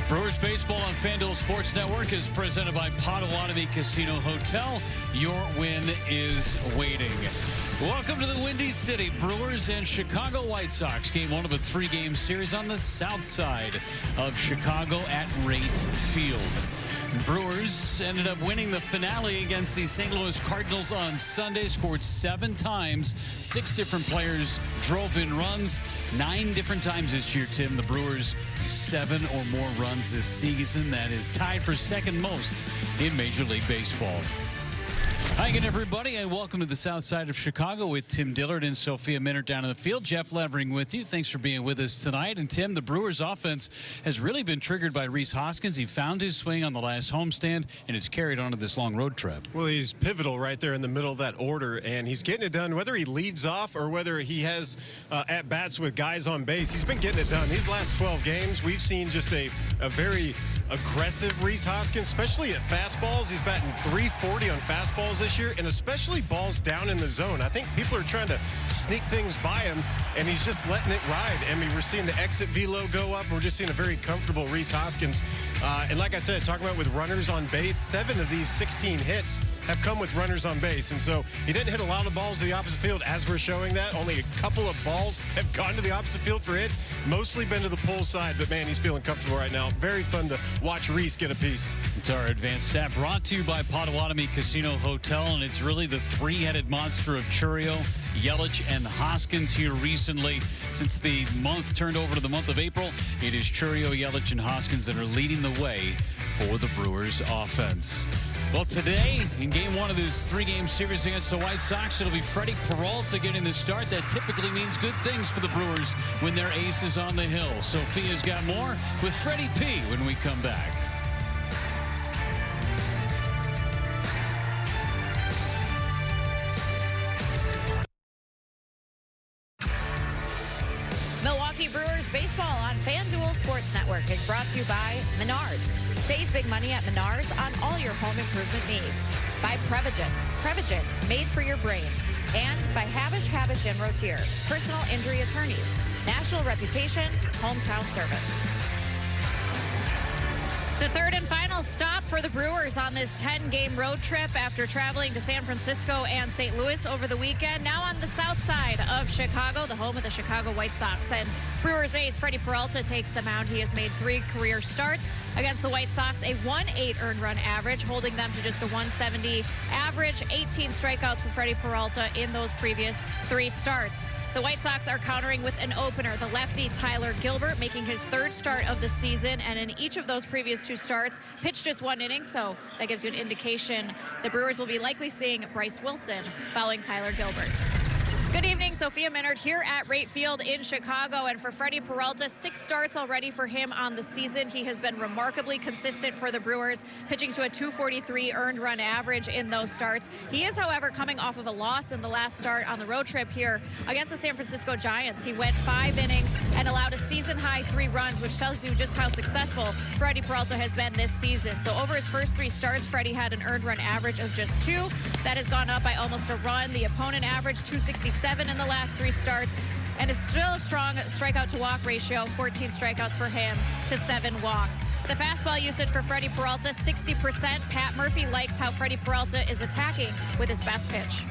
Brewers baseball on FanDuel Sports Network is presented by Potawatomi Casino Hotel. Your win is waiting. Welcome to the Windy City. Brewers and Chicago White Sox. Game one of a three-game series on the south side of Chicago at Wright Field. Brewers ended up winning the finale against the St. Louis Cardinals on Sunday. Scored 7 times. 6 different players drove in runs. 9 different times this year, Tim. The Brewers 7 or more runs this season. That is tied for second most in Major League Baseball. Hi again, everybody, and welcome to the south side of Chicago with Tim Dillard and Sophia Minnaert down in the field. Jeff Levering with you. Thanks for being with us tonight. And, Tim, the Brewers' offense has really been triggered by Rhys Hoskins. He found his swing on the last homestand, and it's carried on to this long road trip. Well, he's pivotal right there in the middle of that order, and he's getting it done. Whether he leads off or whether he has at-bats with guys on base, he's been getting it done. These last 12 games, we've seen just a very aggressive Rhys Hoskins, especially at fastballs. He's batting .340 on fastballs this year, and especially balls down in the zone. I think people are trying to sneak things by him, and he's just letting it ride. I mean, we're seeing the exit velo go up. We're just seeing a very comfortable Rhys Hoskins. And like I said, talking about with runners on base, 7 of these 16 hits have come with runners on base. And so he didn't hit a lot of balls to the opposite field as we're showing that. Only a couple of balls have gone to the opposite field for hits. Mostly been to the pull side, but man, he's feeling comfortable right now. Very fun to watch Rhys get a piece. It's our advanced stat brought to you by Potawatomi Casino Hotel, and it's really the three-headed monster of Chourio, Yelich, and Hoskins here recently. Since the month turned over to the month of April, it is Chourio, Yelich, and Hoskins that are leading the way for the Brewers offense. Well, today, in game one of this three-game series against the White Sox, it'll be Freddie Peralta getting the start. That typically means good things for the Brewers when their ace is on the hill. Sophia's got more with Freddie P. when we come back. Milwaukee Brewers baseball on FanDuel Sports Network is brought to you by Menards. Save big money at Menards on all your home improvement needs. By Prevagen. Prevagen, made for your brain. And by Habish and Rotier, personal injury attorneys. National reputation, hometown service. The third and final stop for the Brewers on this 10-game road trip after traveling to San Francisco and St. Louis over the weekend. Now on the south side of Chicago, the home of the Chicago White Sox. And Brewers ace Freddie Peralta takes the mound. He has made 3 career starts against the White Sox, a 1.8 earned run average, holding them to just a 170 average. 18 strikeouts for Freddie Peralta in those previous 3 starts. The White Sox are countering with an opener, the lefty Tyler Gilbert, making his 3rd start of the season. And in each of those previous 2 starts, pitched just 1 inning. So that gives you an indication the Brewers will be likely seeing Bryce Wilson following Tyler Gilbert. Good evening, Sophia Minnaert here at Wright Field in Chicago. And for Freddie Peralta, 6 starts already for him on the season. He has been remarkably consistent for the Brewers, pitching to a 243 earned run average in those starts. He is, however, coming off of a loss in the last start on the road trip here against the San Francisco Giants. He went 5 innings and allowed a season-high 3 runs, which tells you just how successful Freddie Peralta has been this season. So over his first 3 starts, Freddie had an earned run average of just 2. That has gone up by almost a run. The opponent average 267 in the last 3 starts, and is still a strong strikeout to walk ratio, 14 strikeouts for him to 7 walks. The fastball usage for Freddie Peralta, 60%. Pat Murphy likes how Freddie Peralta is attacking with his best pitch.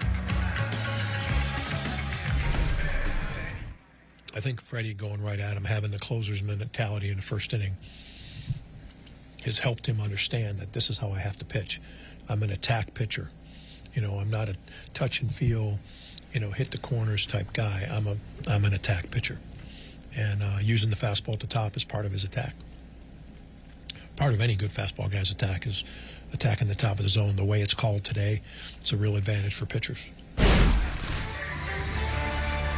I think Freddie going right at him, having the closer's mentality in the first inning, has helped him understand that this is how I have to pitch. I'm an attack pitcher. You know, I'm not a touch and feel, hit the corners type guy. I'm an attack pitcher. And using the fastball at the top is part of his attack. Part of any good fastball guy's attack is attacking the top of the zone. The way it's called today, it's a real advantage for pitchers.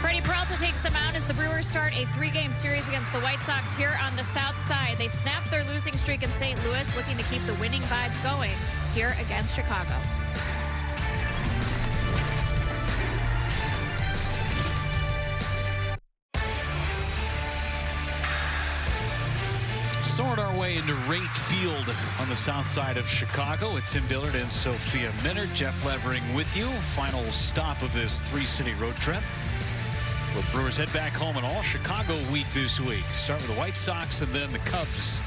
Freddie Peralta takes the mound as the Brewers start a 3-game series against the White Sox here on the south side. They snapped their losing streak in St. Louis, looking to keep the winning vibes going here against Chicago. Soaring our way into Wright Field on the south side of Chicago with Tim Dillard and Sophia Minnaert. Jeff Levering with you. Final stop of this 3-city road trip. The Brewers head back home an all-Chicago week this week. Start with the White Sox and then the Cubs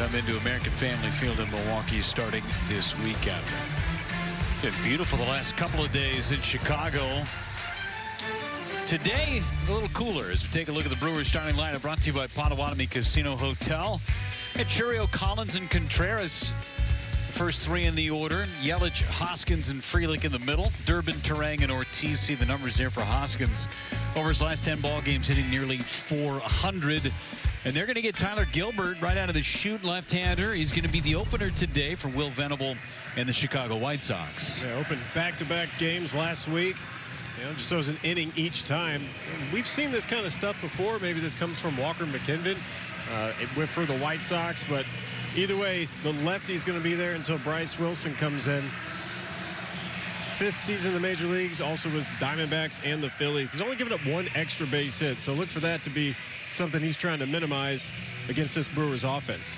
come into American Family Field in Milwaukee starting this weekend. Been beautiful the last couple of days in Chicago. Today, a little cooler as we take a look at the Brewers starting lineup, brought to you by Potawatomi Casino Hotel. At Churio, Collins, and Contreras, the first three in the order. Yelich, Hoskins, and Frelick in the middle. Durbin, Turang, and Ortiz. See the numbers there for Hoskins. Over his last 10 ball games, hitting nearly 400. And they're going to get Tyler Gilbert right out of the chute, left-hander. He's going to be the opener today for Will Venable and the Chicago White Sox. Yeah, opened back-to-back games last week. Just throws an inning each time. We've seen this kind of stuff before. Maybe this comes from Walker McKinnon for the White Sox. But either way, the lefty's going to be there until Bryce Wilson comes in. 5th season in the major leagues, also with Diamondbacks and the Phillies. He's only given up 1 extra base hit, so look for that to be something he's trying to minimize against this Brewers offense.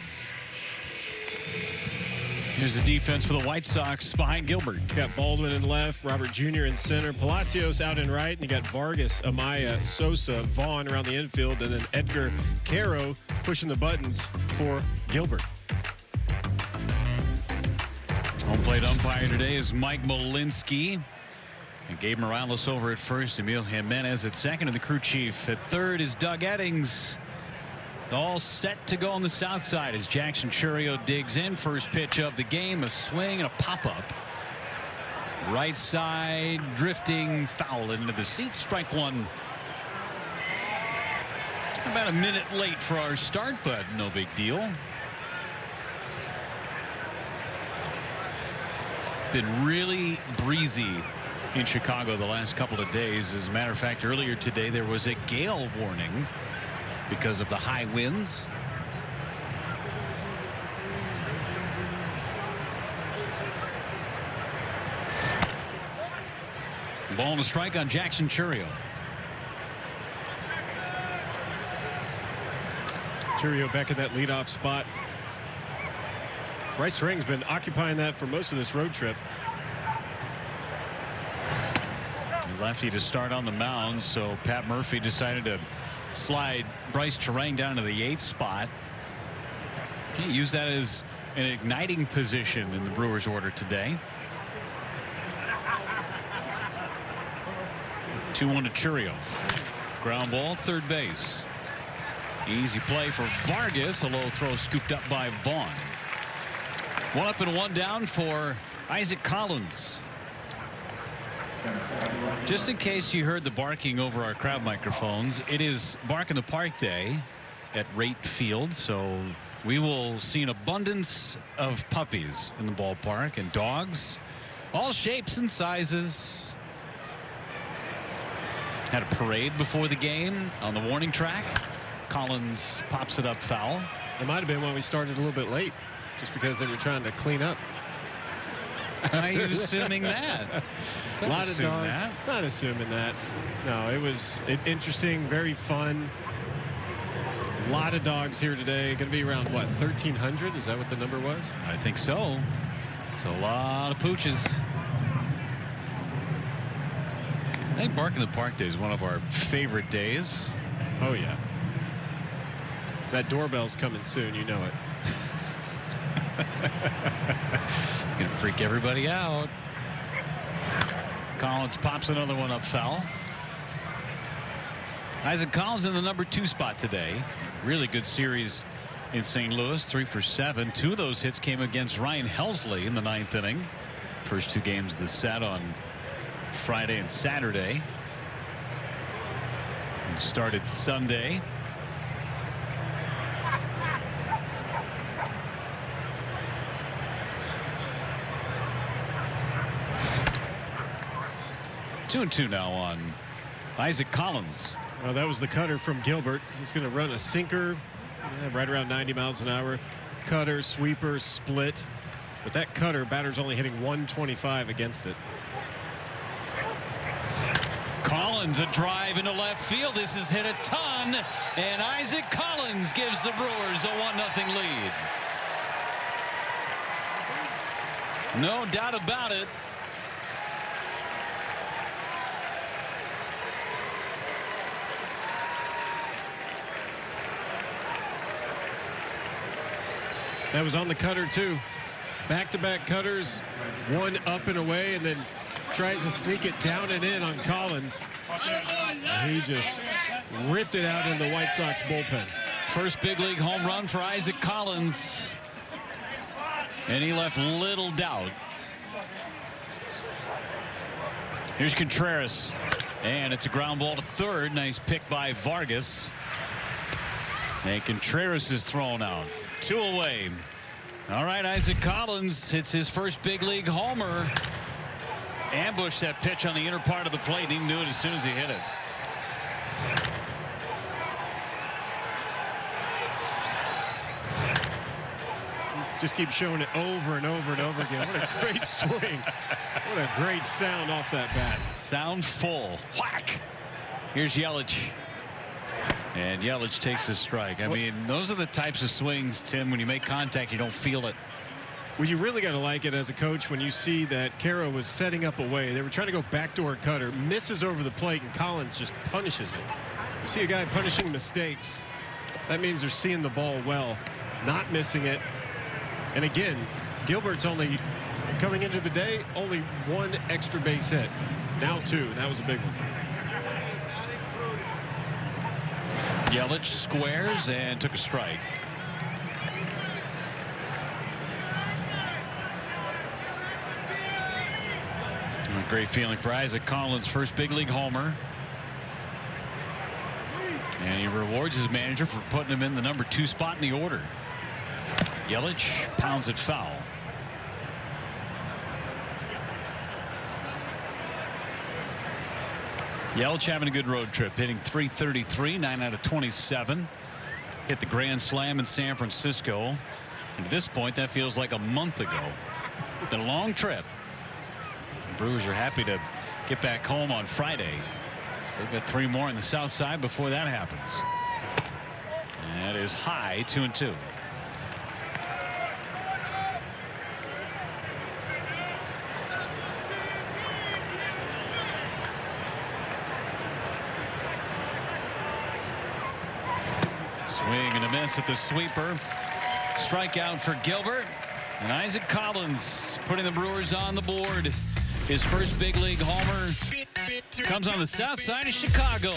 Here's the defense for the White Sox behind Gilbert. You got Baldwin in left, Robert Jr. in center, Palacios out in right, and you got Vargas, Amaya, Sosa, Vaughn around the infield, and then Edgar Caro pushing the buttons for Gilbert. Home plate umpire today is Mike Molinsky. And Gabe Morales over at first, Emil Jimenez at second, and the crew chief at third is Doug Eddings. All set to go on the south side as Jackson Churio digs in. First pitch of the game, a swing and a pop-up. Right side, drifting, foul into the seat, strike one. About a minute late for our start, but no big deal. Been really breezy in Chicago the last couple of days. As a matter of fact, earlier today there was a gale warning because of the high winds. Ball and a strike on Jackson Churio. Churio back in that leadoff spot. Bryce Turang's been occupying that for most of this road trip. Lefty to start on the mound, so Pat Murphy decided to slide Bryce Turang down to the 8th spot. He used that as an igniting position in the Brewers order today. 2-1 to Churio. Ground ball, third base. Easy play for Vargas. A low throw scooped up by Vaughn. 1 up and 1 down for Isaac Collins. Just in case you heard the barking over our crowd microphones, it is Bark in the Park Day at Rate Field, so we will see an abundance of puppies in the ballpark and dogs, all shapes and sizes. Had a parade before the game on the warning track. Collins pops it up foul. It might have been when we started a little bit late, just because they were trying to clean up. Why are you assuming that? A lot of dogs. Not assuming that. No, it was interesting, very fun. A lot of dogs here today. Going to be around, what, 1,300? Is that what the number was? I think so. It's a lot of pooches. I think Bark in the Park Day is one of our favorite days. Oh, yeah. That doorbell's coming soon. You know it. It's going to freak everybody out. Collins pops another one up foul. Isaac Collins in the number 2 spot today. Really good series in St. Louis. 3 for 7. 2 of those hits came against Ryan Helsley in the 9th inning. First 2 games of the set on Friday and Saturday. And started Sunday. Two and 2 now on Isaac Collins. Well, that was the cutter from Gilbert. He's going to run a sinker right around 90 miles an hour. Cutter, sweeper, split. But that cutter, batter's only hitting 125 against it. Collins, a drive into left field. This has hit a ton, and Isaac Collins gives the Brewers a 1-0 lead. No doubt about it. That was on the cutter, too. Back-to-back cutters, one up and away, and then tries to sneak it down and in on Collins. And he just ripped it out in the White Sox bullpen. First big league home run for Isaac Collins. And he left little doubt. Here's Contreras. And it's a ground ball to third. Nice pick by Vargas. And Contreras is thrown out. 2 away. All right, Isaac Collins hits his first big league homer. Ambushed that pitch on the inner part of the plate, and he knew it as soon as he hit it. Just keep showing it over and over and over again. What a great swing. What a great sound off that bat. Sound full. Whack. Here's Yelich. And Yelich takes a strike. I mean, those are the types of swings, Tim, when you make contact, you don't feel it. Well, you really got to like it as a coach when you see that Caro was setting up a way. They were trying to go backdoor cutter, misses over the plate, and Collins just punishes it. You see a guy punishing mistakes. That means they're seeing the ball well, not missing it. And again, Gilbert's only coming into the day, only 1 extra base hit. Now 2, and that was a big one. Yelich squares and took a strike. A great feeling for Isaac Collins, first big league homer. And he rewards his manager for putting him in the number 2 spot in the order. Yelich pounds it foul. Yelich having a good road trip, hitting .333, 9 out of 27. Hit the grand slam in San Francisco. And at this point, that feels like a month ago. Been a long trip. The Brewers are happy to get back home on Friday. Still got 3 more on the south side before that happens. That is high, 2-2. Swing and a miss at the sweeper. Strikeout for Gilbert. And Isaac Collins putting the Brewers on the board. His first big league homer comes on the south side of Chicago.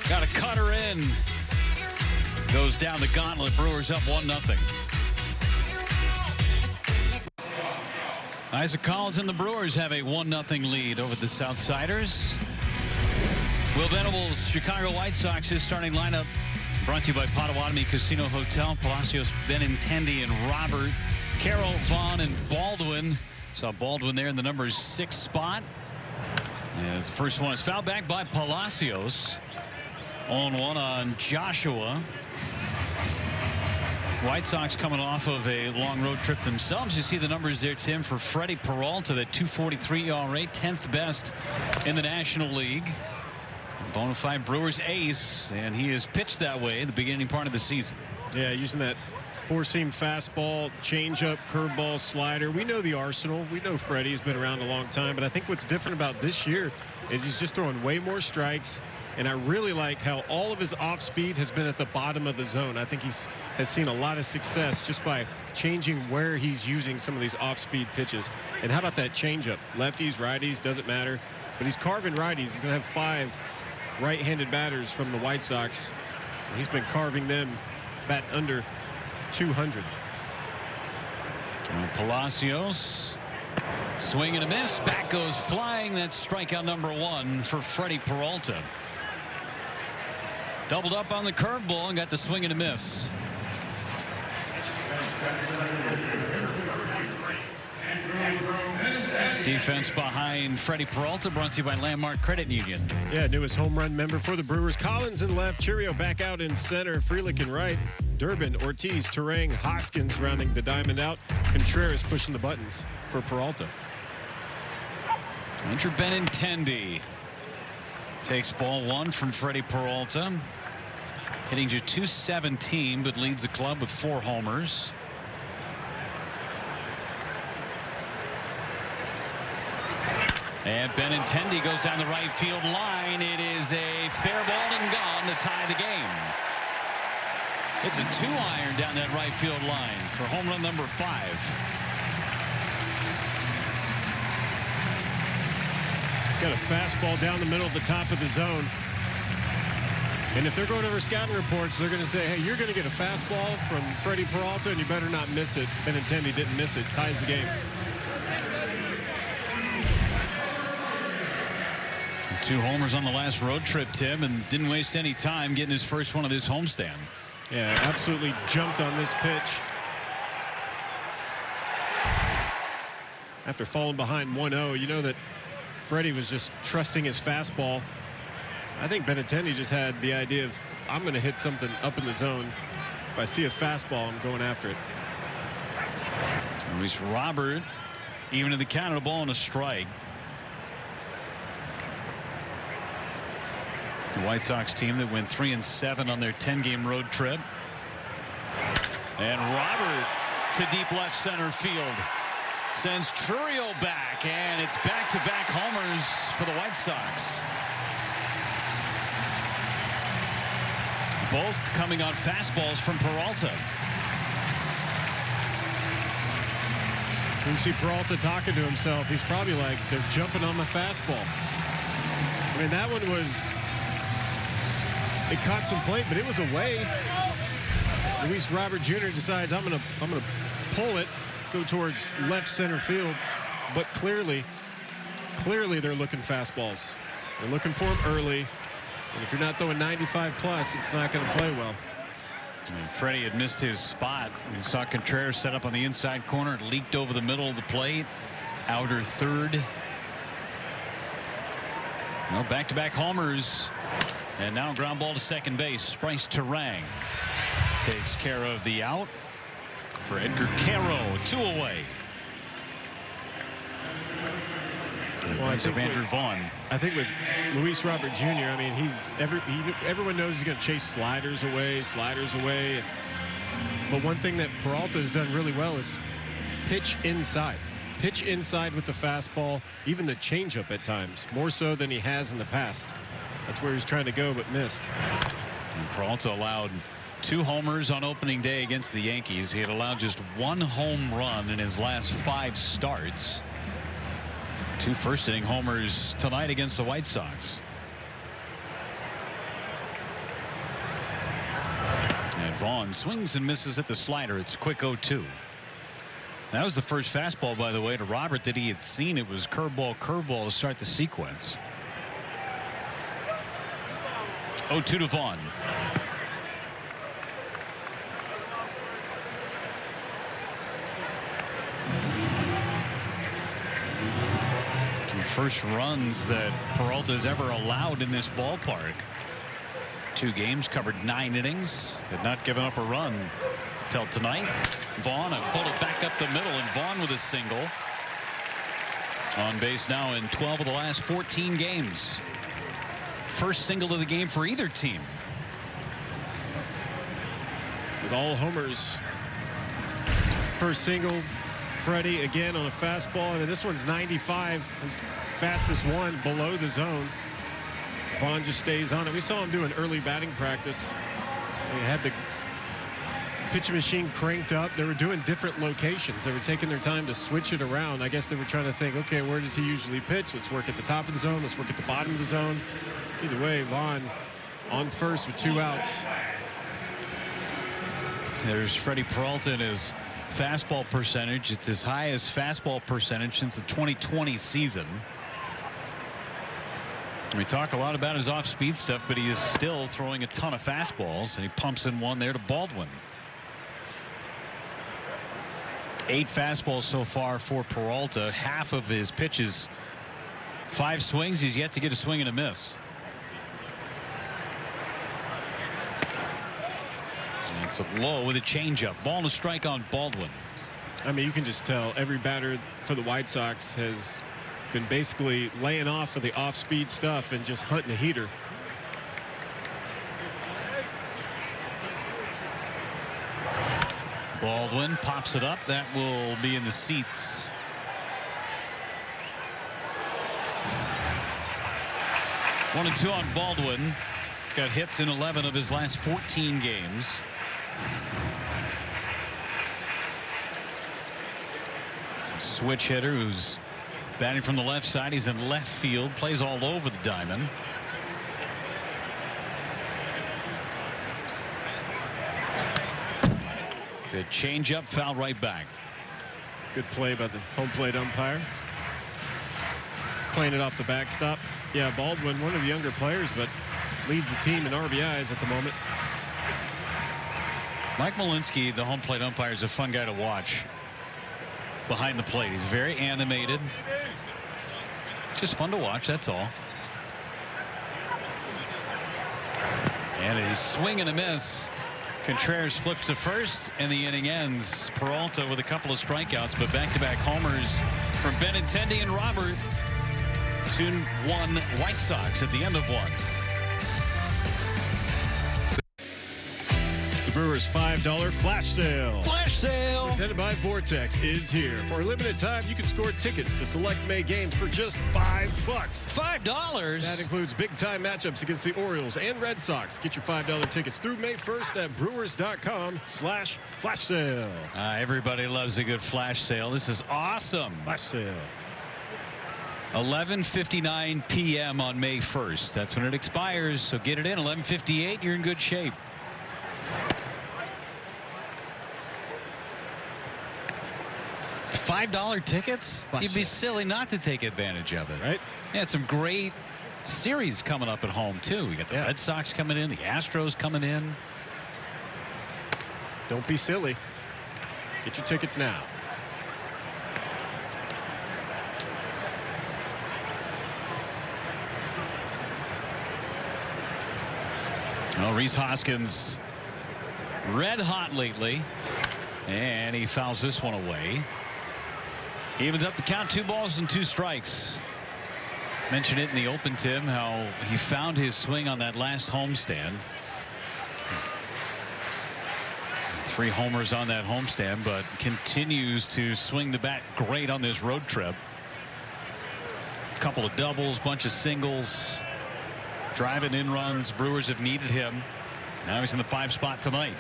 Got a cutter in. Goes down the gauntlet. Brewers up 1-0. Isaac Collins and the Brewers have a 1-0 lead over the Southsiders. Will Venables, Chicago White Sox, his starting lineup. Brought to you by Potawatomi Casino Hotel. Palacios, Benintendi, and Robert. Carroll, Vaughn, and Baldwin. Saw Baldwin there in the number 6 spot. As the first one is fouled back by Palacios. 0-1 on Joshua. White Sox coming off of a long road trip themselves. You see the numbers there, Tim, for Freddie Peralta, that .243 ERA, 10th best in the National League. Bonafide Brewers ace, and he has pitched that way in the beginning part of the season. Yeah, using that 4-seam fastball, changeup, curveball, slider. We know the arsenal. We know Freddie's been around a long time, but I think what's different about this year is he's just throwing way more strikes, and I really like how all of his off speed has been at the bottom of the zone. I think has seen a lot of success just by changing where he's using some of these off speed pitches. And how about that changeup? Lefties, righties, doesn't matter, but he's carving righties. He's going to have 5 right-handed batters from the White Sox. He's been carving them bat under 200. Palacios, swing and a miss. Back goes flying. That's strikeout number 1 for Freddie Peralta. Doubled up on the curveball and got the swing and a miss. Defense behind Freddie Peralta, brought to you by Landmark Credit Union. Yeah, newest home run member for the Brewers. Collins in left, Churio back out in center, Frelick in right, Durbin, Ortiz, Turang, Hoskins rounding the diamond out, Contreras pushing the buttons for Peralta. Andrew Benintendi takes ball 1 from Freddie Peralta, hitting to .217, but leads the club with 4 homers. And Benintendi goes down the right field line. It is a fair ball and gone to tie the game. It's a 2-iron down that right field line for home run number 5. Got a fastball down the middle of the top of the zone. And if they're going over scouting reports, they're going to say, hey, you're going to get a fastball from Freddie Peralta, and you better not miss it. Benintendi didn't miss it. Ties the game. 2 homers on the last road trip, Tim, and didn't waste any time getting his first one of his homestand. Yeah, absolutely jumped on this pitch. After falling behind 1-0, you know that Freddie was just trusting his fastball. I think Benintendi just had the idea of, I'm going to hit something up in the zone. If I see a fastball, I'm going after it. Luis Robert, even to the count of the ball and a strike. The White Sox team that went 3-7 on their 10-game road trip. And Robert to deep left center field. Sends Trurio back, and it's back-to-back homers for the White Sox. Both coming on fastballs from Peralta. You can see Peralta talking to himself. He's probably like, they're jumping on my fastball. I mean, that one was, it caught some plate, but it was away. Luis Robert Jr. decides I'm gonna pull it, go towards left center field, but clearly they're looking fastballs. They're looking for him early, and if you're not throwing 95 plus, it's not going to play well. And Freddie had missed his spot. We saw Contreras set up on the inside corner. It leaked over the middle of the plate. Outer third. No, back-to-back homers. And now ground ball to second base. Bryce Terang takes care of the out for Edgar Caro. 2 away. Well, Andrew Vaughn. I think with Luis Robert Jr., I mean, everyone knows he's going to chase sliders away. But one thing that Peralta has done really well is pitch inside. Pitch inside with the fastball, even the changeup at times, more so than he has in the past. That's where he's trying to go, but missed. And Peralta allowed 2 homers on opening day against the Yankees. He had allowed just 1 home run in his last 5 starts. 2 first-inning homers tonight against the White Sox. And Vaughn swings and misses at the slider. It's a quick 0-2. That was the first fastball, by the way, to Robert that he had seen. It was curveball to start the sequence. 0-2 to Vaughn. First runs that Peralta has ever allowed in this ballpark. 2 games, covered 9 innings, had not given up a run till tonight. Vaughn, a bullet back up the middle, and Vaughn with a single. On base now in 12 of the last 14 games. First single of the game for either team. With all homers, first single, Freddie again on a fastball. I mean, this one's 95. Fastest one below the zone. Vaughn just stays on it. We saw him do an early batting practice. They had the pitching machine cranked up. They were doing different locations. They were taking their time to switch it around. I guess they were trying to think, okay, where does he usually pitch? Let's work at the top of the zone. Let's work at the bottom of the zone. Either way, Vaughn on first with 2 outs. There's Freddie Peralta and his fastball percentage. It's his highest fastball percentage since the 2020 season. We talk a lot about his off-speed stuff, but he is still throwing a ton of fastballs, and he pumps in one there to Baldwin. 8 fastballs so far for Peralta. Half of his pitches, 5 swings. He's yet to get a swing and a miss. And it's a low with a changeup. Ball and a strike on Baldwin. I mean, you can just tell every batter for the White Sox has been basically laying off of the off-speed stuff and just hunting a heater. Baldwin pops it up. That will be in the seats. One and 2 on Baldwin. He's got hits in 11 of his last 14 games. Switch hitter who's batting from the left side. He's in left field, plays all over the diamond. Good changeup, foul right back. Good play by the home plate umpire. Playing it off the backstop. Yeah, Baldwin, one of the younger players, but leads the team in RBIs at the moment. Mike Malinsky, the home plate umpire, is a fun guy to watch behind the plate. He's very animated. It's just fun to watch, that's all. And a swing and a miss. Contreras flips to first, and the inning ends. Peralta with a couple of strikeouts, but back-to-back homers from Benintendi and Robert. 2-1 White Sox at the end of one. The Brewers $5 flash sale. Flash sale! Presented by Vortex is here. For a limited time, you can score tickets to select May games for just $5. $5? That includes big-time matchups against the Orioles and Red Sox. Get your $5 tickets through May 1st at brewers.com/flash sale. Everybody loves a good flash sale. This is awesome. Flash sale. 11:59 p.m. on May 1st. That's when it expires, so get it in. 11:58, you're in good shape. $5 tickets? You'd be silly not to take advantage of it. Right? Yeah, some great series coming up at home, too. We got the Red Sox coming in, the Astros coming in. Don't be silly. Get your tickets now. Oh, Rhys Hoskins red hot lately, and he fouls this one away. Evens up the count, 2 balls and 2 strikes. Mentioned it in the open, Tim, how he found his swing on that last homestand. 3 homers on that homestand, but continues to swing the bat great on this road trip. Couple of doubles, bunch of singles. Driving in runs. Brewers have needed him. Now he's in the 5 spot tonight.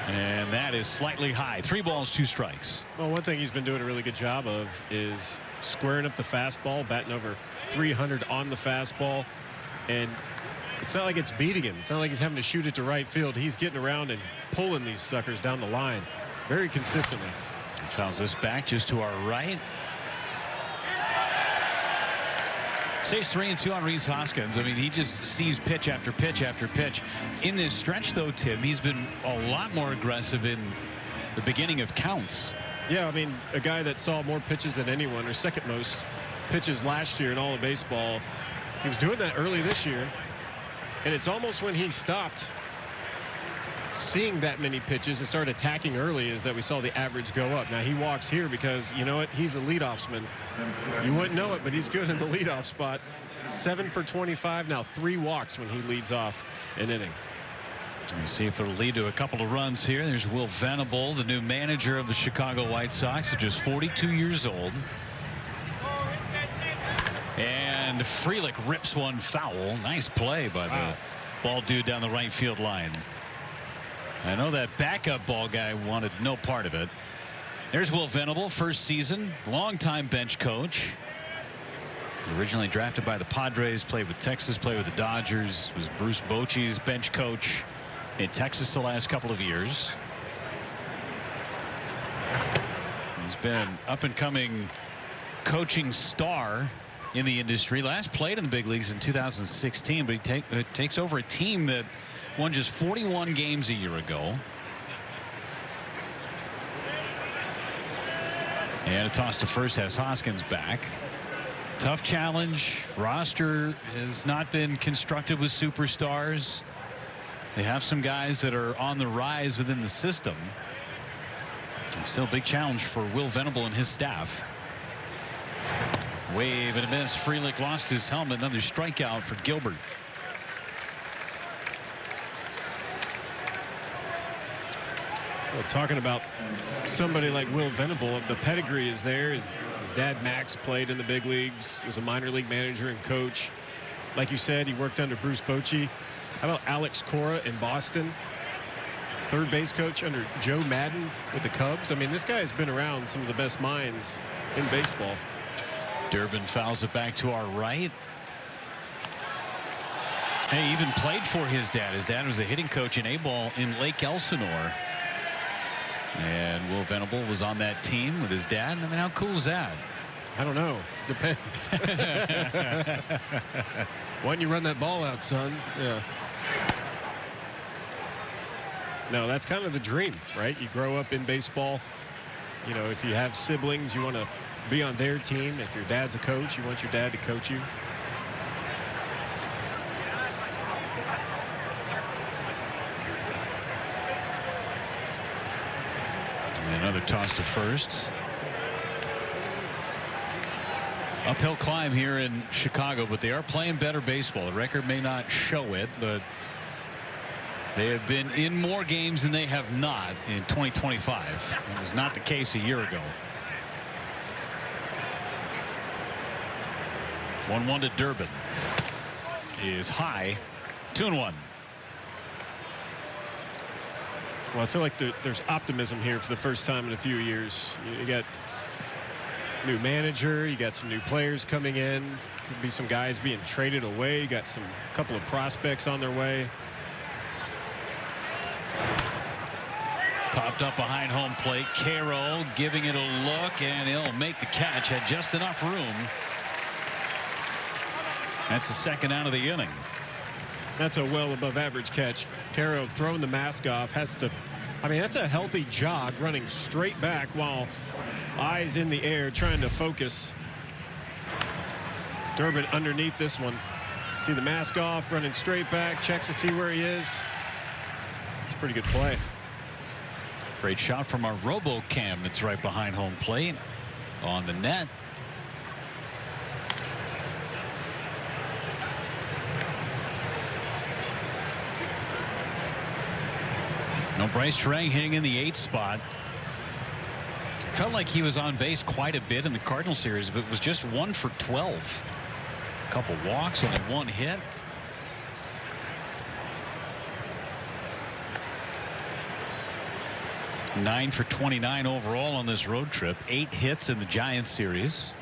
And that is slightly high. 3 balls, 2 strikes. Well, one thing he's been doing a really good job of is squaring up the fastball, batting over 300 on the fastball. And it's not like it's beating him. It's not like he's having to shoot it to right field. He's getting around and pulling these suckers down the line very consistently. Fouls this back just to our right. Stays 3-2 on Rhys Hoskins. I mean, he just sees pitch after pitch after pitch. In this stretch, though, Tim, he's been a lot more aggressive in the beginning of counts. Yeah, I mean, a guy that saw more pitches than anyone, or second most pitches last year in all of baseball. He was doing that early this year, and it's almost when he stopped seeing that many pitches and started attacking early is that we saw the average go up. Now he walks here because, you know what, he's a leadoffsman. You wouldn't know it, but he's good in the leadoff spot. 7 for 25 now, 3 walks when he leads off an inning. Let's see if it'll lead to a couple of runs here. There's Will Venable, the new manager of the Chicago White Sox, at just 42 years old. And Frelick rips one foul. Nice play by the ball dude down the right field line. I know that backup ball guy wanted no part of it. There's Will Venable, first season, longtime bench coach. Originally drafted by the Padres, played with Texas, played with the Dodgers, was Bruce Bochy's bench coach in Texas the last couple of years. He's been an up-and-coming coaching star in the industry. Last played in the big leagues in 2016, but he takes over a team that won just 41 games a year ago. And a toss to first has Hoskins back. Tough challenge. Roster has not been constructed with superstars. They have some guys that are on the rise within the system. Still a big challenge for Will Venable and his staff. Wave and a miss. Frelick lost his helmet. Another strikeout for Gilbert. Well, talking about somebody like Will Venable, the pedigree is there. His dad Max played in the big leagues, was a minor league manager and coach. Like you said, he worked under Bruce Bochy. How about Alex Cora in Boston? Third base coach under Joe Madden with the Cubs. I mean, this guy has been around some of the best minds in baseball. Durbin fouls it back to our right. He even played for his dad. His dad was a hitting coach in A-ball in Lake Elsinore. And Will Venable was on that team with his dad. I mean, how cool is that? I don't know. Depends. Why don't you run that ball out, son? Yeah. No, that's kind of the dream, right? You grow up in baseball. You know, if you have siblings, you want to be on their team. If your dad's a coach, you want your dad to coach you. And another toss to first. Uphill climb here in Chicago, but they are playing better baseball. The record may not show it, but they have been in more games than they have not in 2025. It was not the case a year ago. 1-1 to Durbin is high. 2-1. Well, I feel like there's optimism here for the first time in a few years. You got new manager, you got some new players coming in, could be some guys being traded away, you got a couple of prospects on their way. Popped up behind home plate. Caro giving it a look, and he'll make the catch. Had just enough room. That's the second out of the inning. That's a well above average catch. Caro throwing the mask off, has to, I mean, that's a healthy jog, running straight back while eyes in the air trying to focus. Durbin underneath this one. See the mask off, running straight back, checks to see where he is. It's a pretty good play. Great shot from our RoboCam that's right behind home plate on the net. Now Bryce Terang hitting in the 8th spot. Felt like he was on base quite a bit in the Cardinal series, but was just 1 for 12. A couple walks, only 1 hit. Nine for 29 overall on this road trip. 8 hits in the Giants series.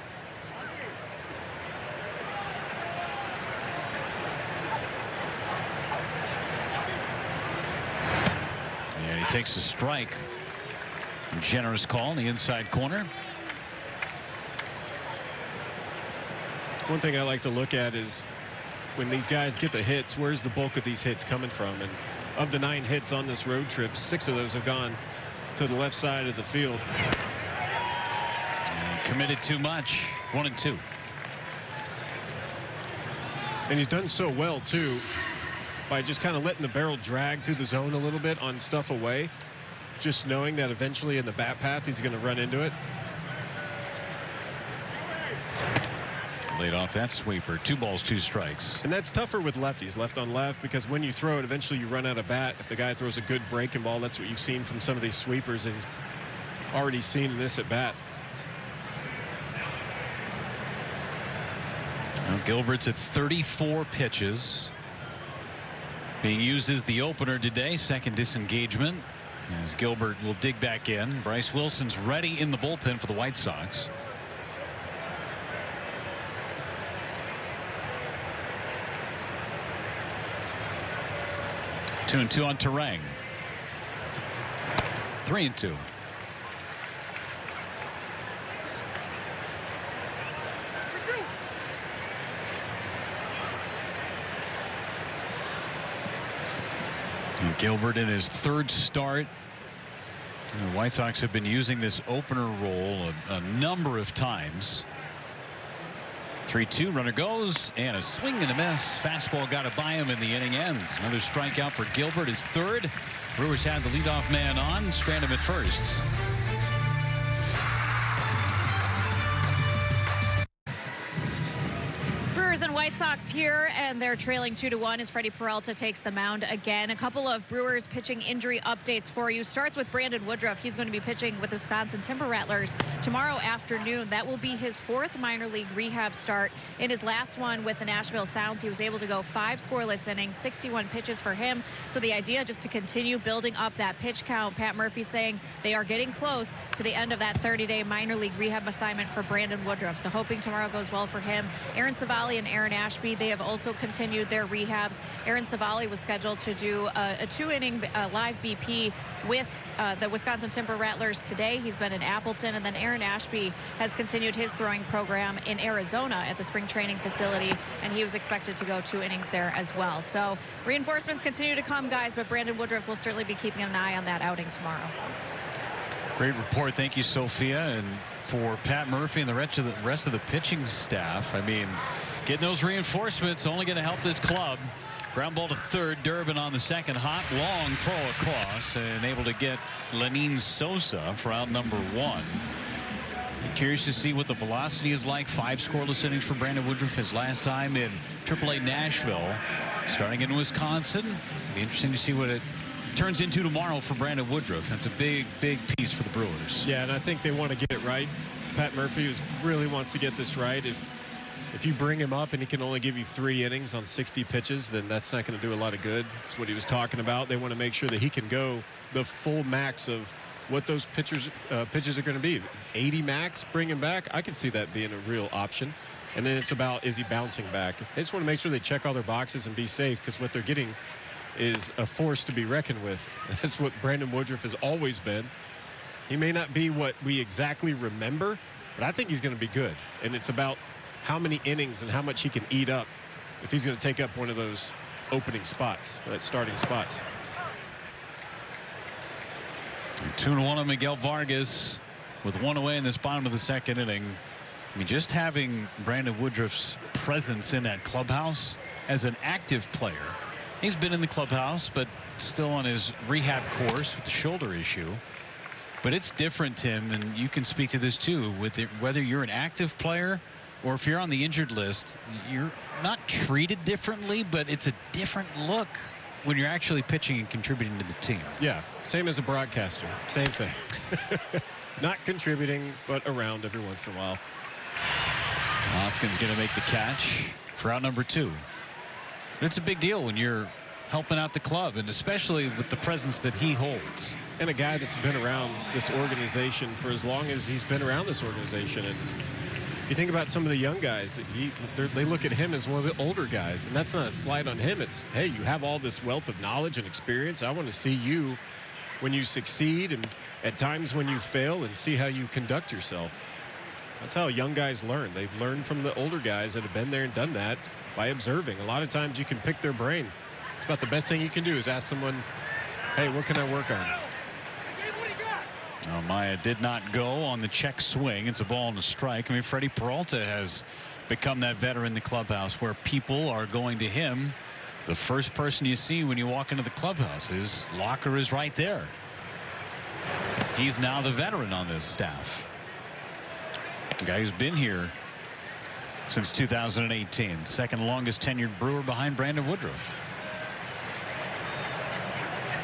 And he takes a strike. Generous call in the inside corner. One thing I like to look at is when these guys get the hits, where's the bulk of these hits coming from? And of the 9 hits on this road trip, 6 of those have gone to the left side of the field. And committed too much. 1-2. And he's done so well too by just kind of letting the barrel drag through the zone a little bit on stuff away, just knowing that eventually in the bat path he's going to run into it. Laid off that sweeper. 2 balls, 2 strikes. And that's tougher with lefties, left on left, because when you throw it, eventually you run out of bat. If the guy throws a good breaking ball, that's what you've seen from some of these sweepers that he's already seen in this at bat. Well, Gilbert's at 34 pitches. Being used as the opener today. Second disengagement as Gilbert will dig back in. Bryce Wilson's ready in the bullpen for the White Sox. Two and 2 on Terang. 3-2. And Gilbert in his 3rd start. The White Sox have been using this opener role a number of times. 3-2, runner goes, and a swing and a miss. Fastball got it by him, and the inning ends. Another strikeout for Gilbert, his 3rd. Brewers had the leadoff man on, strand him at first. Brewers and White Sox Sox here, and they're trailing 2-1 as Freddie Peralta takes the mound again. A couple of Brewers pitching injury updates for you. Starts with Brandon Woodruff. He's going to be pitching with the Wisconsin Timber Rattlers tomorrow afternoon. That will be his 4th minor league rehab start. In his last one with the Nashville Sounds, he was able to go 5 scoreless innings, 61 pitches for him. So the idea just to continue building up that pitch count. Pat Murphy saying they are getting close to the end of that 30-day minor league rehab assignment for Brandon Woodruff. So hoping tomorrow goes well for him. Aaron Savali and Aaron Ashby, they have also continued their rehabs. Aaron Savali was scheduled to do a 2-inning live BP with the Wisconsin Timber Rattlers today. He's been in Appleton, and then Aaron Ashby has continued his throwing program in Arizona at the spring training facility, and he was expected to go 2 innings there as well. So reinforcements continue to come, guys, but Brandon Woodruff will certainly be keeping an eye on that outing tomorrow. Great report. Thank you, Sophia. And for Pat Murphy and the rest of the pitching staff, I mean, getting those reinforcements only going to help this club. Ground ball to third. Durbin on the second. Hot, long throw across and able to get Lenine Sosa for out number 1. Curious to see what the velocity is like. 5 scoreless innings for Brandon Woodruff his last time in AAA Nashville. Starting in Wisconsin. Be interesting to see what it turns into tomorrow for Brandon Woodruff. That's a big piece for the Brewers. Yeah, and I think they want to get it right. Pat Murphy really wants to get this right. If you bring him up and he can only give you 3 innings on 60 pitches, then that's not going to do a lot of good. That's what he was talking about. They want to make sure that he can go the full max of what those pitches are going to be. 80 max, bring him back. I could see that being a real option. And then it's about, is he bouncing back? They just want to make sure they check all their boxes and be safe, because what they're getting is a force to be reckoned with. That's what Brandon Woodruff has always been. He may not be what we exactly remember, but I think he's going to be good. And it's about how many innings and how much he can eat up if he's going to take up one of those opening spots, that starting spots. 2-1 on Miguel Vargas with 1 away in this bottom of the second inning. I mean, just having Brandon Woodruff's presence in that clubhouse as an active player. He's been in the clubhouse, but still on his rehab course with the shoulder issue. But it's different, Tim, and you can speak to this too, with it, whether you're an active player or if you're on the injured list. You're not treated differently, but it's a different look when you're actually pitching and contributing to the team. Yeah, same as a broadcaster. Same thing. Not contributing, but around every once in a while. Hoskin's going to make the catch for out number 2. It's a big deal when you're helping out the club, and especially with the presence that he holds. And a guy that's been around this organization for as long as he's been around this organization. And you think about some of the young guys, that they look at him as one of the older guys, and that's not a slight on him. It's, hey, you have all this wealth of knowledge and experience. I want to see you when you succeed and at times when you fail, and see how you conduct yourself. That's how young guys learn. They learn from the older guys that have been there and done that by observing. A lot of times you can pick their brain. It's about the best thing you can do is ask someone, hey, what can I work on? Oh, Maya did not go on the check swing. It's a ball and a strike. I mean, Freddie Peralta has become that veteran in the clubhouse where people are going to him. The first person you see when you walk into the clubhouse, his locker is right there. He's now the veteran on this staff. The guy who's been here since 2018. Second longest tenured Brewer behind Brandon Woodruff.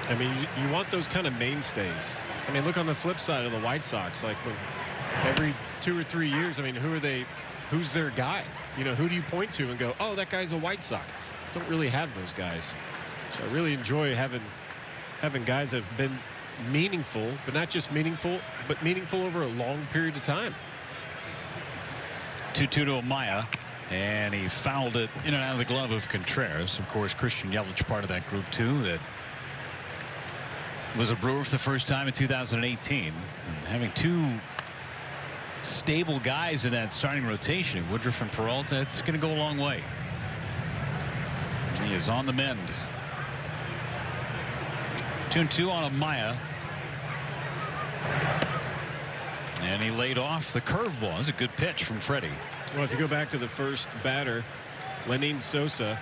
I mean, you want those kind of mainstays. I mean, look on the flip side of the White Sox. Like, when every 2 or 3 years, I mean, who's their guy? You know, who do you point to and go, oh, that guy's a White Sox? Don't really have those guys. So I really enjoy having guys that have been meaningful, but not just meaningful, but meaningful over a long period of time. 2-2 to Amaya, and he fouled it in and out of the glove of Contreras. Of course, Christian Yelich part of that group too, that was a Brewer for the first time in 2018. And having 2 stable guys in that starting rotation, Woodruff and Peralta, it's going to go a long way. He is on the mend. 2-2 on Amaya. And he laid off the curveball. It was a good pitch from Freddie. Well, if you go back to the first batter, Lenine Sosa,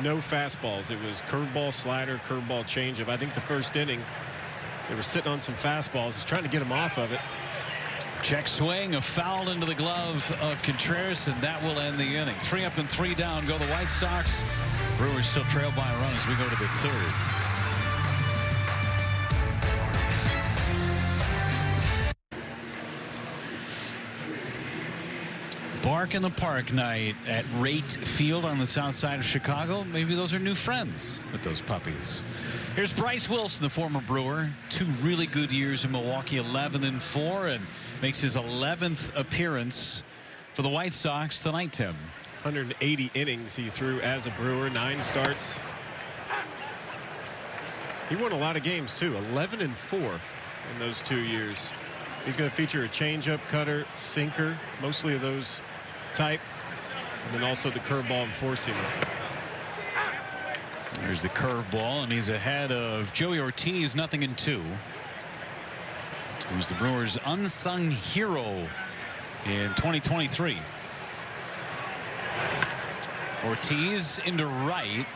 no fastballs. It was curveball, slider, curveball, changeup. I think the first inning, they were sitting on some fastballs. He's trying to get him off of it. Check swing, a foul into the glove of Contreras, and that will end the inning. 3 up and 3 down go the White Sox. Brewers still trail by a run as we go to the third. Bark in the Park night at Rate Field on the south side of Chicago. Maybe those are new friends with those puppies. Here's Bryce Wilson, the former Brewer. 2 really good years in Milwaukee, 11-4, and makes his 11th appearance for the White Sox tonight, Tim. 180 innings he threw as a Brewer, 9 starts. He won a lot of games, too, 11-4 in those 2 years. He's going to feature a changeup, cutter, sinker, mostly of those type, and then also the curveball and four-seamer. There's the curveball, and he's ahead of Joey Ortiz, 0-2. Who's the Brewers' unsung hero in 2023. Ortiz into right.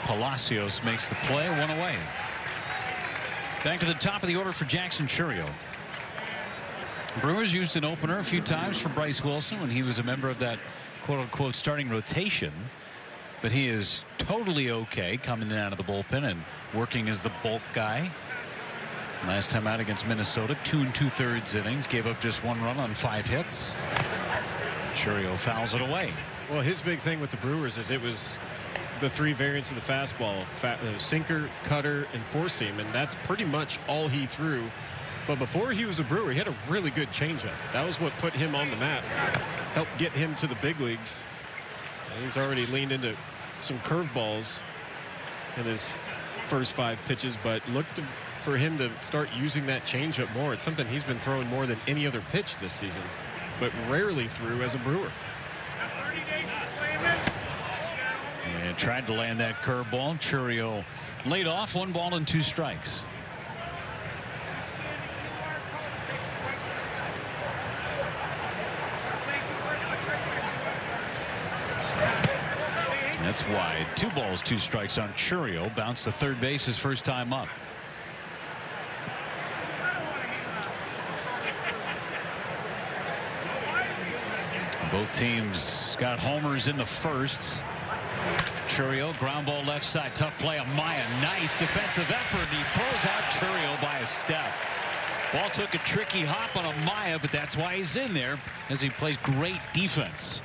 Palacios makes the play, 1 away. Back to the top of the order for Jackson Chourio. Brewers used an opener a few times for Bryce Wilson when he was a member of that quote-unquote starting rotation. But he is totally okay coming in out of the bullpen and working as the bulk guy. Last time out against Minnesota, 2 2/3 innings, gave up just 1 run on 5 hits. Chourio fouls it away. Well, his big thing with the Brewers is it was the 3 variants of the fastball, sinker, cutter, and four-seam, and that's pretty much all he threw. But before he was a Brewer, he had a really good changeup. That was what put him on the map, helped get him to the big leagues. And he's already leaned into some curveballs in his first 5 pitches, but looked for him to start using that changeup more. It's something he's been throwing more than any other pitch this season, but rarely threw as a Brewer. And tried to land that curveball. Chourio laid off, 1 ball and 2 strikes. That's wide. 2 balls, 2 strikes on Chourio. Bounced to third base his first time up. Both teams got homers in the first. Chourio, ground ball left side. Tough play. Amaya, nice defensive effort. He throws out Chourio by a step. Ball took a tricky hop on Amaya, but that's why he's in there, as he plays great defense.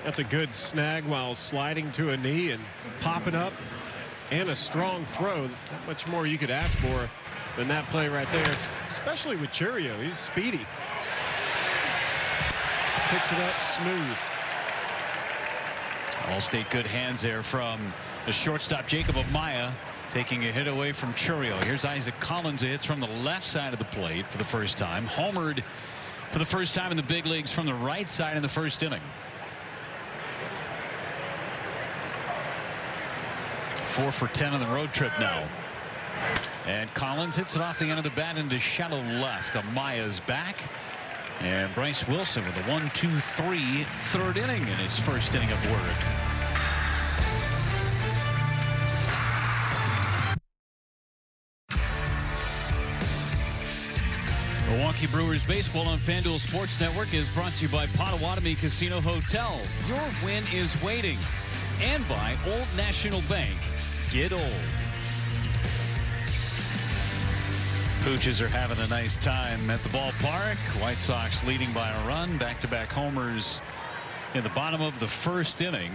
That's a good snag while sliding to a knee and popping up, and a strong throw. Not much more you could ask for than that play right there, especially with Chourio. He's speedy. Picks it up smooth. All-state good hands there from the shortstop Jacob Amaya, taking a hit away from Chourio. Here's Isaac Collins, who hits from the left side of the plate for the first time. Homered for the first time in the big leagues from the right side in the first inning. 4 for 10 on the road trip now. And Collins hits it off the end of the bat into shallow left. Amaya's back. And Bryce Wilson with a 1-2-3 third inning in his first inning of work. Milwaukee Brewers baseball on FanDuel Sports Network is brought to you by Potawatomi Casino Hotel. Your win is waiting. And by Old National Bank. Get old. Pooches are having a nice time at the ballpark. White Sox leading by a run. Back-to-back homers in the bottom of the first inning.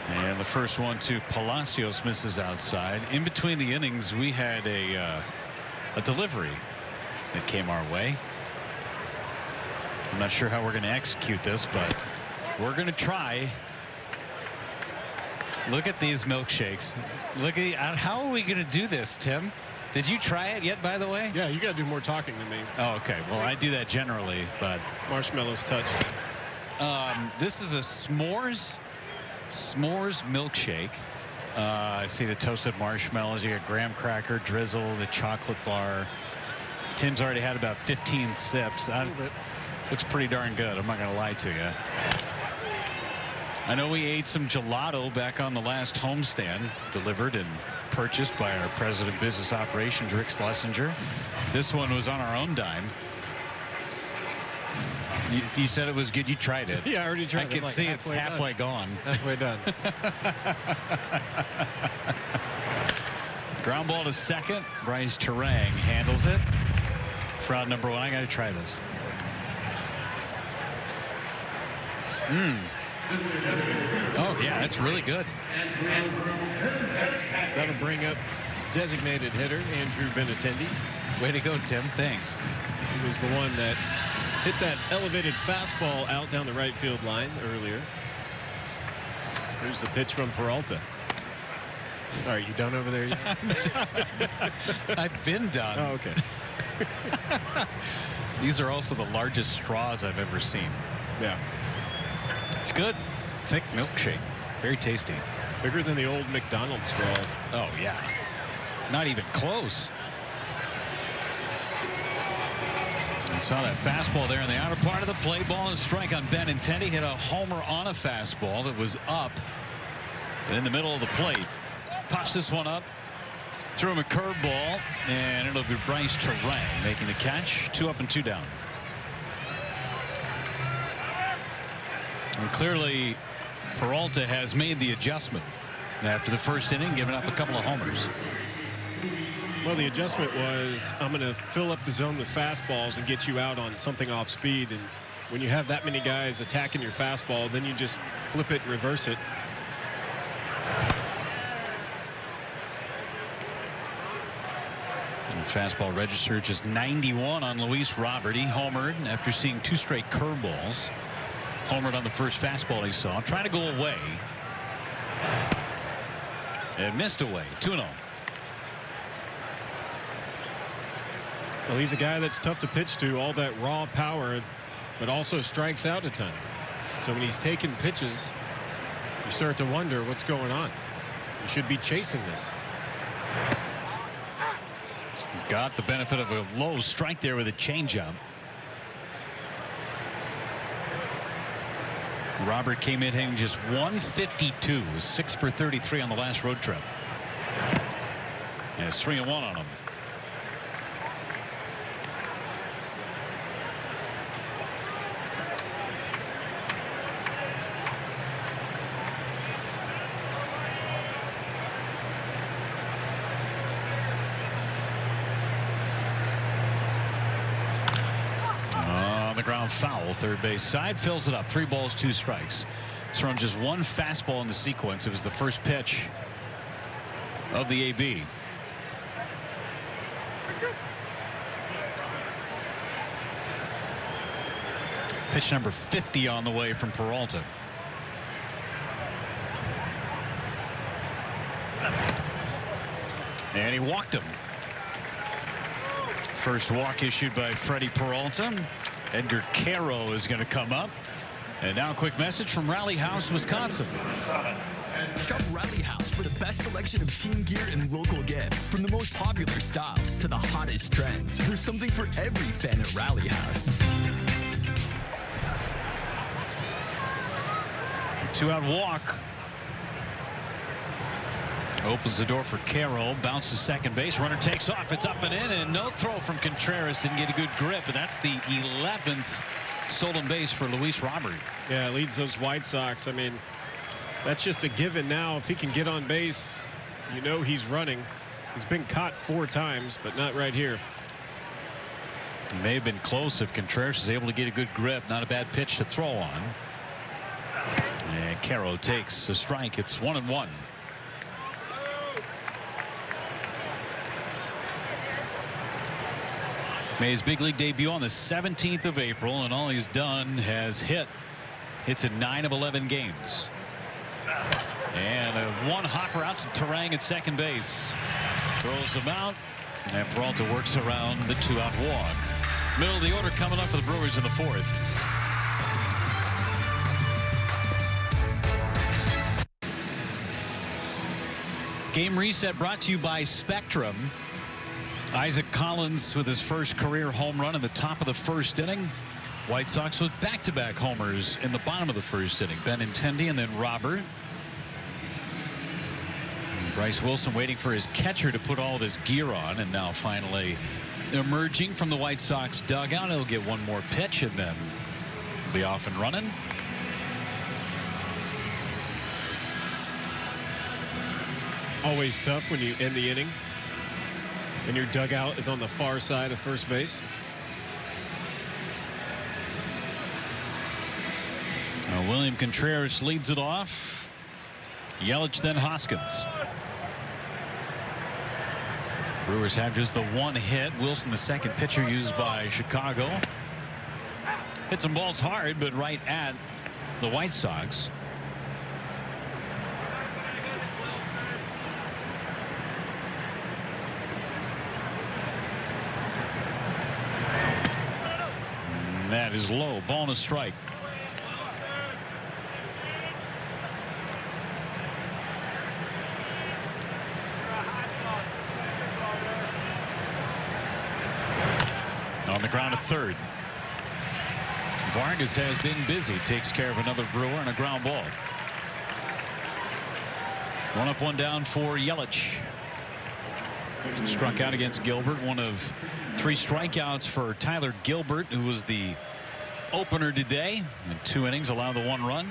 And the first one to Palacios misses outside. In between the innings, we had a delivery that came our way. I'm not sure how we're going to execute this, but we're going to try. Look at these milkshakes. Look at how are we going to do this, Tim? Did you try it yet, by the way? Yeah, you got to do more talking than me. Oh, okay. Well, I do that generally, but Marshmallows touched. this is a s'mores milkshake. I see the toasted marshmallows. You got graham cracker, drizzle, the chocolate bar. Tim's already had about 15 sips. This looks pretty darn good. I'm not going to lie to you. I know we ate some gelato back on the last homestand, delivered and purchased by our president of business operations, Rick Schlesinger. This one was on our own dime. You said it was good. You tried it. Yeah, I already tried it. I can see it's halfway gone. Halfway done. Ground ball to second. Bryce Terang handles it. For out number 1, I got to try this. Oh, yeah, that's really good. That'll bring up designated hitter Andrew Benintendi. Way to go, Tim. Thanks. He was the one that hit that elevated fastball out down the right field line earlier. Here's the pitch from Peralta. All right, you done over there yet? I've been done. Oh, okay. These are also the largest straws I've ever seen. Yeah. It's good. Thick milkshake. Very tasty. Bigger than the old McDonald's straws. Oh, yeah. Not even close. I saw that fastball there in the outer part of the plate. Ball and strike on Benintendi. Hit a homer on a fastball that was up and in the middle of the plate. Pops this one up. Threw him a curveball, and it'll be Bryce Terang making the catch. 2 up and 2 down. And clearly, Peralta has made the adjustment after the first inning, giving up a couple of homers. Well, the adjustment was, I'm going to fill up the zone with fastballs and get you out on something off speed. And when you have that many guys attacking your fastball, then you just flip it and reverse it. And fastball register just 91 on Luis Robert. He homered after seeing 2 straight curveballs. Homered on the first fastball he saw. Trying to go away. And missed away. 2-0. Well, he's a guy that's tough to pitch to, all that raw power, but also strikes out a ton. So when he's taking pitches, you start to wonder what's going on. You should be chasing this. Got the benefit of a low strike there with a changeup. Robert came in hitting just 152, 6 for 33 on the last road trip. And it's 3-1 on him. Ground foul, third base side, fills it up. 3 balls, 2 strikes. He's thrown just 1 fastball in the sequence. It was the first pitch of the AB. Pitch number 50 on the way from Peralta. And he walked him. First walk issued by Freddie Peralta. Edgar Caro is going to come up. And now a quick message from Rally House, Wisconsin. Shop Rally House for the best selection of team gear and local gifts. From the most popular styles to the hottest trends, there's something for every fan at Rally House. 2-out walk. Opens the door for Caro. Bounces second base. Runner takes off. It's up and in. And no throw from Contreras. Didn't get a good grip. And that's the 11th stolen base for Luis Robert. Yeah, it leads those White Sox. I mean, that's just a given now. If he can get on base, you know he's running. He's been caught 4 times, but not right here. It may have been close if Contreras is able to get a good grip. Not a bad pitch to throw on. And Caro takes a strike. It's 1-1. Made his big league debut on the 17th of April, and all he's done has hits in 9 of 11 games. And a 1 hopper out to Terang at second base. Throws him out, and Peralta works around the 2-out walk. Middle of the order coming up for the Brewers in the 4th. Game reset brought to you by Spectrum. Isaac Collins with his first career home run in the top of the first inning. White Sox with back-to-back homers in the bottom of the first inning. Benintendi and then Robert. And Bryce Wilson waiting for his catcher to put all of his gear on, and now finally emerging from the White Sox dugout. He'll get one more pitch and then be off and running. Always tough when you end the inning and your dugout is on the far side of first base. William Contreras leads it off. Yelich, then Hoskins. Brewers have just the one hit. Wilson, the second pitcher used by Chicago. Hit some balls hard, but right at the White Sox. And that is low. Ball and a strike. On the ground at third. Vargas has been busy. Takes care of another Brewer and a ground ball. One up, one down for Yelich. Struck out against Gilbert. One of 3 strikeouts for Tyler Gilbert, who was the opener today. In 2 innings, allowed the 1 run.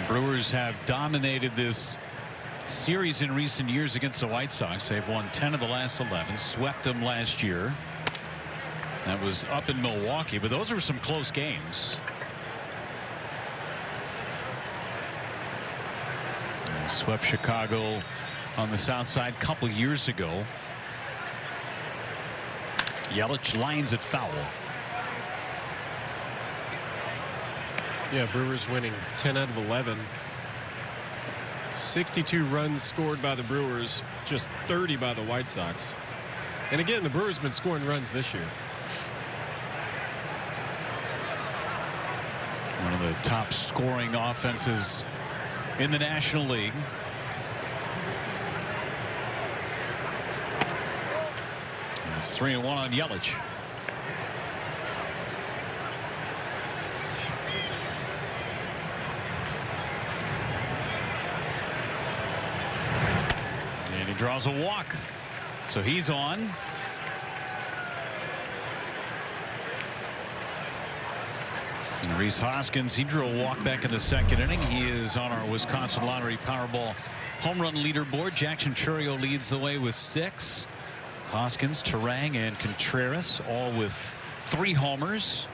Brewers have dominated this series in recent years against the White Sox. They've won 10 of the last 11, swept them last year. That was up in Milwaukee, but those were some close games. They swept Chicago on the south side a couple years ago. Yelich lines it foul. Yeah, Brewers winning 10 out of 11. 62 runs scored by the Brewers, just 30 by the White Sox. And again, the Brewers have been scoring runs this year. One of the top scoring offenses in the National League. It's 3-1 on Yelich. And he draws a walk. So he's on. And Rhys Hoskins, he drew a walk back in the second inning. He is on our Wisconsin Lottery Powerball home run leaderboard. Jackson Chourio leads the way with 6. Hoskins, Turang, and Contreras all with 3 homers.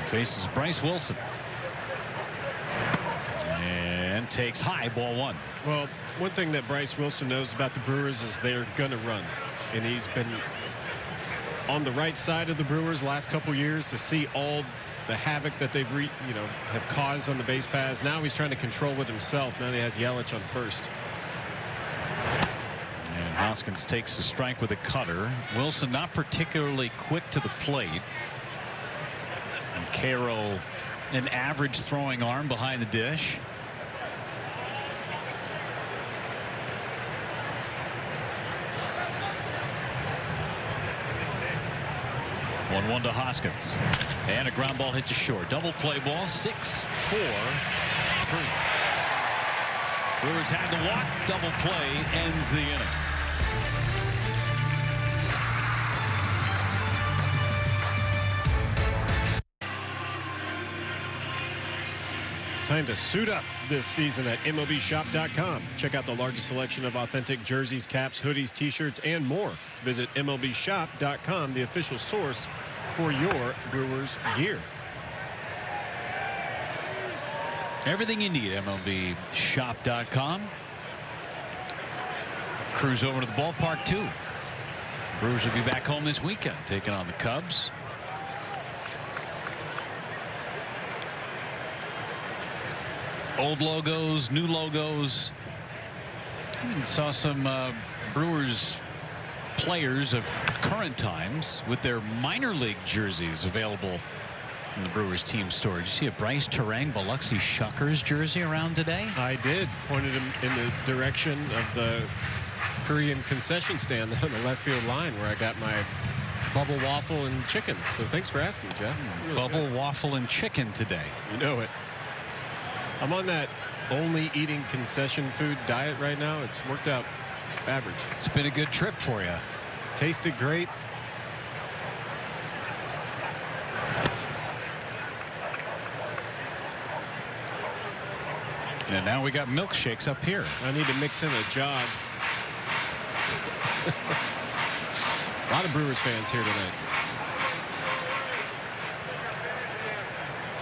Faces Bryce Wilson. And takes high, ball 1. Well, one thing that Bryce Wilson knows about the Brewers is they're going to run. And he's been on the right side of the Brewers last couple years to see all the havoc that they've have caused on the base paths. Now he's trying to control it himself. Now he has Yelich on first. And Hoskins takes a strike with a cutter. Wilson not particularly quick to the plate. And Caro, an average throwing arm behind the dish. One to Hoskins, and a ground ball hit to short. Double play ball. 6-4-3. Brewers had the walk. Double play ends the inning. Time to suit up this season at MLBshop.com. Check out the largest selection of authentic jerseys, caps, hoodies, t-shirts, and more. Visit MLBshop.com, the official source for your Brewers gear. Everything you need, MLBshop.com. Cruise over to the ballpark, too. Brewers will be back home this weekend, taking on the Cubs. Old logos, new logos. Saw some Brewers players of current times with their minor league jerseys available in the Brewers team store. Did you see a Bryce Terang Biloxi Shuckers jersey around today? I did. Pointed him in the direction of the Korean concession stand on the left field line where I got my bubble waffle and chicken. So thanks for asking, Jeff. Really Bubble good. waffle and chicken today. You know it. I'm on that only eating concession food diet right now. It's worked out average. It's been a good trip for you. Tasted great. And now we got milkshakes up here. I need to mix in a jog. A lot of Brewers fans here tonight.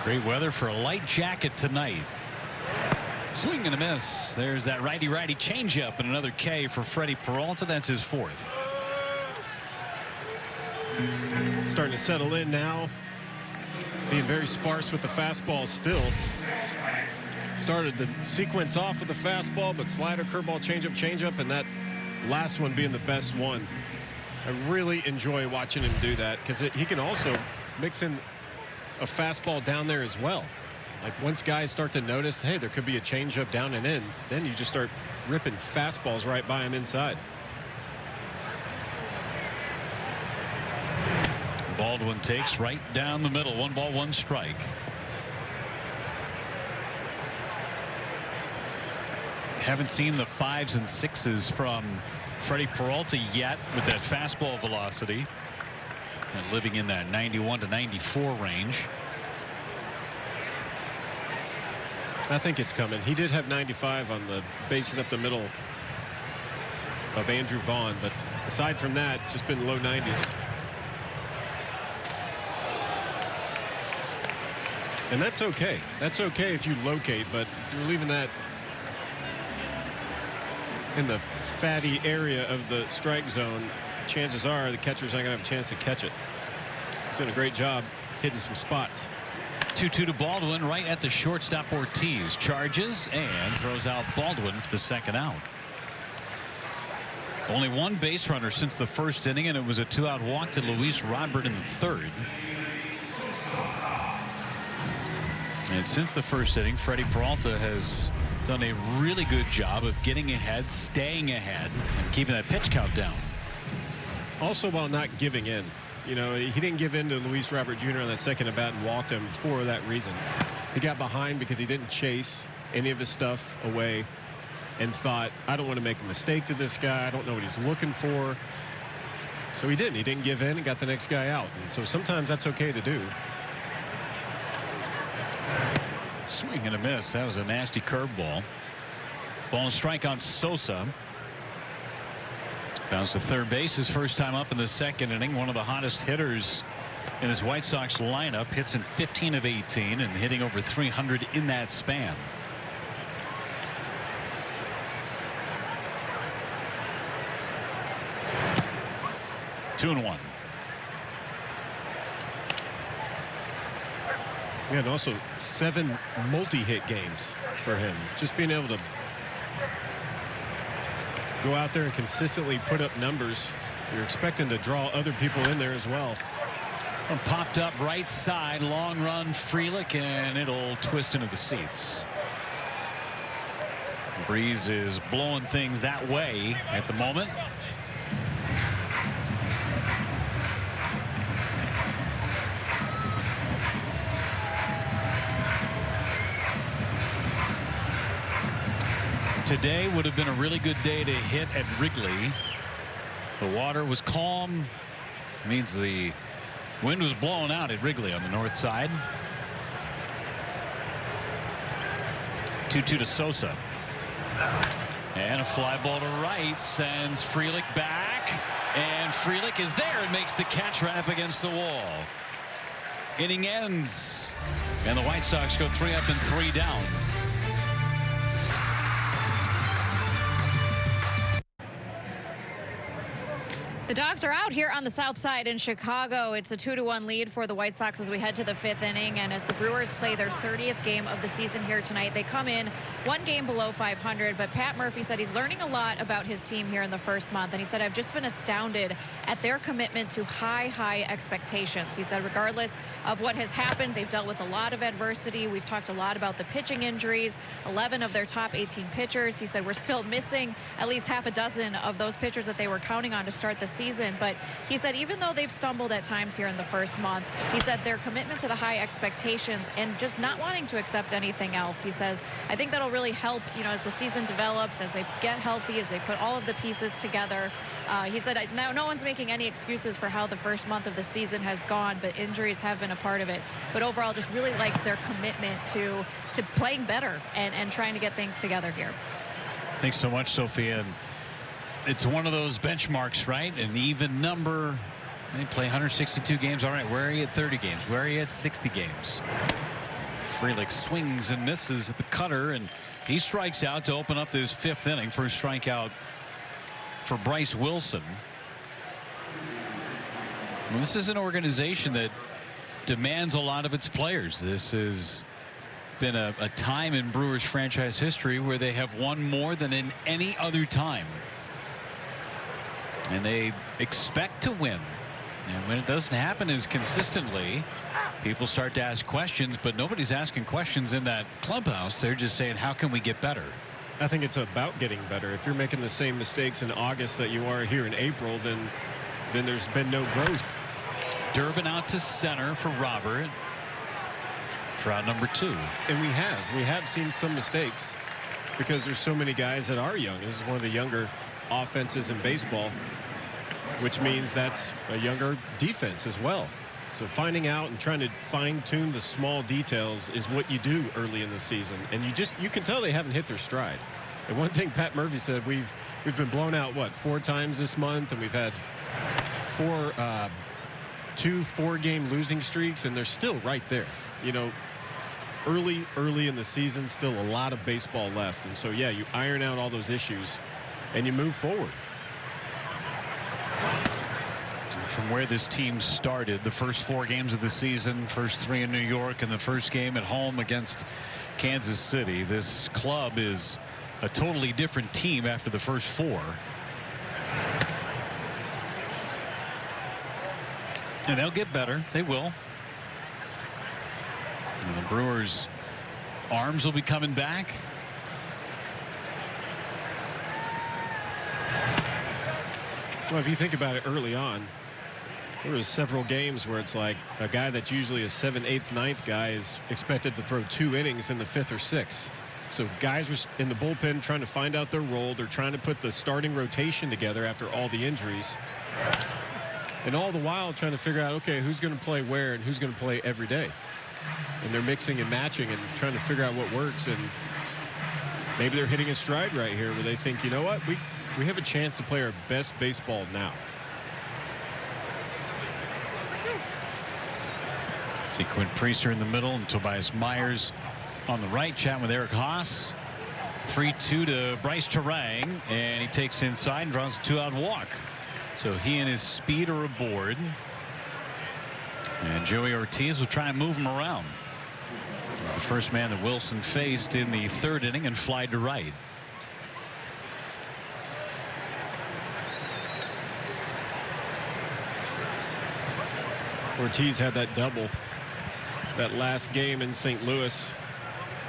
Great weather for a light jacket tonight. Swing and a miss. There's that righty-righty changeup and another K for Freddie Peralta. That's his fourth. Starting to settle in now. Being very sparse with the fastball still. Started the sequence off with the fastball, but slider, curveball, changeup, and that last one being the best one. I really enjoy watching him do that because he can also mix in a fastball down there as well. Like once guys start to notice, hey, there could be a changeup down and in, then you just start ripping fastballs right by him inside. Baldwin takes right down the middle. 1 ball, 1 strike. Haven't seen the 5s and 6s from Freddie Peralta yet with that fastball velocity. And living in that 91 to 94 range. I think it's coming. He did have 95 on the base up the middle of Andrew Vaughn, but aside from that, just been low 90s. And that's okay. That's okay if you locate, but if you're leaving that in the fatty area of the strike zone, chances are the catcher's not going to have a chance to catch it. He's doing a great job hitting some spots. 2-2 to Baldwin right at the shortstop. Ortiz charges and throws out Baldwin for the second out. Only one base runner since the first inning, and it was a 2-out walk to Luis Robert in the third. And since the first inning, Freddie Peralta has done a really good job of getting ahead, staying ahead, and keeping that pitch count down. Also, while not giving in. You know, he didn't give in to Luis Robert Jr. on that second at bat and walked him for that reason. He got behind because he didn't chase any of his stuff away and thought, I don't want to make a mistake to this guy. I don't know what he's looking for. So he didn't. He didn't give in and got the next guy out. And so sometimes that's okay to do. Swing and a miss. That was a nasty curveball. Ball and strike on Sosa. Bounce to third base his first time up in the second inning. One of the hottest hitters in this White Sox lineup. Hits in 15 of 18 and hitting over 300 in that span. Two and one. Yeah, and also 7 multi-hit games for him. Just being able to go out there and consistently put up numbers. You're expecting to draw other people in there as well. Popped up right side, long run, Frelick, and it'll twist into the seats. Breeze is blowing things that way at the moment. Today would have been a really good day to hit at Wrigley. The water was calm. It means the wind was blowing out at Wrigley on the north side. 2-2 to Sosa. And a fly ball to right sends Frelick back. And Frelick is there and makes the catch right up against the wall. Inning ends. And the White Sox go 3 up and 3 down. The Dogs are out here on the south side in Chicago. It's a 2-1 lead for the White Sox as we head to the 5th inning. And as the Brewers play their 30th game of the season here tonight, they come in 1 game below 500. But Pat Murphy said he's learning a lot about his team here in the first month. And he said, I've just been astounded at their commitment to high expectations. He said, regardless of what has happened, they've dealt with a lot of adversity. We've talked a lot about the pitching injuries, 11 of their top 18 pitchers. He said, we're still missing at least half a dozen of those pitchers that they were counting on to start the season. But he said even though they've stumbled at times here in the first month, he said their commitment to the high expectations and just not wanting to accept anything else. He says, I think that'll really help, as the season develops, as they get healthy, as they put all of the pieces together. He said, now no one's making any excuses for how the first month of the season has gone, but injuries have been a part of it. But overall, just really likes their commitment to playing better and trying to get things together here. Thanks so much, Sophia. It's one of those benchmarks, right? An even number. They play 162 games. All right, where are you at 30 games? Where are you at 60 games? Frelick swings and misses at the cutter, and he strikes out to open up this 5th inning. First strikeout for Bryce Wilson. Well, this is an organization that demands a lot of its players. This has been a time in Brewers franchise history where they have won more than in any other time. And they expect to win. And when it doesn't happen as consistently, people start to ask questions, but nobody's asking questions in that clubhouse. They're just saying, how can we get better? I think it's about getting better. If you're making the same mistakes in August that you are here in April, then there's been no growth. Durbin out to center for Robert for out number 2. And we have seen some mistakes because there's so many guys that are young. This is one of the younger offenses in baseball, which means that's a younger defense as well. So finding out and trying to fine-tune the small details is what you do early in the season, and you can tell they haven't hit their stride. And one thing Pat Murphy said, we've been blown out 4 times this month, and we've had 2 4-game losing streaks, and they're still right there. Early in the season, still a lot of baseball left, and so yeah, you iron out all those issues and you move forward. From where this team started, the first 4 games of the season, first 3 in New York, and the first game at home against Kansas City, this club is a totally different team after the first 4. And they'll get better. They will. And the Brewers' arms will be coming back. Well, if you think about it early on, there was several games where it's like a guy that's usually a 7th, 8th, 9th guy is expected to throw 2 innings in the 5th or 6th. So guys were in the bullpen trying to find out their role. They're trying to put the starting rotation together after all the injuries. And all the while trying to figure out, okay, who's going to play where and who's going to play every day. And they're mixing and matching and trying to figure out what works. And maybe they're hitting a stride right here where they think, you know what, we have a chance to play our best baseball now. See Quinn Priester in the middle and Tobias Myers on the right, chatting with Eric Haas. 3-2 to Bryce Terang, and he takes inside and draws a 2-out walk. So he and his speed are aboard. And Joey Ortiz will try and move him around. He's the first man that Wilson faced in the 3rd inning and flied to right. Ortiz had that double that last game in St. Louis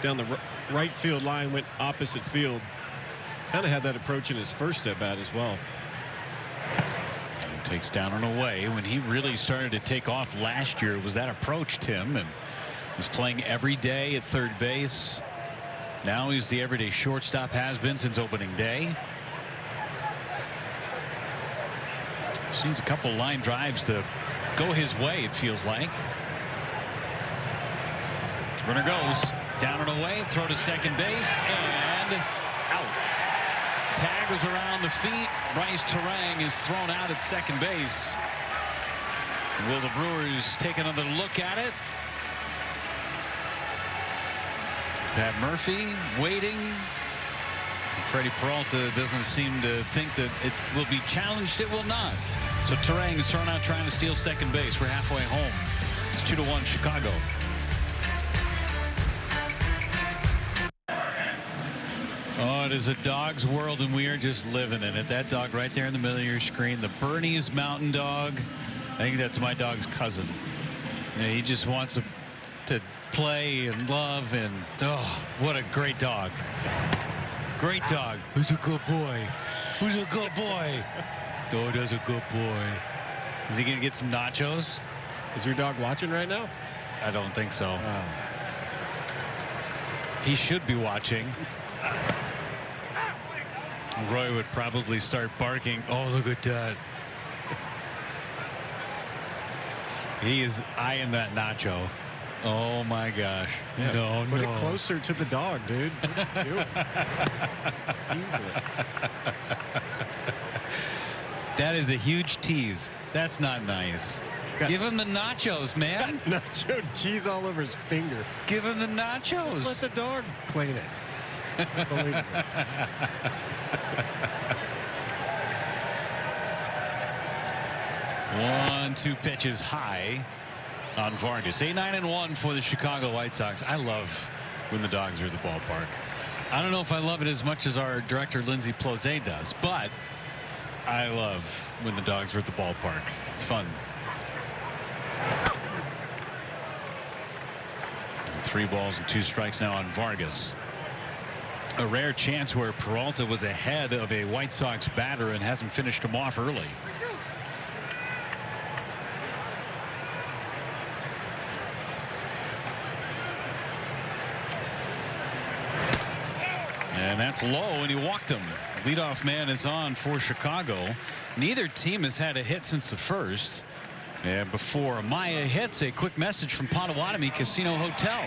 down the right field line, went opposite field. Kind of had that approach in his first at bat as well. And takes down and away. When he really started to take off last year, it was that approach, Tim, and was playing every day at 3rd base. Now he's the everyday shortstop, has been since opening day. Just needs a couple line drives to go his way, it feels like. Runner goes down and away, throw to second base, and out. Tag was around the feet. Bryce Terang is thrown out at second base. Will the Brewers take another look at it? Pat Murphy waiting. Freddie Peralta doesn't seem to think that it will be challenged. It will not. So Terang is thrown out trying to steal second base. We're halfway home. It's 2-1 Chicago. Oh, it is a dog's world, and we are just living in it. That dog right there in the middle of your screen, the Bernese Mountain Dog. I think that's my dog's cousin. Yeah, he just wants to play and love, and oh, what a great dog. Great dog. Who's a good boy? Who's a good boy? Oh, that's a good boy. Is he going to get some nachos? Is your dog watching right now? I don't think so. Oh. He should be watching. Roy would probably start barking. Oh, look at that. He is eyeing that nacho. Oh, my gosh. Yeah, no. Put it closer to the dog, dude. Do it. Easily. That is a huge tease. That's not nice. Give him the nachos, man. Nacho cheese all over his finger. Give him the nachos. Just let the dog clean it. Believe me. 1-2 pitches high on Vargas. 8-9-1 for the Chicago White Sox. I love when the dogs are at the ballpark. I don't know if I love it as much as our director Lindsay Plozet does, but I love when the dogs are at the ballpark. It's fun. 3 balls and 2 strikes now on Vargas. A rare chance where Peralta was ahead of a White Sox batter and hasn't finished him off early. And that's low, and he walked him. Leadoff man is on for Chicago. Neither team has had a hit since the first. And before Amaya hits, a quick message from Potawatomi Casino Hotel.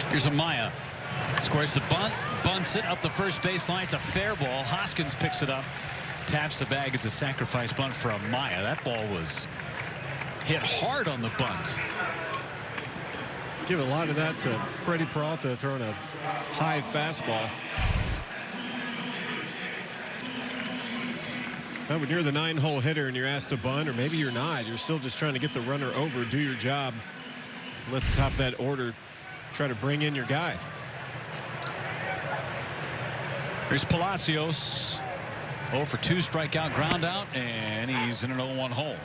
Here's Amaya. Scores the bunt. Bunts it up the first baseline. It's a fair ball. Hoskins picks it up. Taps the bag. It's a sacrifice bunt for Amaya. That ball was hit hard on the bunt. Give a lot of that to Freddie Peralta throwing a high fastball. Well, when you're the 9-hole hitter and you're asked to bunt, or maybe you're not, you're still just trying to get the runner over, do your job. Let the top of that order try to bring in your guy. Here's Palacios. 0 for 2 strikeout, ground out, and he's in an 0-1 hole.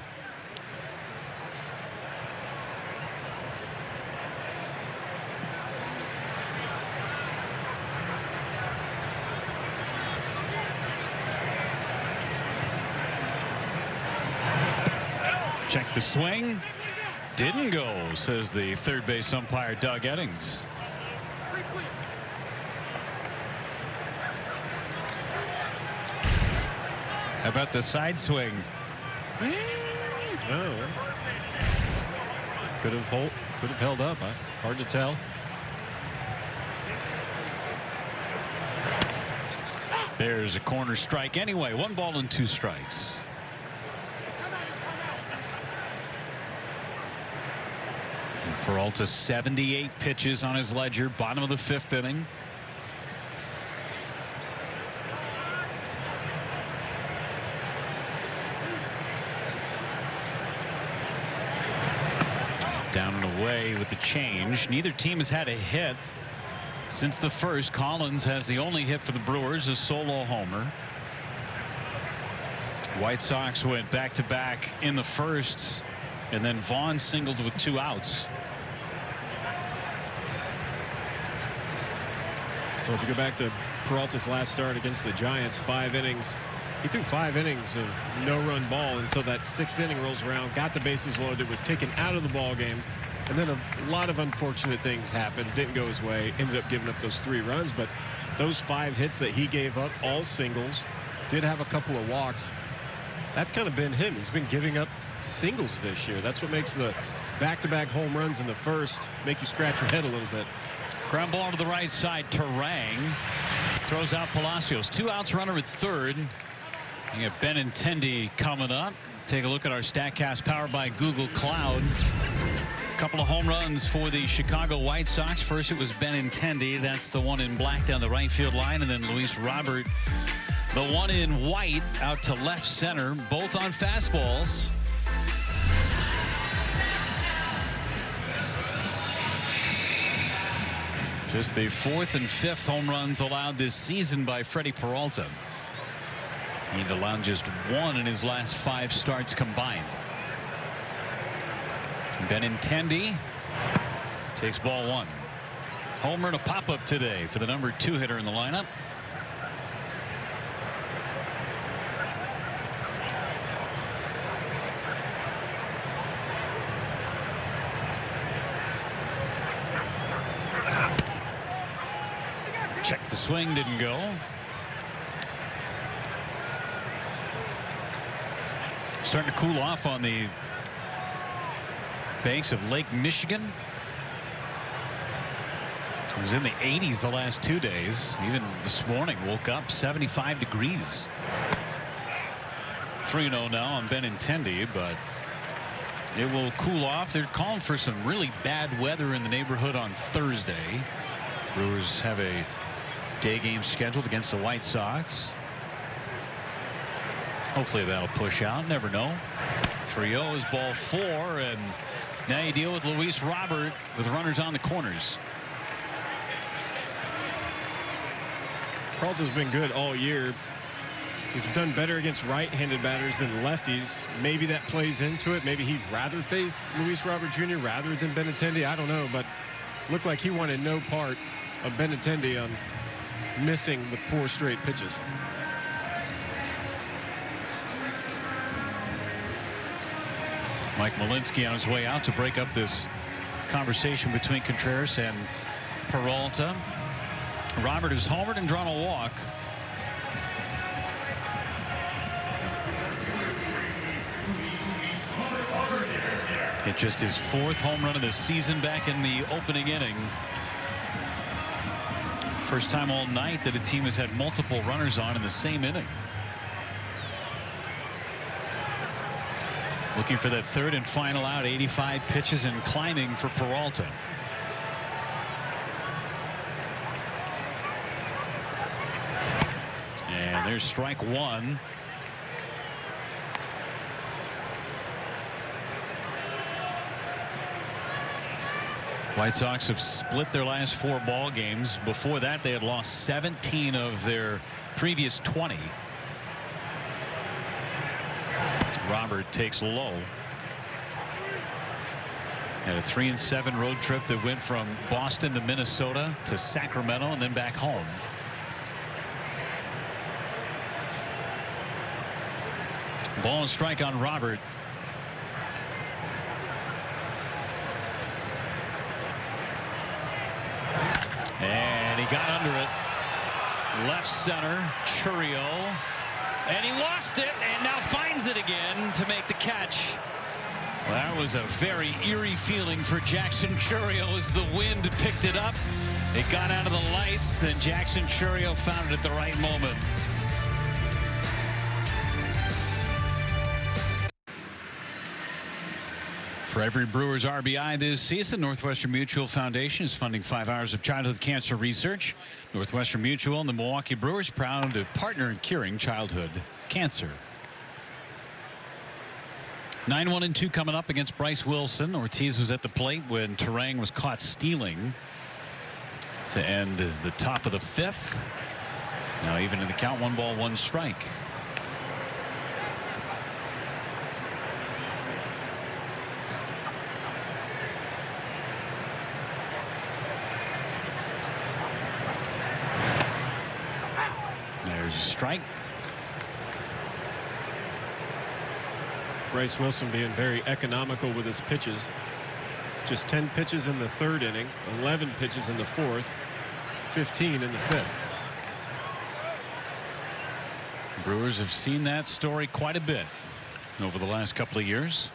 Check the swing. Didn't go, says the third base umpire Doug Eddings. How about the side swing? Oh. Could have held up. Huh? Hard to tell. There's a corner strike anyway. 1 ball and 2 strikes. And Peralta 78 pitches on his ledger. Bottom of the 5th inning. Down and away with the change. Neither team has had a hit since the first. Collins has the only hit for the Brewers, a solo homer. White Sox went back-to-back in the first, and then Vaughn singled with 2 outs. Well, if you go back to Peralta's last start against the Giants, 5 innings. He threw 5 innings of no-run ball until that 6th inning rolls around, got the bases loaded, was taken out of the ball game, and then a lot of unfortunate things happened. Didn't go his way, ended up giving up those 3 runs, but those 5 hits that he gave up, all singles, did have a couple of walks. That's kind of been him. He's been giving up singles this year. That's what makes the back-to-back home runs in the first make you scratch your head a little bit. Ground ball to the right side. Terang Throws out Palacios. 2 outs, runner at third. You got Benintendi coming up. Take a look at our StatCast powered by Google Cloud. A couple of home runs for the Chicago White Sox. First it was Benintendi. That's the one in black down the right field line. And then Luis Robert, the one in white out to left center. Both on fastballs. Just the 4th and 5th home runs allowed this season by Freddie Peralta. He'd allowed just 1 in his last 5 starts combined. Benintendi takes ball 1. Homer and a pop-up today for the number 2 hitter in the lineup. Check the swing, didn't go. Starting to cool off on the banks of Lake Michigan. It was in the 80s the last 2 days. Even this morning woke up 75 degrees. 3-0 now on Benintendi, but it will cool off. They're calling for some really bad weather in the neighborhood on Thursday. Brewers have a day game scheduled against the White Sox. Hopefully that'll push out. Never know. 3-0 is ball 4, and now you deal with Luis Robert with runners on the corners. Peralta's been good all year. He's done better against right-handed batters than lefties. Maybe that plays into it. Maybe he'd rather face Luis Robert Jr. rather than Benintendi. I don't know, but looked like he wanted no part of Benintendi on missing with 4 straight pitches. Mike Malinsky on his way out to break up this conversation between Contreras and Peralta. Robert has homered and drawn a walk. Hit just his 4th home run of the season back in the opening inning. First time all night that a team has had multiple runners on in the same inning. Looking for that 3rd and final out. 85 pitches and climbing for Peralta. And there's strike 1. White Sox have split their last 4 ball games. Before that, they had lost 17 of their previous 20. Robert takes low. Had a 3-7 road trip that went from Boston to Minnesota to Sacramento and then back home. Ball and strike on Robert. And he got under it. Left center, Chourio. And he lost it and now finds it again to make the catch. Well, that was a very eerie feeling for Jackson Chourio as the wind picked it up. It got out of the lights and Jackson Chourio found it at the right moment. For every Brewers RBI this season, Northwestern Mutual Foundation is funding 5 hours of childhood cancer research. Northwestern Mutual and the Milwaukee Brewers proud to partner in curing childhood cancer. 9-1-2 coming up against Bryce Wilson. Ortiz was at the plate when Terang was caught stealing to end the top of the 5th. Now even in the count, 1 ball, 1 strike. Strike. Bryce Wilson being very economical with his pitches. Just 10 pitches in the 3rd inning, 11 pitches in the 4th, 15 in the 5th. Brewers have seen that story quite a bit over the last couple of years.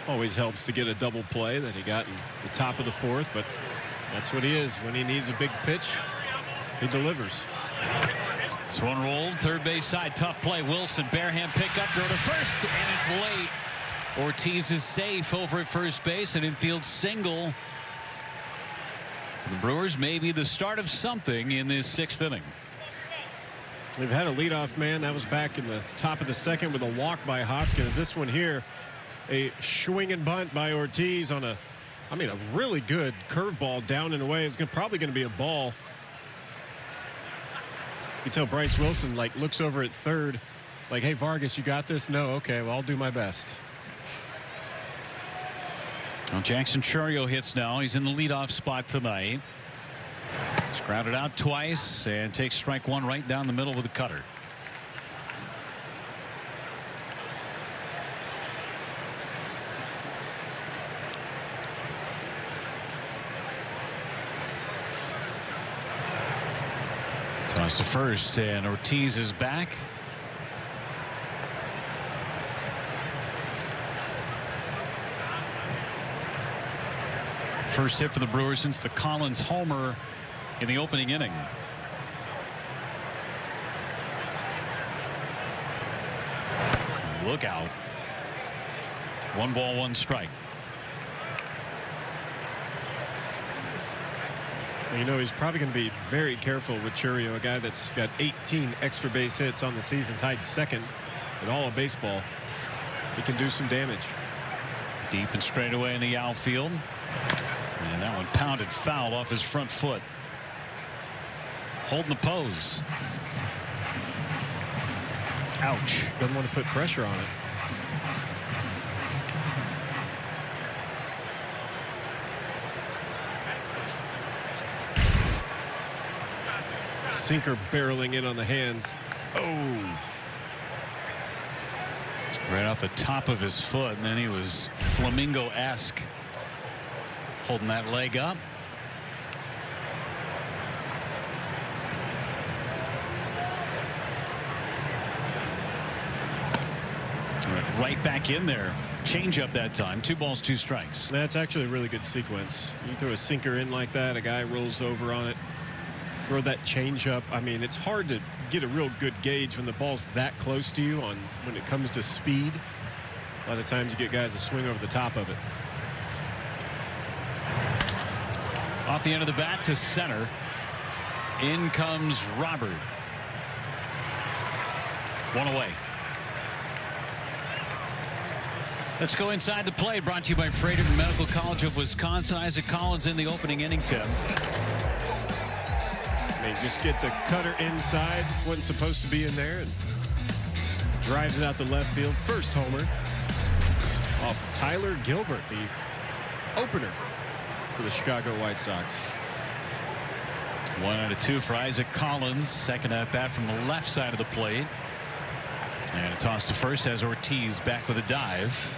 Always helps to get a double play that he got in the top of the 4th, but that's what he is when he needs a big pitch. He delivers. This one rolled, third base side, tough play. Wilson, barehand pickup, throw to first, and it's late. Ortiz is safe over at first base, an infield single for the Brewers. Maybe the start of something in this 6th inning. They've had a leadoff man. That was back in the top of the 2nd with a walk by Hoskins. This one here, a swinging bunt by Ortiz on a really good curveball down and away. It's probably going to be a ball. You tell Bryce Wilson, like, looks over at third, like, hey, Vargas, you got this? No, okay, well, I'll do my best. Well, Jackson Chourio hits now. He's in the leadoff spot tonight. He's grounded out twice and takes strike 1 right down the middle with a cutter. Toss to first, and Ortiz is back. First hit for the Brewers since the Collins homer in the opening inning. Look out. 1 ball, 1 strike. You know, he's probably going to be very careful with Chourio, a guy that's got 18 extra base hits on the season, tied 2nd in all of baseball. He can do some damage. Deep and straight away in the outfield. And that one pounded foul off his front foot. Holding the pose. Ouch. Doesn't want to put pressure on it. Sinker barreling in on the hands. Oh. Right off the top of his foot, and then he was flamingo-esque. Holding that leg up. Right back in there. Change up that time. 2 balls, 2 strikes. That's actually a really good sequence. You throw a sinker in like that, a guy rolls over on it. Throw that change up. I mean, it's hard to get a real good gauge when the ball's that close to you on when it comes to speed. A lot of times you get guys to swing over the top of it. Off the end of the bat to center. In comes Robert. 1 away. Let's go inside the play. Brought to you by Freighter Medical College of Wisconsin. Isaac Collins in the opening inning, Tim. He just gets a cutter inside. Wasn't supposed to be in there. And drives it out the left field. First homer off Tyler Gilbert, the opener for the Chicago White Sox. 1 out of 2 for Isaac Collins. Second at bat from the left side of the plate. And a toss to first as Ortiz back with a dive.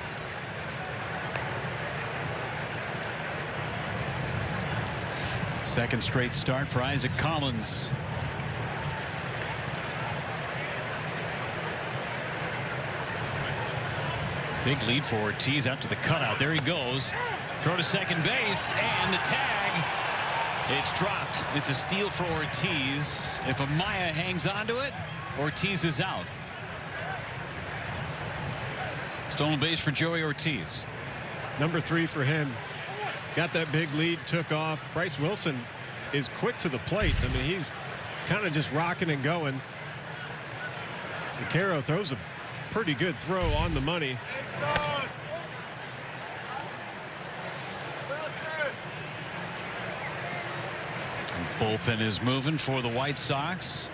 Second straight start for Isaac Collins. Big lead for Ortiz out to the cutout. There he goes. Throw to second base, and the tag. It's dropped. It's a steal for Ortiz. If Amaya hangs onto it, Ortiz is out. Stolen base for Joey Ortiz. Number 3 for him. Got that big lead, took off. Bryce Wilson is quick to the plate. I mean, he's kind of just rocking and going. Caro throws a pretty good throw on the money. Bullpen is moving for the White Sox.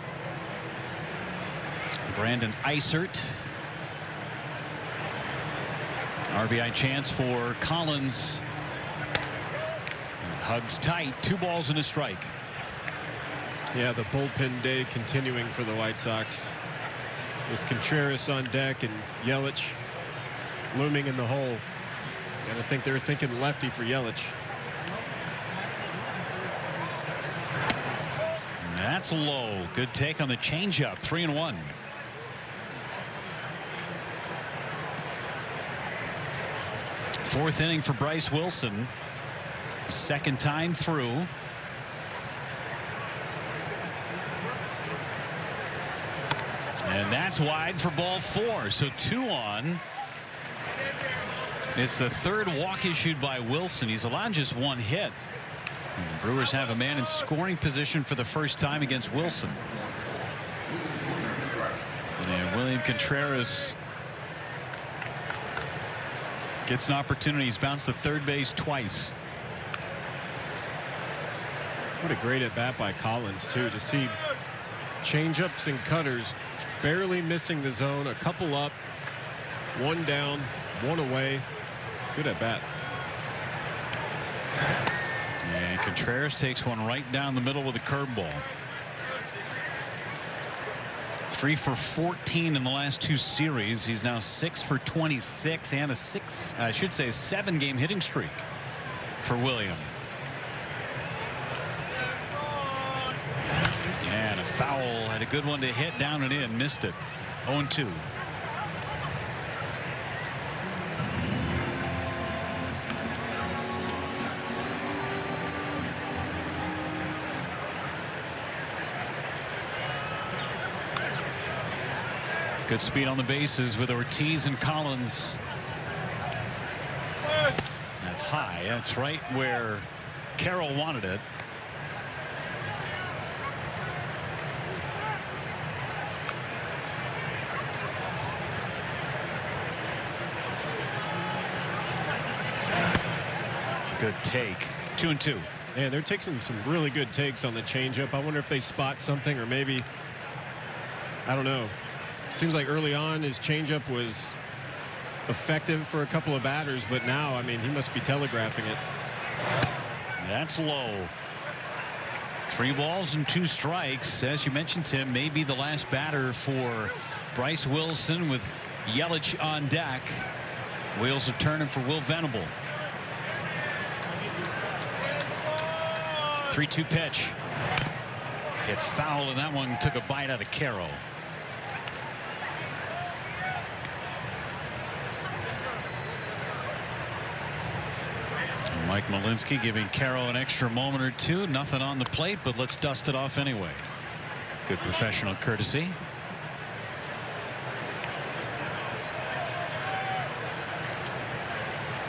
Brandon Eisert. RBI chance for Collins. Hugs tight. 2 balls and a strike. Yeah, the bullpen day continuing for the White Sox with Contreras on deck and Yelich looming in the hole. And I think they're thinking lefty for Yelich. That's low. Good take on the changeup. 3-1. Fourth inning for Bryce Wilson. Second time through. And that's wide for ball 4. So 2 on. It's the third walk issued by Wilson. He's allowed just 1 hit. And the Brewers have a man in scoring position for the first time against Wilson. And William Contreras gets an opportunity. He's bounced to third base twice. What a great at bat by Collins, too, to see changeups and cutters barely missing the zone, a couple up, 1 down, 1 away. Good at bat. And Contreras takes one right down the middle with a curveball. 3 for 14 in the last 2 series. He's now 6 for 26 and a 7-game hitting streak for William. And a foul. Had a good one to hit down and in. Missed it. 0-2. Good speed on the bases with Ortiz and Collins. That's high. That's right where Carroll wanted it. Good take. 2-2. Yeah, they're taking some really good takes on the changeup. I wonder if they spot something, or maybe, I don't know. Seems like early on his changeup was effective for a couple of batters, but now, I mean, he must be telegraphing it. That's low. 3 balls and 2 strikes. As you mentioned, Tim, maybe the last batter for Bryce Wilson with Yelich on deck. Wheels are turning for Will Venable. 3-2 pitch. Hit foul, and that one took a bite out of Carroll. Mike Malinsky giving Carroll an extra moment or 2. Nothing on the plate, but let's dust it off anyway. Good professional courtesy.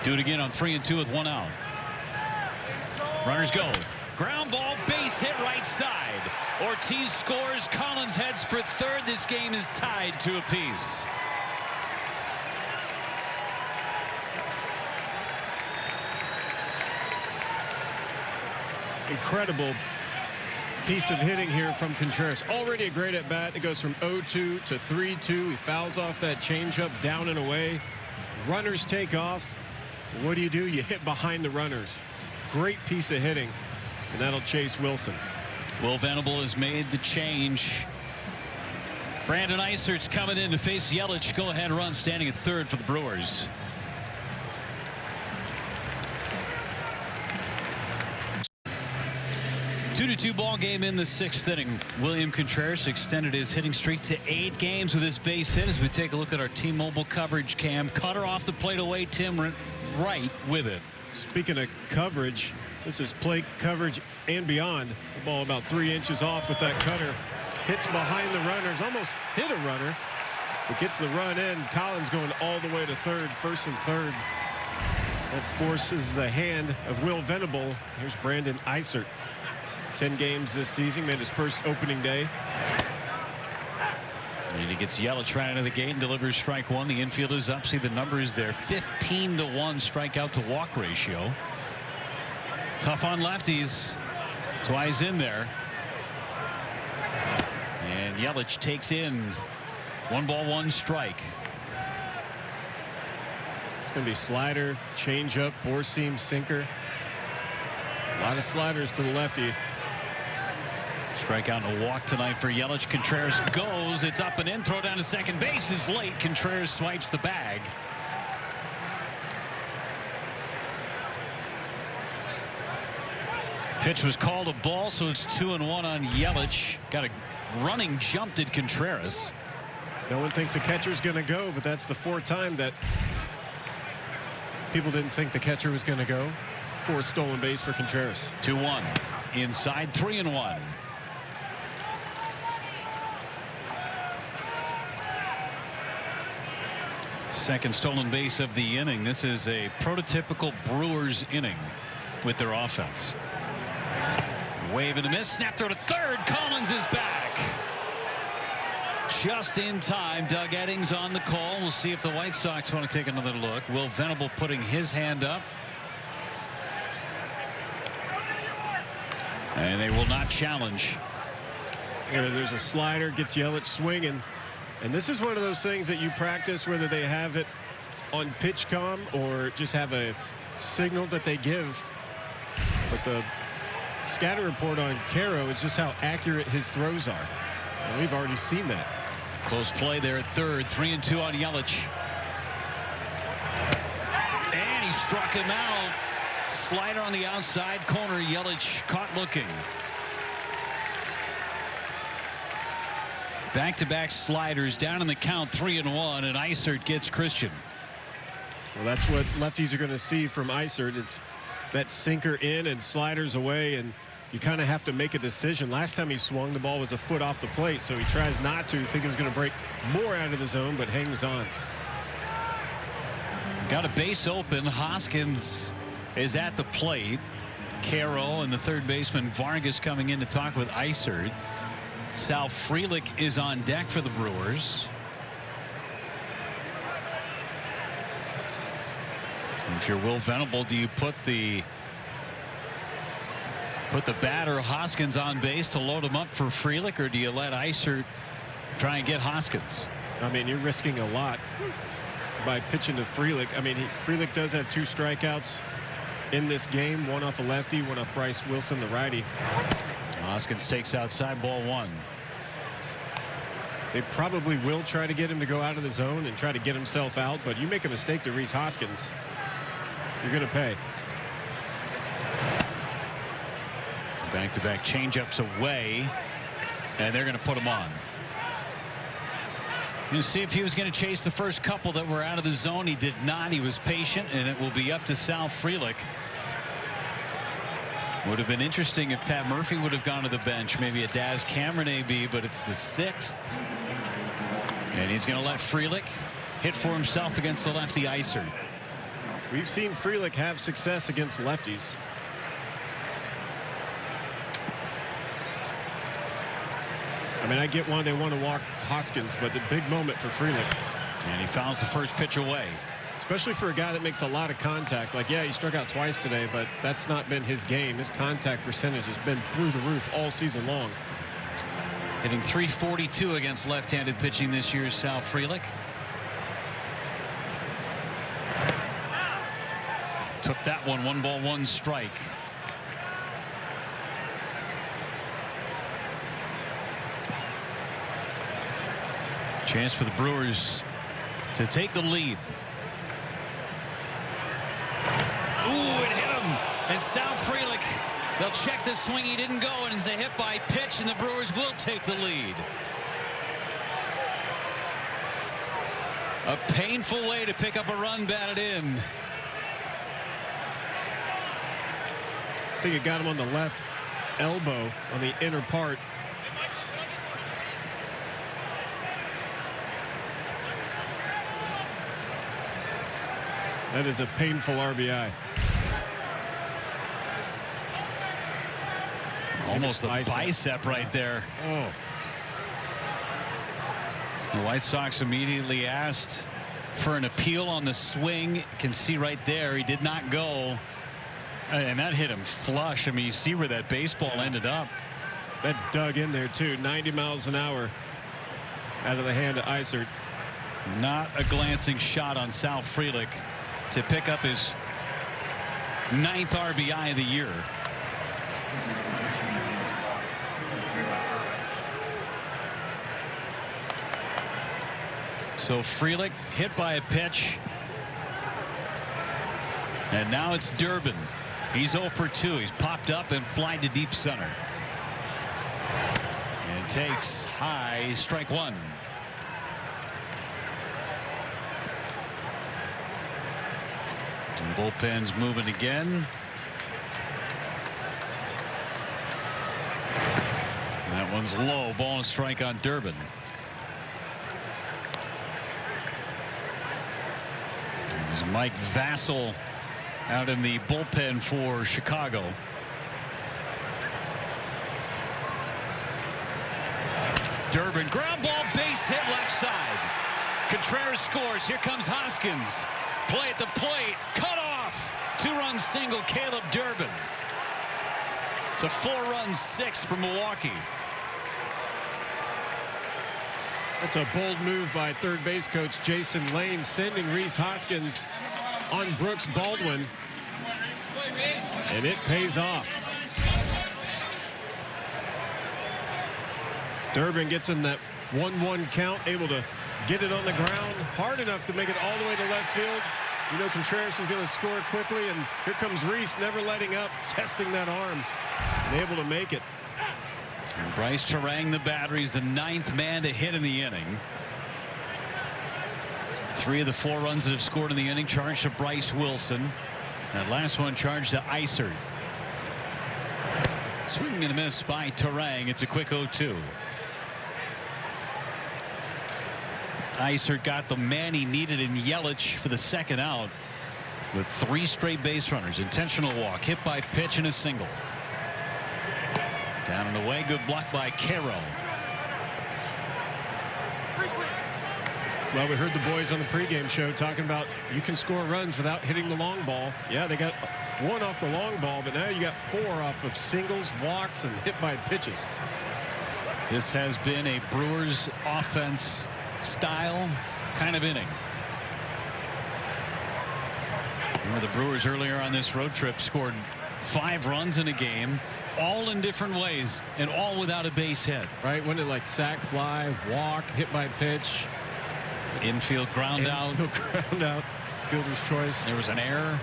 Do it again on 3-2 with 1 out. Runners go. Ground ball, base hit right side. Ortiz scores. Collins heads for third. This game is tied to apiece. Incredible piece of hitting here from Contreras. Already a great at bat. It goes from 0-2 to 3-2. He fouls off that changeup down and away. Runners take off. What do? You hit behind the runners. Great piece of hitting, and that'll chase Wilson. Will Venable has made the change. Brandon Eisert's coming in to face Yelich. Go ahead run standing at third for the Brewers. Two-2 ball game in the 6th inning. William Contreras extended his hitting streak to 8 games with his base hit. As we take a look at our T-Mobile coverage cam, cutter off the plate away. Tim right with it. Speaking of coverage, this is plate coverage and beyond. The ball about 3 inches off with that cutter. Hits behind the runners. Almost hit a runner, but gets the run in. Collins going all the way to third, first and third. That forces the hand of Will Venable. Here's Brandon Eisert. 10 games this season, made his first opening day. And he gets Yelich right out of the gate and delivers strike 1. The infield is up. See the numbers there. 15-1 strikeout to walk ratio. Tough on lefties. That's why he's in there. And Yelich takes in 1 ball 1 strike. It's going to be slider, changeup, 4-seam, sinker. A lot of sliders to the lefty. Strikeout and a walk tonight for Yelich. Contreras goes. It's up and in. Throw down to second base is late. Contreras swipes the bag. Pitch was called a ball, so it's 2-1 on Yelich. Got a running jump, did Contreras. No one thinks the catcher's going to go, but that's the 4th time that people didn't think the catcher was going to go. 4th stolen base for Contreras. 2-1. Inside, 3-1. Second stolen base of the inning. This is a prototypical Brewers inning with their offense. Wave and a miss. Snap throw to third. Collins is back. Just in time. Doug Eddings on the call. We'll see if the White Sox want to take another look. Will Venable putting his hand up. And they will not challenge. There's a slider, gets Yelich swinging. And this is one of those things that you practice, whether they have it on PitchCom or just have a signal that they give. But the scatter report on Caro is just how accurate his throws are. And we've already seen that. Close play there at third. 3-2 on Yelich. And he struck him out. Slider on the outside corner. Yelich caught looking. Back-to-back sliders down in the count. 3-1, and Isert gets Christian. Well, that's what lefties are going to see from Isert. It's that sinker in and sliders away, and you kind of have to make a decision. Last time he swung, the ball was a foot off the plate, so he tries not to. Think he was going to break more out of the zone, but hangs on. Got a base open. Hoskins is at the plate. Caro and the third baseman Vargas coming in to talk with Isert. Sal Frelick is on deck for the Brewers. And if you're Will Venable, do you put the batter Hoskins on base to load him up for Frelick, or do you let Isert try and get Hoskins? I mean, you're risking a lot by pitching to Frelick. I mean, Frelick does have 2 strikeouts in this game, one off a lefty, one off Bryce Wilson, the righty. Hoskins takes outside, ball 1. They probably will try to get him to go out of the zone and try to get himself out, but you make a mistake to Rhys Hoskins, you're going to pay. Back-to-back changeups away, and they're going to put him on. You see if he was going to chase the first couple that were out of the zone. He did not. He was patient, and it will be up to Sal Frelick. Would have been interesting if Pat Murphy would have gone to the bench, maybe a Daz Cameron AB, but it's the 6th. And he's going to let Frelick hit for himself against the lefty Isert. We've seen Frelick have success against lefties. I mean, I get why they want to walk Hoskins, but the big moment for Frelick. And he fouls the first pitch away. Especially for a guy that makes a lot of contact. Like, yeah, he struck out twice today, but that's not been his game. His contact percentage has been through the roof all season long. Hitting .342 against left-handed pitching this year, Sal Frelick. Took that one. 1 ball, 1 strike. Chance for the Brewers to take the lead. Ooh, it hit him. And Sal Frelick, they'll check the swing. He didn't go, and it's a hit by pitch, and the Brewers will take the lead. A painful way to pick up a run batted in. I think it got him on the left elbow on the inner part. That is a painful RBI. Almost the bicep right there. Oh. The White Sox immediately asked for an appeal on the swing. You can see right there, he did not go. And that hit him flush. I mean, you see where that baseball ended up. That dug in there, too. 90 miles an hour out of the hand of Isert. Not a glancing shot on Sal Frelick to pick up his 9th RBI of the year. So Frelick hit by a pitch. And now it's Durbin. He's 0 for 2. He's popped up and flied to deep center. And takes high, strike 1. And bullpen's moving again. And that one's low. Ball and strike on Durbin. There's Mike Vassell out in the bullpen for Chicago. Durbin, ground ball, base hit left side. Contreras scores. Here comes Hoskins. Play at the plate. Cut off. 2-run single, Caleb Durbin. It's a 4-run 6 for Milwaukee. That's a bold move by third base coach Jason Lane, sending Rhys Hoskins on Brooks Baldwin. And it pays off. Durbin gets in that 1-1 count, able to get it on the ground hard enough to make it all the way to left field. You know Contreras is going to score quickly, and here comes Rhys, never letting up, testing that arm, and able to make it. And Bryce Terang, the batter, he's the 9th man to hit in the inning. 3 of the 4 runs that have scored in the inning charged to Bryce Wilson. That last one charged to Isert. Swing and a miss by Terang. It's a quick 0-2. Isert got the man he needed in Yelich for the second out with 3 straight base runners. Intentional walk, hit by pitch, and a single. Down and away, good block by Caro. Well, we heard the boys on the pregame show talking about you can score runs without hitting the long ball. Yeah, they got 1 off the long ball, but now you got 4 off of singles, walks, and hit by pitches. This has been a Brewers offense style kind of inning. Remember, the Brewers earlier on this road trip scored 5 runs in a game, all in different ways, and all without a base hit. Right? Wasn't it like sac fly, walk, hit by pitch? Infield ground out. Infield ground out. Fielder's choice. There was an error.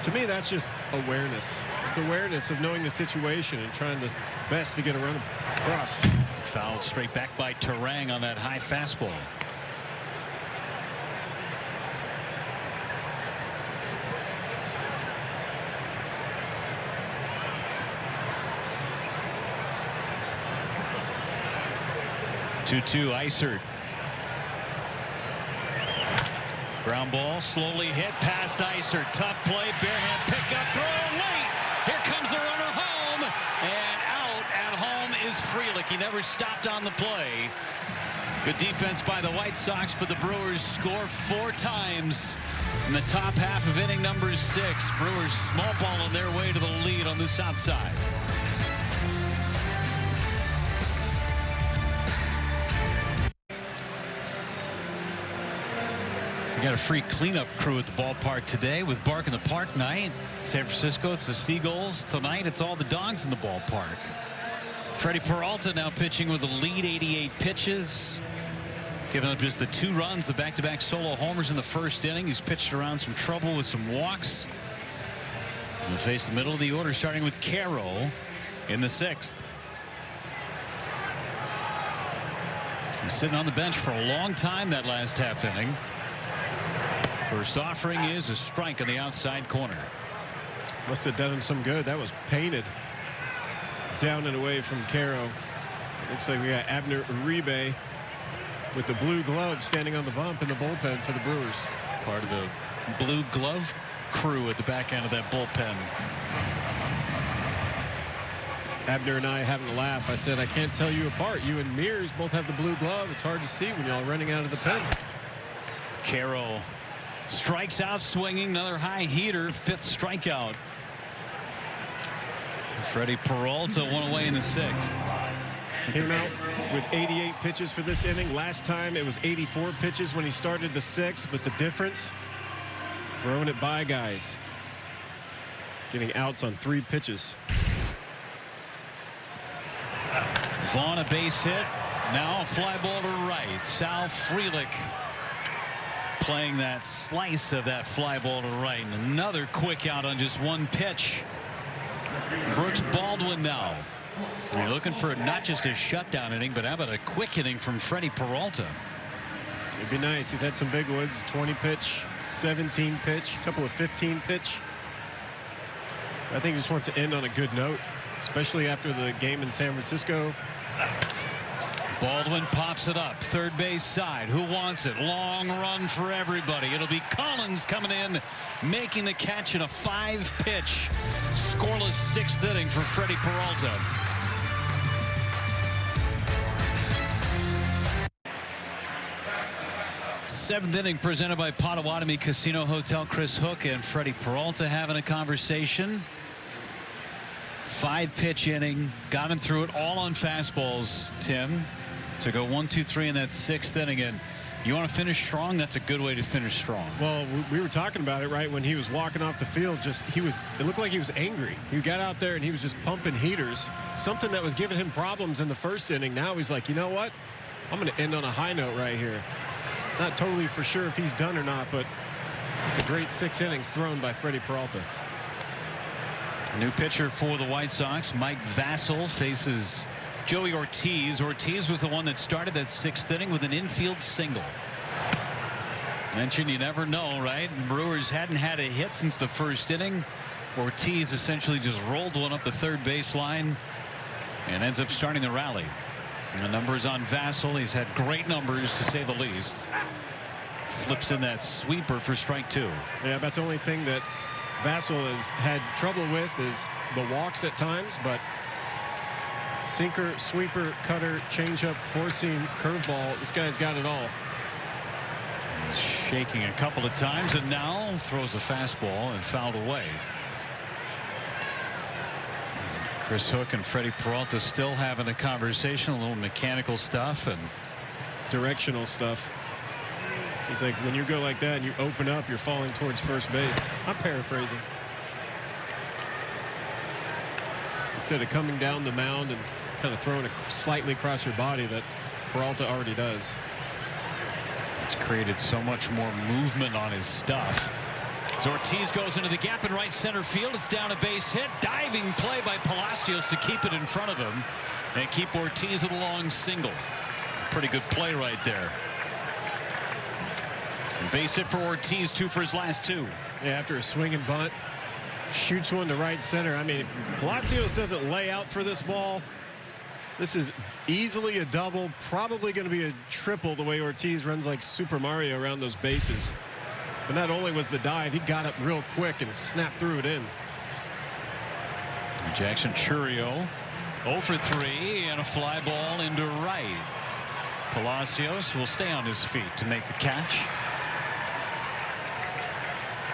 To me, that's just awareness. It's awareness of knowing the situation and trying the best to get a run across. Fouled straight back by Terang on that high fastball. Two Isert. Ground ball slowly hit past Isert. Tough play, barehand pickup, throw late. Here comes the runner home, and out at home is Frelick. He never stopped on the play. Good defense by the White Sox, but the Brewers score 4 times in the top half of inning number 6. Brewers small ball on their way to the lead on the south side. We got a free cleanup crew at the ballpark today with Bark in the Park night. San Francisco, it's the Seagulls. Tonight, it's all the dogs in the ballpark. Freddie Peralta now pitching with a lead, 88 pitches. Giving up just the 2 runs, the back-to-back solo homers in the first inning. He's pitched around some trouble with some walks. We'll face the middle of the order, starting with Caro in the 6th. He's sitting on the bench for a long time that last half inning. First offering is a strike on the outside corner. Must have done him some good. That was painted down and away from Caro. Looks like we got Abner Uribe with the blue glove standing on the bump in the bullpen for the Brewers. Part of the blue glove crew at the back end of that bullpen. Abner and I having a laugh. I said, I can't tell you apart. You and Mears both have the blue glove. It's hard to see when y'all running out of the pen. Caro strikes out swinging, another high heater, 5th strikeout. Freddie Peralta one away in the 6th. Came out with 88 pitches for this inning. Last time it was 84 pitches when he started the 6th, but the difference, throwing it by guys. Getting outs on 3 pitches. Vaughn a base hit. Now a fly ball to right. Sal Frelick playing that slice of that fly ball to right. And another quick out on just 1 pitch. Brooks Baldwin now. You're looking for not just a shutdown inning, but how about a quick inning from Freddie Peralta? It'd be nice. He's had some big ones. 20 pitch, 17 pitch, a couple of 15 pitch. I think he just wants to end on a good note, especially after the game in San Francisco. Baldwin pops it up. Third base side. Who wants it? Long run for everybody. It'll be Collins coming in, making the catch in a 5-pitch, scoreless 6th inning for Freddie Peralta. Seventh inning presented by Potawatomi Casino Hotel. Chris Hook and Freddie Peralta having a conversation. 5-pitch inning. Got him through it all on fastballs, Tim. To go 1, 2, 3 in that 6th inning. And you want to finish strong? That's a good way to finish strong. Well, we were talking about it right when he was walking off the field. It looked like he was angry. He got out there and he was just pumping heaters. Something that was giving him problems in the 1st inning. Now he's like, you know what? I'm going to end on a high note right here. Not totally for sure if he's done or not, but it's a great 6 innings thrown by Freddie Peralta. New pitcher for the White Sox, Mike Vasil, faces Joey Ortiz. Ortiz was the one that started that 6th inning with an infield single. Mentioned you never know, right? The Brewers hadn't had a hit since the 1st inning. Ortiz essentially just rolled one up the third baseline and ends up starting the rally. And the numbers on Vasil, he's had great numbers to say the least. Flips in that sweeper for strike 2. Yeah, about the only thing that Vasil has had trouble with is the walks at times, but sinker, sweeper, cutter, changeup, four-seam, curveball. This guy's got it all. He's shaking a couple of times and now throws a fastball and fouled away. Chris Hook and Freddie Peralta still having a conversation, a little mechanical stuff and directional stuff. He's like, when you go like that and you open up, you're falling towards first base. I'm paraphrasing. Instead of coming down the mound and kind of throwing it slightly across your body that Peralta already does. It's created so much more movement on his stuff. As Ortiz goes into the gap in right center field, it's down a base hit. Diving play by Palacios to keep it in front of him and keep Ortiz with a long single. Pretty good play right there. Base hit for Ortiz, 2 for his last 2. Yeah, after a swing and bunt, shoots one to right center. I mean, if Palacios doesn't lay out for this ball, this is easily a double, probably going to be a triple the way Ortiz runs like Super Mario around those bases. But not only was the dive, he got up real quick and snapped through it in. Jackson Churio 0 for 3 and a fly ball into right. Palacios will stay on his feet to make the catch.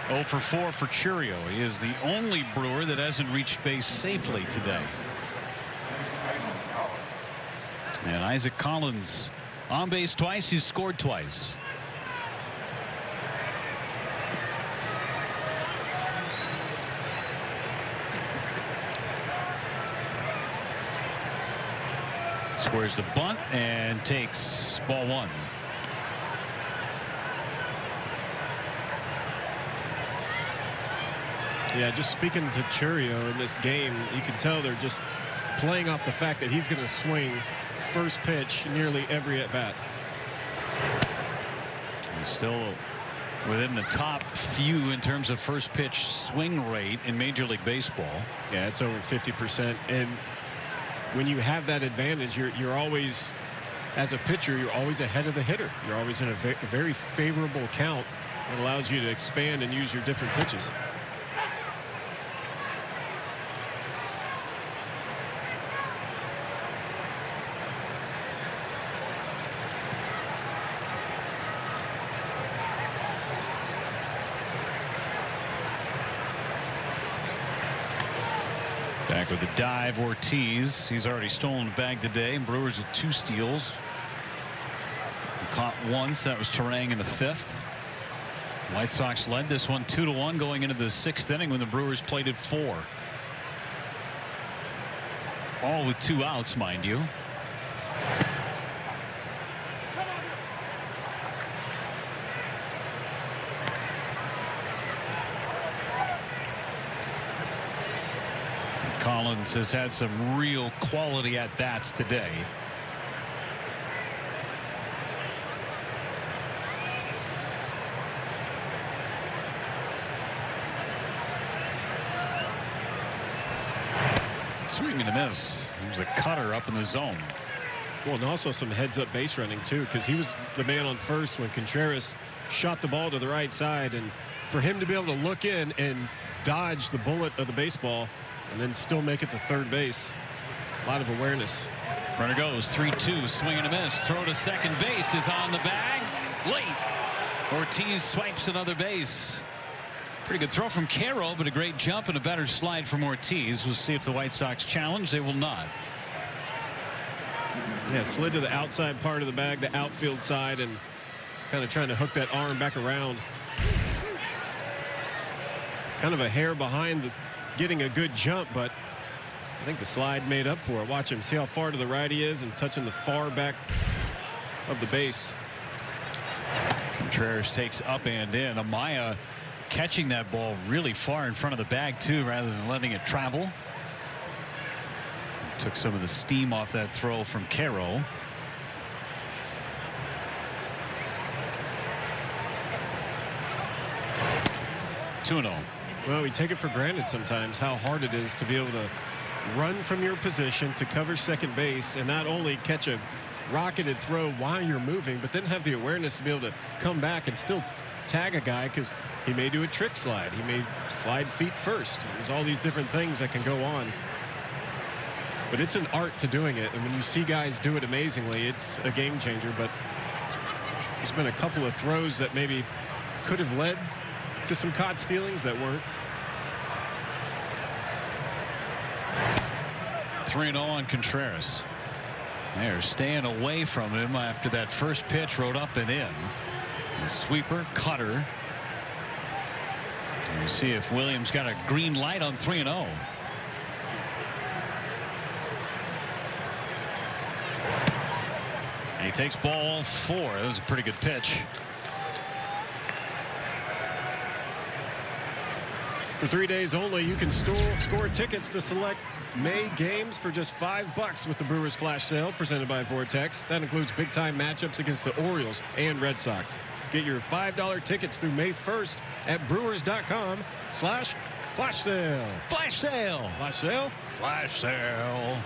0 for 4 for Churio. He is the only Brewer that hasn't reached base safely today. And Isaac Collins on base twice. He's scored twice. Squares the bunt and takes ball 1. Yeah, just speaking to Churio in this game, you can tell they're just playing off the fact that he's going to swing first pitch nearly every at bat. He's still within the top few in terms of first pitch swing rate in Major League Baseball. Yeah, it's over 50%. And when you have that advantage, you're always, as a pitcher, you're always ahead of the hitter. You're always in a very favorable count that allows you to expand and use your different pitches. Back with the dive, Ortiz. He's already stolen a bag today. Brewers with 2 steals. Caught once. That was Terang in the 5th. White Sox led this one 2-1 going into the 6th inning when the Brewers played at 4. All with 2 outs, mind you. Collins has had some real quality at bats today. Swing and a miss. There's a cutter up in the zone. Well, and also some heads-up base running, too, because he was the man on first when Contreras shot the ball to the right side. And for him to be able to look in and dodge the bullet of the baseball and then still make it to third base, a lot of awareness. Runner goes 3-2, swing and a miss. Throw to second base is on the bag. Late. Ortiz swipes another base. Pretty good throw from Caro, but a great jump and a better slide from Ortiz. We'll see if the White Sox challenge. They will not. Yeah, slid to the outside part of the bag, the outfield side, and kind of trying to hook that arm back around. Kind of a hair behind getting a good jump, but I think the slide made up for it. Watch him. See how far to the right he is and touching the far back of the base. Contreras takes up and in. Amaya catching that ball really far in front of the bag, too, rather than letting it travel. Took some of the steam off that throw from Caro. Two 2-0. Well, we take it for granted sometimes how hard it is to be able to run from your position to cover second base and not only catch a rocketed throw while you're moving, but then have the awareness to be able to come back and still tag a guy, because he may do a trick slide. He may slide feet first. There's all these different things that can go on. But it's an art to doing it, and when you see guys do it amazingly, it's a game changer. But there's been a couple of throws that maybe could have led to some caught stealings that weren't. 3-0 on Contreras. They're staying away from him after that first pitch rode up and in. And sweeper, cutter. And we'll see if Williams got a green light on 3-0. And he takes ball 4. That was a pretty good pitch. For 3 days only, you can score tickets to select May games for just $5 with the Brewers Flash Sale presented by Vortex. That includes big-time matchups against the Orioles and Red Sox. Get your $5 tickets through May 1st at brewers.com/flash sale. Flash sale. Flash sale? Flash sale.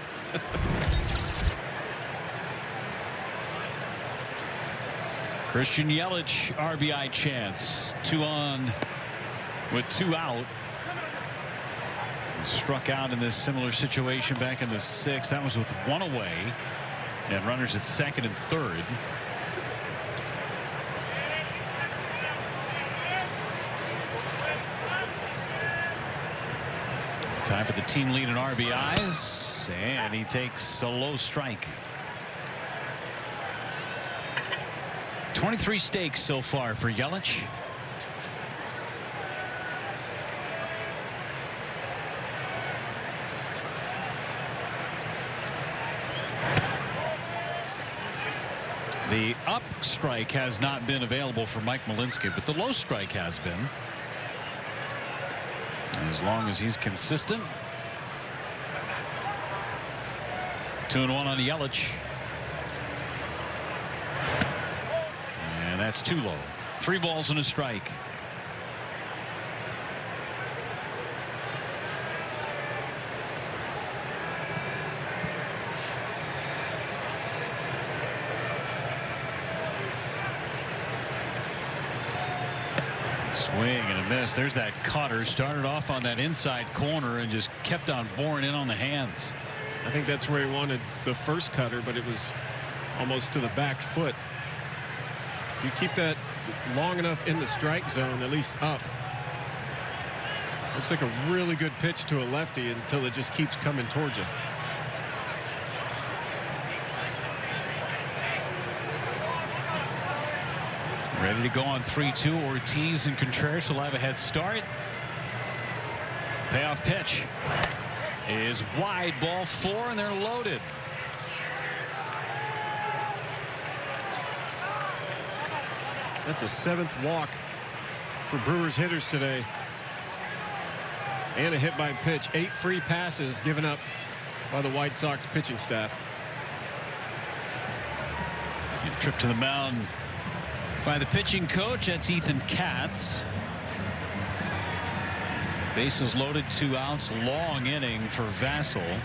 Christian Yelich, RBI chance. 2 on with 2 out. He struck out in this similar situation back in the 6th. That was with 1 away. And runners at second and third. Time for the team lead in RBIs. And he takes a low strike. 23 stakes so far for Yelich. The up strike has not been available for Mike Malinsky, but the low strike has been. As long as he's consistent. 2-1 on Yelich. And that's too low. 3 balls and a strike. Swing and a miss. There's that cutter. Started off on that inside corner and just kept on boring in on the hands. I think that's where he wanted the first cutter, but it was almost to the back foot. If you keep that long enough in the strike zone, at least up, looks like a really good pitch to a lefty until it just keeps coming towards you. Ready to go on 3-2. Ortiz and Contreras will have a head start. Payoff pitch is wide, ball 4, and they're loaded. That's the 7th walk for Brewers hitters today. And a hit by pitch. 8 free passes given up by the White Sox pitching staff. And trip to the mound by the pitching coach. That's Ethan Katz. Bases loaded, 2 outs. Long inning for Vassell.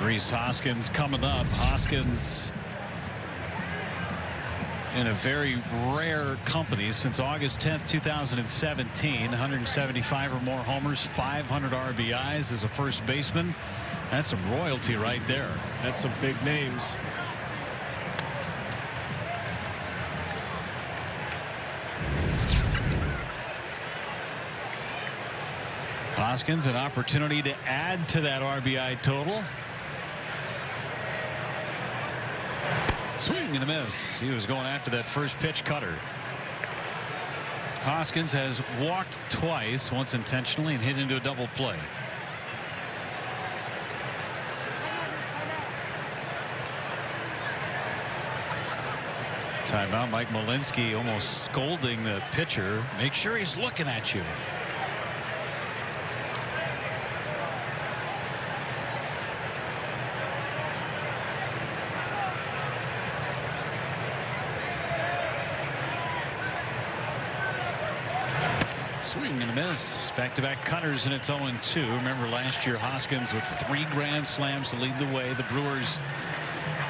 Rhys Hoskins coming up. Hoskins in a very rare company since August 10th, 2017. 175 or more homers, 500 RBIs as a first baseman. That's some royalty right there. That's some big names. Hoskins, an opportunity to add to that RBI total. Swing and a miss. He was going after that first pitch cutter. Hoskins has walked twice, once intentionally and hit into a double play. Timeout. Mike Malinsky almost scolding the pitcher. Make sure he's looking at you. Swing and a miss. Back-to-back cutters, and it's 0-2. Remember last year Hoskins with 3 grand slams to lead the way. The Brewers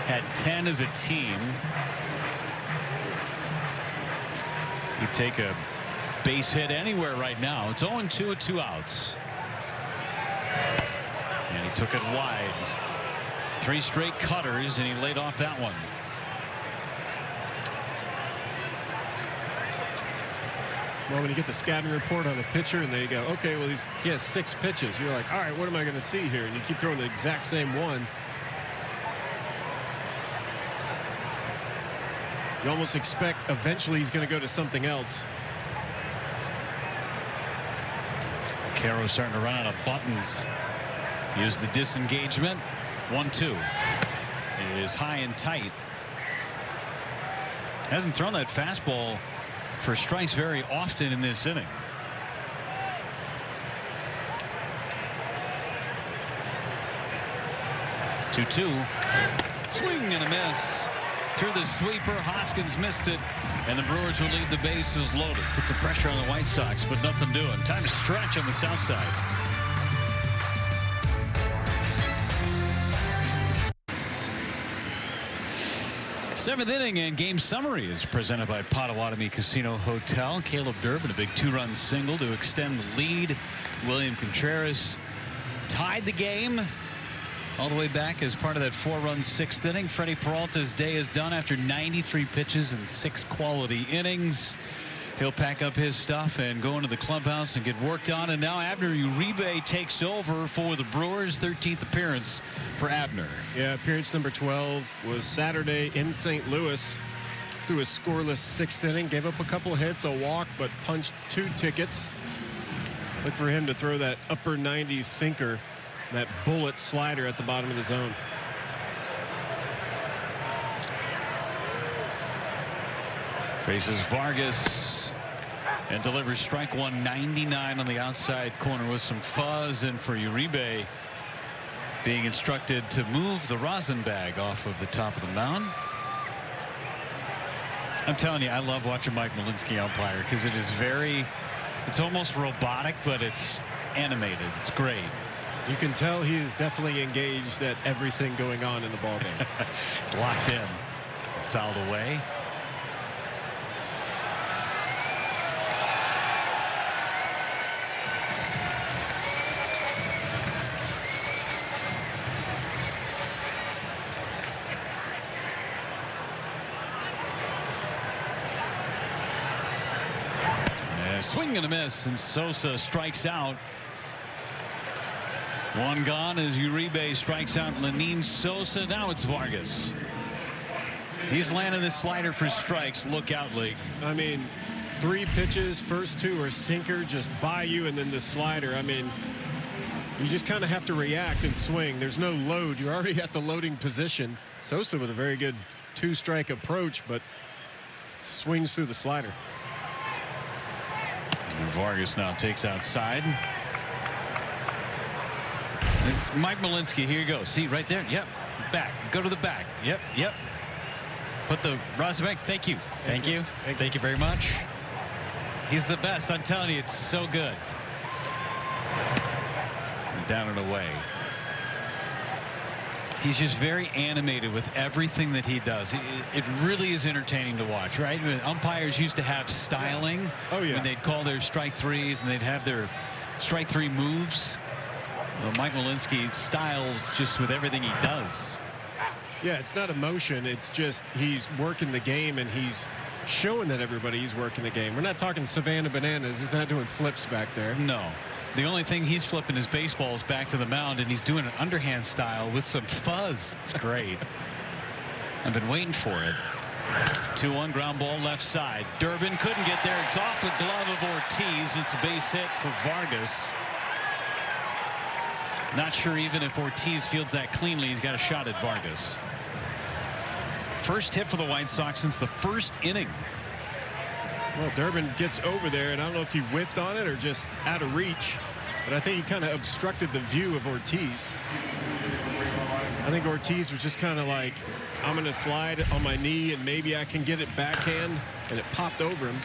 had 10 as a team. He'd take a base hit anywhere right now. It's 0-2 with 2 outs. And he took it wide. 3 straight cutters, and he laid off that one. Well, when you get the scouting report on a pitcher and they go, okay, well, he has 6 pitches. You're like, all right, what am I going to see here? And you keep throwing the exact same one. You almost expect eventually he's going to go to something else. Caro starting to run out of buttons. Use the disengagement. 1-2. It is high and tight. Hasn't thrown that fastball for strikes very often in this inning. Two. Swing and a miss. Through the sweeper, Hoskins missed it, and the Brewers will leave the bases loaded. Put some pressure on the White Sox, but nothing doing. Time to stretch on the south side. Seventh inning and game summary is presented by Potawatomi Casino Hotel. Caleb Durbin, a big 2-run single to extend the lead. William Contreras tied the game all the way back as part of that 4-run 6th inning. Freddie Peralta's day is done after 93 pitches and 6 quality innings. He'll pack up his stuff and go into the clubhouse and get worked on. And now Abner Uribe takes over for the Brewers. 13th appearance for Abner. Yeah, appearance number 12 was Saturday in St. Louis. Threw a scoreless 6th inning. Gave up a couple of hits, a walk, but punched 2 tickets. Look for him to throw that upper 90s sinker, that bullet slider at the bottom of the zone. Faces Vargas and delivers strike 199 on the outside corner with some fuzz. And for Uribe, being instructed to move the rosin bag off of the top of the mound. I'm telling you, I love watching Mike Malinsky umpire because it is it's almost robotic, but it's animated. It's great. You can tell he is definitely engaged at everything going on in the ballgame. It's locked in. Fouled away. Swing and a miss, and Sosa strikes out. 1 gone as Uribe strikes out Lenin Sosa. Now it's Vargas. He's landing this slider for strikes. Look out, League. I mean, 3 pitches, first 2 are sinker, just by you, and then the slider. I mean, you just kind of have to react and swing. There's no load. You're already at the loading position. Sosa with a very good 2-strike approach, but swings through the slider. And Vargas now takes outside. And Mike Malinsky, here you go. See right there. Yep. Back. Go to the back. Yep. Put the rosin back. Thank you. Thank you very much. He's the best. I'm telling you, it's so good. And down and away. He's just very animated with everything that he does. It really is entertaining to watch, right? Umpires used to have styling. Oh, yeah. When they'd call their strike threes and they'd have their strike three moves. Well, Mike Malinsky styles just with everything he does. Yeah, it's not emotion. It's just he's working the game, and he's showing that everybody he's working the game. We're not talking Savannah Bananas. He's not doing flips back there. No. The only thing he's flipping his baseballs back to the mound, and he's doing an underhand style with some fuzz. It's great. I've been waiting for it. 2-1 ground ball left side. Durbin couldn't get there. It's off the glove of Ortiz. It's a base hit for Vargas. Not sure even if Ortiz fields that cleanly, he's got a shot at Vargas. First hit for the White Sox since the first inning. Well, Durbin gets over there, and I don't know if he whiffed on it or just out of reach, but I think he kind of obstructed the view of Ortiz. I think Ortiz was just kind of like, I'm going to slide on my knee, and maybe I can get it backhand, and it popped over him.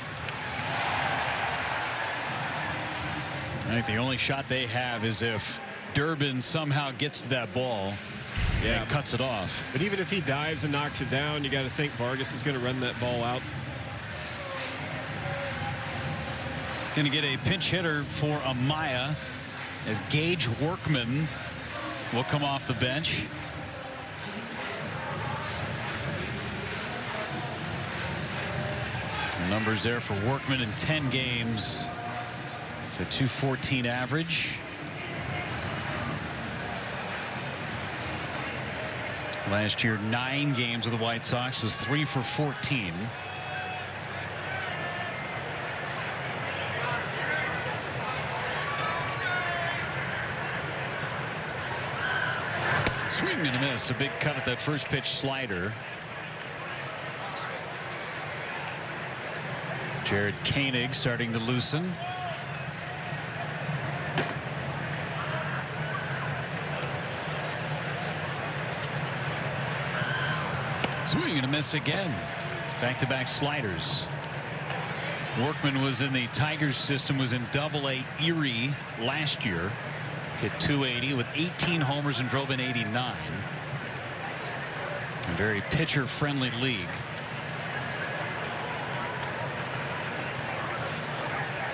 I think the only shot they have is if Durbin somehow gets to that ball and cuts it off. But even if he dives and knocks it down, you got to think Vargas is going to run that ball out. Going to get a pinch hitter for Amaya as Gage Workman will come off the bench. The numbers there for Workman in 10 games. It's a .214 average. Last year, 9 games with the White Sox was 3 for 14. Swing and a miss. A big cut at that first pitch slider. Jared Koenig starting to loosen. Swing and a miss again. Back-to-back sliders. Workman was in the Tigers system, was in Double-A Erie last year. Hit .280 with 18 homers and drove in 89. A very pitcher-friendly league.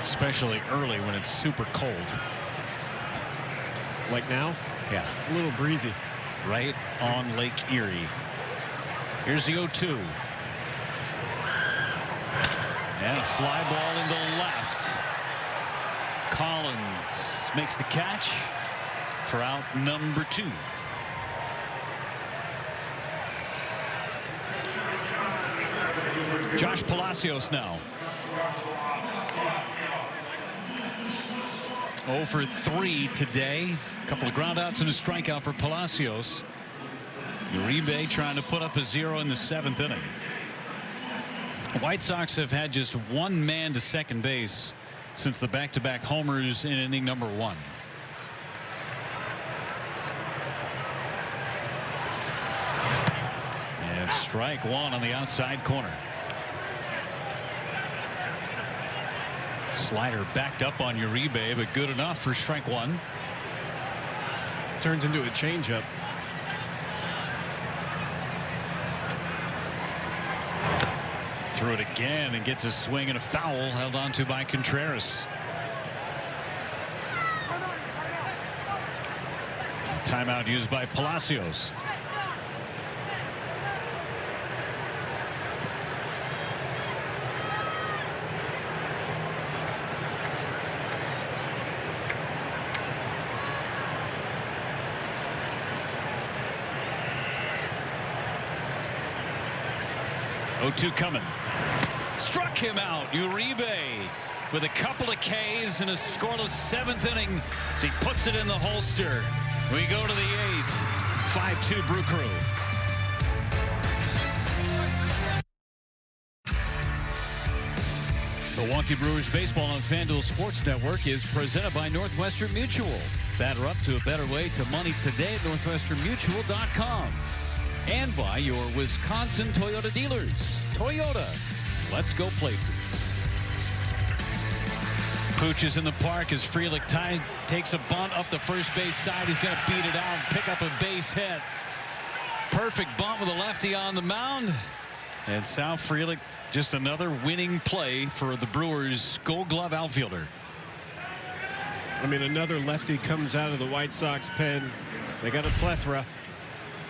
Especially early when it's super cold. Like now? Yeah. A little breezy. Right on Lake Erie. Here's the 0-2. And a fly ball into left. Collins makes the catch for out number 2. Josh Palacios now. 0 for 3 today. A couple of groundouts and a strikeout for Palacios. Uribe trying to put up a 0 in the 7th inning. The White Sox have had just one man to second base since the back-to-back homers in inning number 1. And strike 1 on the outside corner. Slider backed up on Uribe, but good enough for strike 1. Turns into a changeup. Threw it again and gets a swing and a foul held on to by Contreras. Timeout used by Palacios. .2 coming. Struck him out. Uribe with a couple of Ks in a scoreless 7th inning as he puts it in the holster. We go to the 8th. 5-2 Brew Crew. Milwaukee Brewers baseball on FanDuel Sports Network is presented by Northwestern Mutual. Batter up to a better way to money today at northwesternmutual.com. And by your Wisconsin Toyota dealers. Toyota, let's go places. Pooch is in the park as Frelick takes a bunt up the first base side. He's going to beat it out and pick up a base hit. Perfect bunt with a lefty on the mound. And Sal Frelick, just another winning play for the Brewers Gold Glove outfielder. I mean, another lefty comes out of the White Sox pen. They got a plethora.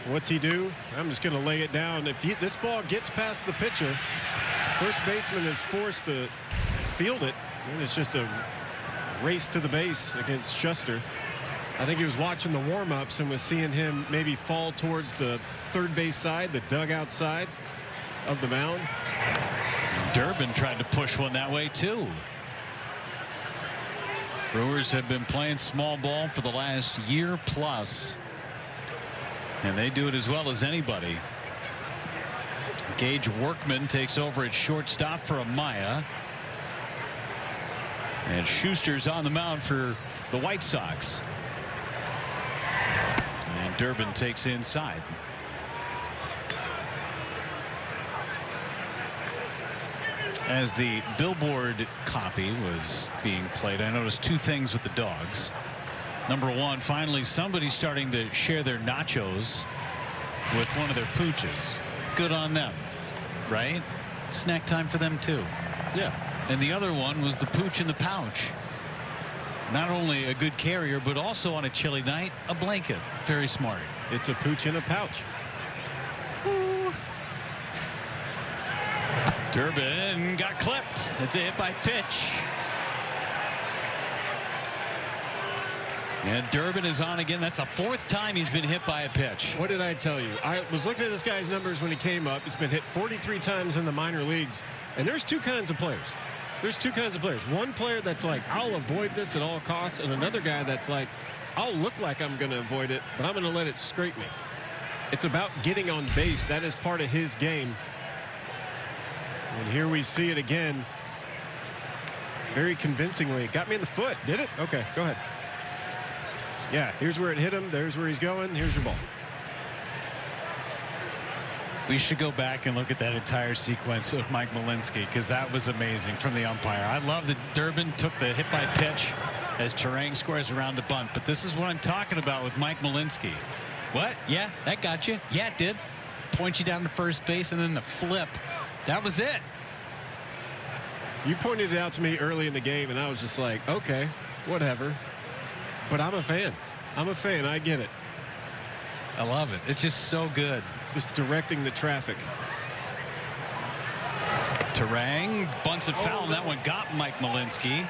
What's he do? I'm just going to lay it down. If this ball gets past the pitcher, first baseman is forced to field it, and it's just a race to the base against Schuster. I think he was watching the warm-ups and was seeing him maybe fall towards the third base side, the dugout side of the mound. Durbin tried to push one that way too. Brewers have been playing small ball for the last year plus, and they do it as well as anybody. Gage Workman takes over at shortstop for Amaya, and Schuster's on the mound for the White Sox, and Durbin takes inside. As the billboard copy was being played, I noticed two things with the dogs. Number one, finally somebody's starting to share their nachos with one of their pooches. Good on them, right? Snack time for them too. Yeah. And the other one was the pooch in the pouch. Not only a good carrier, but also on a chilly night, a blanket. Very smart. It's a pooch in a pouch. Ooh. Durbin got clipped. It's a hit by pitch. And Durbin is on again. That's the fourth time he's been hit by a pitch. What did I tell you? I was looking at this guy's numbers when he came up. He's been hit 43 times in the minor leagues. And there's two kinds of players. There's two kinds of players. One player that's like, I'll avoid this at all costs. And another guy that's like, I'll look like I'm going to avoid it, but I'm going to let it scrape me. It's about getting on base. That is part of his game. And here we see it again. Very convincingly. It got me in the foot. Did it? Okay, go ahead. Yeah, here's where it hit him. There's where he's going. Here's your ball. We should go back and look at that entire sequence of Mike Malinsky, because that was amazing from the umpire. I love that Durbin took the hit by pitch as Terang squares around the bunt. But this is what I'm talking about with Mike Malinsky. What? Yeah, that got you. Yeah, it did. Point you down to first base, and then the flip. That was it. You pointed it out to me early in the game, and I was just like, okay, whatever. But I'm a fan. I'm a fan. I get it. I love it. It's just so good. Just directing the traffic. Terang bunts it foul, and that one got Mike Malinsky.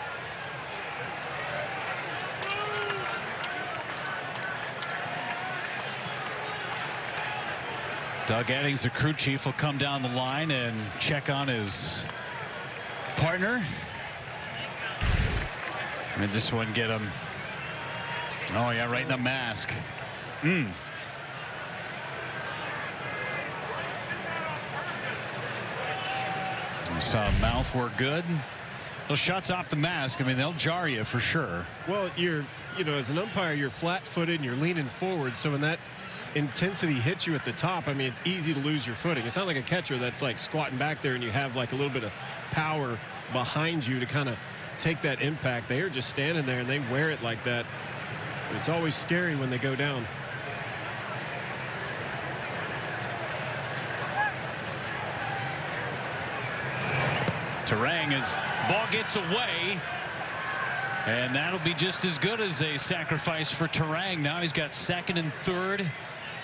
Doug Eddings, the crew chief, will come down the line and check on his partner. And this one get him. Oh, yeah, right in the mask. I saw mouth work good. Those shots off the mask, I mean, they'll jar you for sure. Well, as an umpire, you're flat-footed and you're leaning forward. So when that intensity hits you at the top, I mean, it's easy to lose your footing. It's not like a catcher that's like squatting back there and you have like a little bit of power behind you to kind of take that impact. They are just standing there and they wear it like that. It's always scary when they go down. Terang, as ball gets away, and that'll be just as good as a sacrifice for Terang. Now he's got second and third.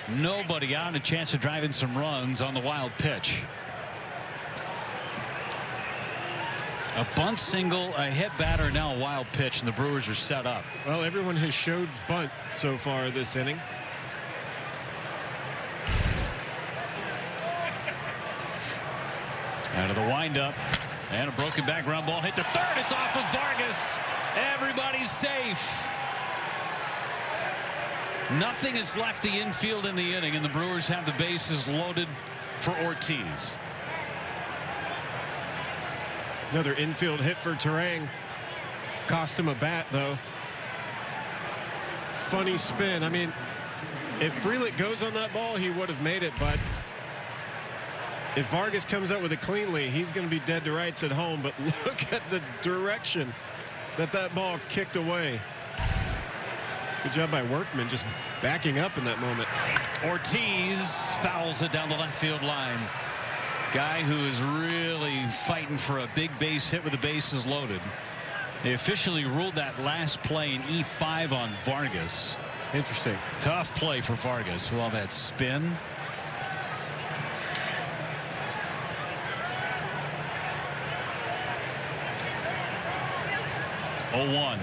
Nobody out, and a chance to drive in some runs on the wild pitch. A bunt single, a hit batter, now a wild pitch, and the Brewers are set up. Well, everyone has showed bunt so far this inning. Out of the windup, and a broken back ground ball hit to third. It's off of Vargas. Everybody's safe. Nothing has left the infield in the inning, and the Brewers have the bases loaded for Ortiz. Another infield hit for Terang. Cost him a bat, though. Funny spin. I mean, if Frelick goes on that ball, he would have made it, but if Vargas comes out with it cleanly, he's going to be dead to rights at home. But look at the direction that ball kicked away. Good job by Workman just backing up in that moment. Ortiz fouls it down the left field line. Guy who is really fighting for a big base hit with the bases loaded. They officially ruled that last play an E5 on Vargas. Interesting. Tough play for Vargas with all that spin. Oh, 1.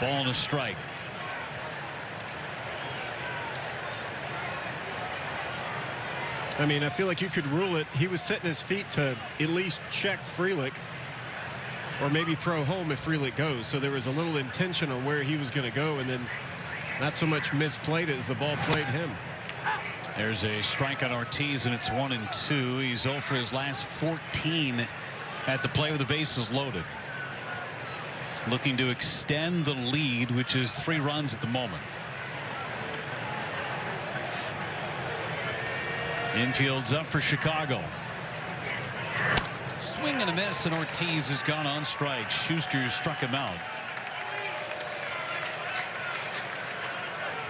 Ball and a strike. I mean, I feel like you could rule it. He was setting his feet to at least check Frelick, or maybe throw home if Frelick goes. So there was a little intention on where he was going to go, and then not so much misplayed it as the ball played him. There's a strike on Ortiz, and it's 1-2. He's 0 for his last 14 at the play with the bases loaded. Looking to extend the lead, which is 3 runs at the moment. Infield's up for Chicago. Swing and a miss, and Ortiz has gone on strike. Schuster struck him out.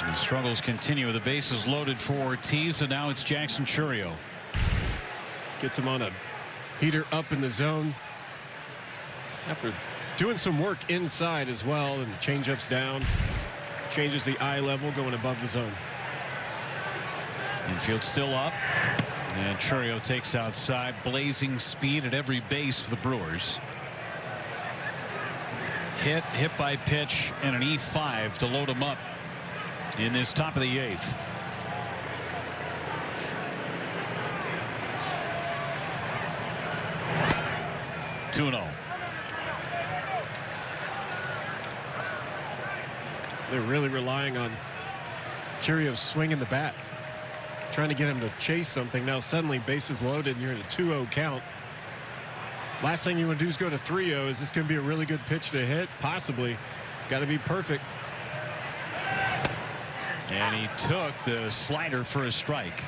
The struggles continue. The bases loaded for Ortiz, and now it's Jackson Chourio. Gets him on a heater up in the zone. After doing some work inside as well, and changeups down. Changes the eye level, going above the zone. Infield still up, and Chourio takes outside. Blazing speed at every base for the Brewers. Hit by pitch, and an E5 to load him up in this top of the 8th. (2-0). They're really relying on Chourio swinging the bat, trying to get him to chase something. Now suddenly bases loaded and you're in a 2-0 count. Last thing you want to do is go to 3-0. Is this going to be a really good pitch to hit? Possibly. It's got to be perfect. And he took the slider for a strike.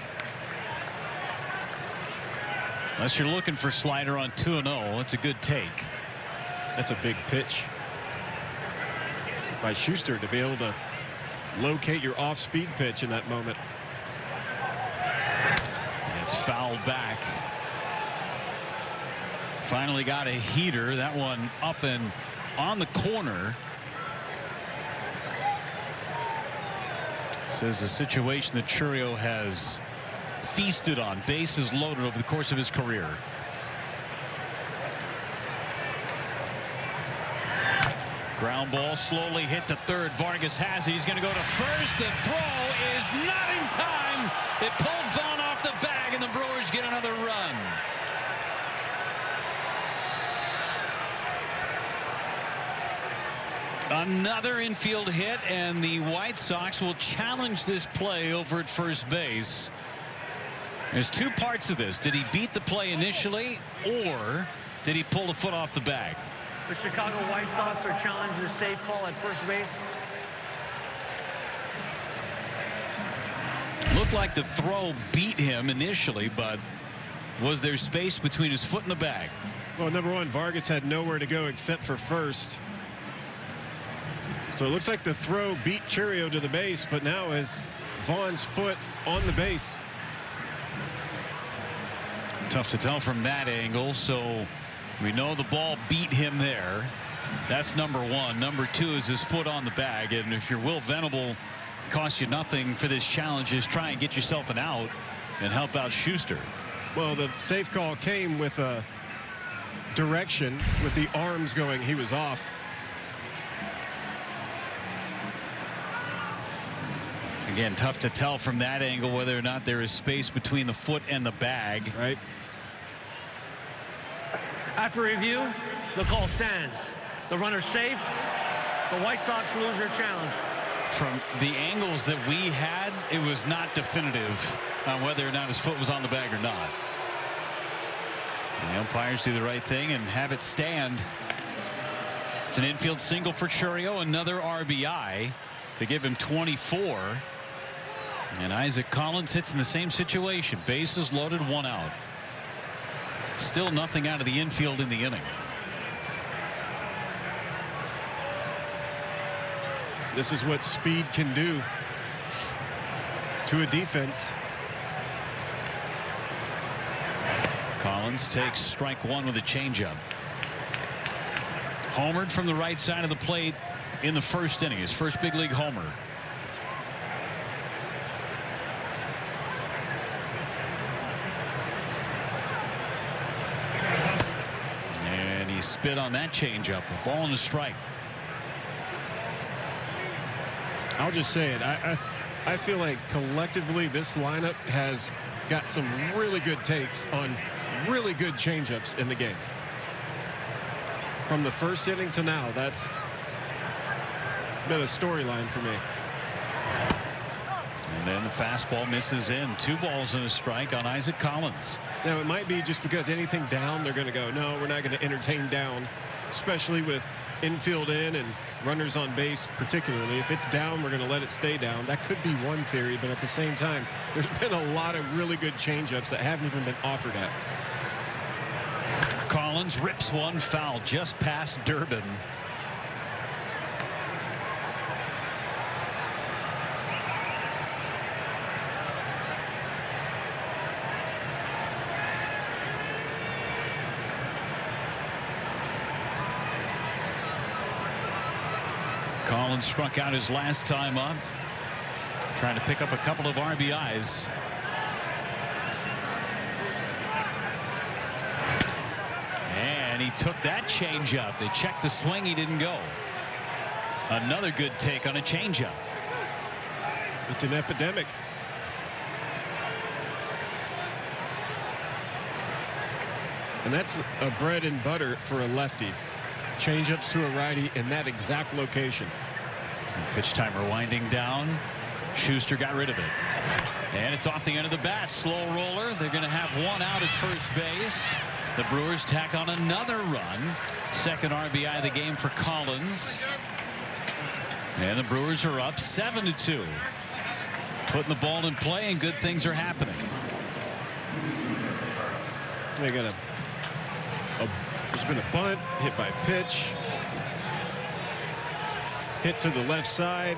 Unless you're looking for slider on 2-0, it's a good take. That's a big pitch by Schuster to be able to locate your off-speed pitch in that moment. And it's fouled back. Finally got a heater. That one up and on the corner. This is a situation that Chourio has feasted on. Bases loaded over the course of his career. Ground ball slowly hit to third. Vargas has it. He's going to go to first. The throw is not in time. It pulled Vaughn off the bag, and the Brewers get another run. Another infield hit, and the White Sox will challenge this play over at first base. There's 2 parts of this. Did he beat the play initially, or did he pull the foot off the bag? The Chicago White Sox are challenging a safe call at first base. Looked like the throw beat him initially, but was there space between his foot and the bag? Well, number one, Vargas had nowhere to go except for first. So it looks like the throw beat Chourio to the base, but now has Vaughn's foot on the base. Tough to tell from that angle, so we know the ball beat him there. That's number one. Number 2 is his foot on the bag, and if you're Will Venable, it costs you nothing for this challenge. Just try and get yourself an out and help out Schuster. Well, the safe call came with a direction with the arms going. He was off. Again, tough to tell from that angle whether or not there is space between the foot and the bag. Right. After review, the call stands. The runner's safe. The White Sox lose their challenge. From the angles that we had, it was not definitive on whether or not his foot was on the bag or not. The umpires do the right thing and have it stand. It's an infield single for Chourio, another RBI to give him 24. And Isaac Collins hits in the same situation. Bases loaded, 1 out. Still nothing out of the infield in the inning. This is what speed can do to a defense. Collins takes strike one with a changeup. Homered from the right side of the plate in the first inning, his first big league homer. And he spit on that changeup. A ball and a strike. I'll just say it. I feel like collectively this lineup has got some really good takes on really good changeups in the game. From the first inning to now, that's been a storyline for me. And then the fastball misses in. 2 balls and a strike on Isaac Collins. Now, it might be just because anything down, they're going to go, no, we're not going to entertain down, especially with infield in and runners on base, particularly. If it's down, we're going to let it stay down. That could be one theory, but at the same time, there's been a lot of really good changeups that haven't even been offered at. Collins rips one foul just past Durbin. Collins struck out his last time up, trying to pick up a couple of RBIs. And he took that changeup. They checked the swing. He didn't go. Another good take on a changeup. It's an epidemic. And that's a bread and butter for a lefty. Changeups to a righty in that exact location. And pitch timer winding down. Schuster got rid of it. And it's off the end of the bat. Slow roller. They're going to have one out at first base. The Brewers tack on another run. Second RBI of the game for Collins. And the Brewers are up 7-2. Putting the ball in play, and good things are happening. They got there's been a bunt, hit by pitch, hit to the left side,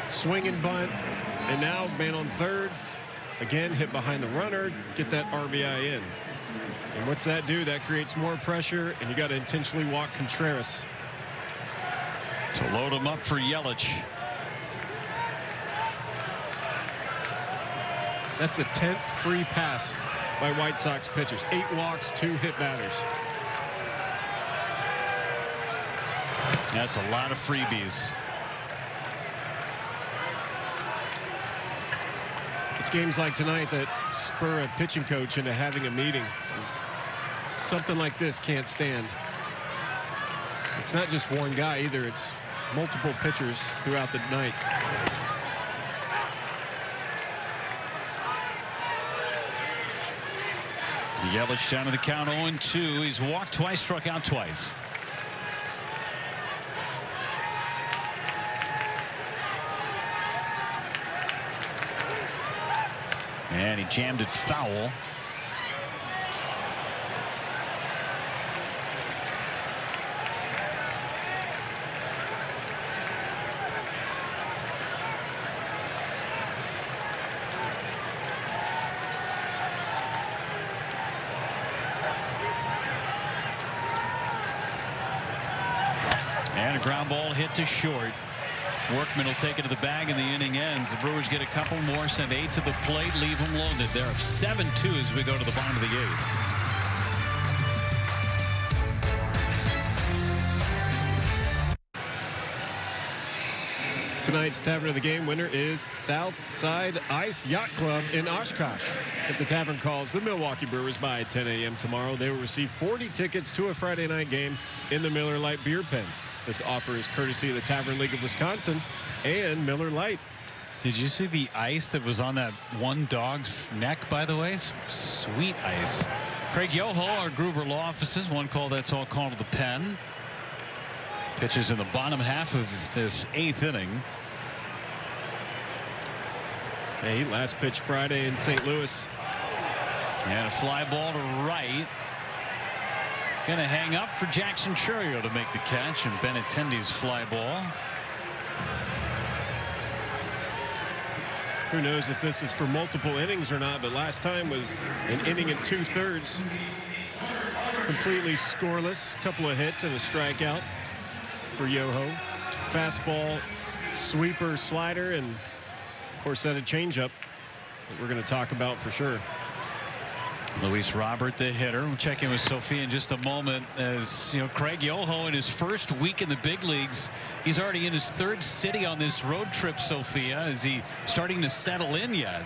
swinging bunt, and now man on third. Again, hit behind the runner, get that RBI in. And what's that do? That creates more pressure, and you got to intentionally walk Contreras. To load him up for Yelich. That's the 10th free pass by White Sox pitchers. 8 walks, 2 hit batters. That's a lot of freebies. It's games like tonight that spur a pitching coach into having a meeting. Something like this can't stand. It's not just one guy either. It's multiple pitchers throughout the night. Yelich down to the count 0-2. He's walked twice, struck out twice. And he jammed it foul. And a ground ball hit to short. Workman will take it to the bag and the inning ends. The Brewers get a couple more, send 8 to the plate, leave them loaded. They're up 7-2 as we go to the bottom of the 8th. Tonight's Tavern of the Game winner is Southside Ice Yacht Club in Oshkosh. If the tavern calls the Milwaukee Brewers by 10 a.m. tomorrow, they will receive 40 tickets to a Friday night game in the Miller Lite Beer Pen. This offer is courtesy of the Tavern League of Wisconsin and Miller Lite. Did you see the ice that was on that one dog's neck, by the way? Sweet ice. Craig Yoho, our Gruber Law Offices, one call that's all called to the pen. Pitches in the bottom half of this 8th inning. Hey, last pitch Friday in St. Louis. And a fly ball to right. Going to hang up for Jackson Churio to make the catch, and Benintendi's fly ball. Who knows if this is for multiple innings or not, but last time was an inning and 2/3. Completely scoreless. A couple of hits and a strikeout for Yoho. Fastball, sweeper, slider, and of course that a changeup that we're going to talk about for sure. Luis Robert, the hitter. We'll check in with Sophia in just a moment. As you know, Craig Yoho in his first week in the big leagues, he's already in his third city on this road trip. Sophia, is he starting to settle in yet?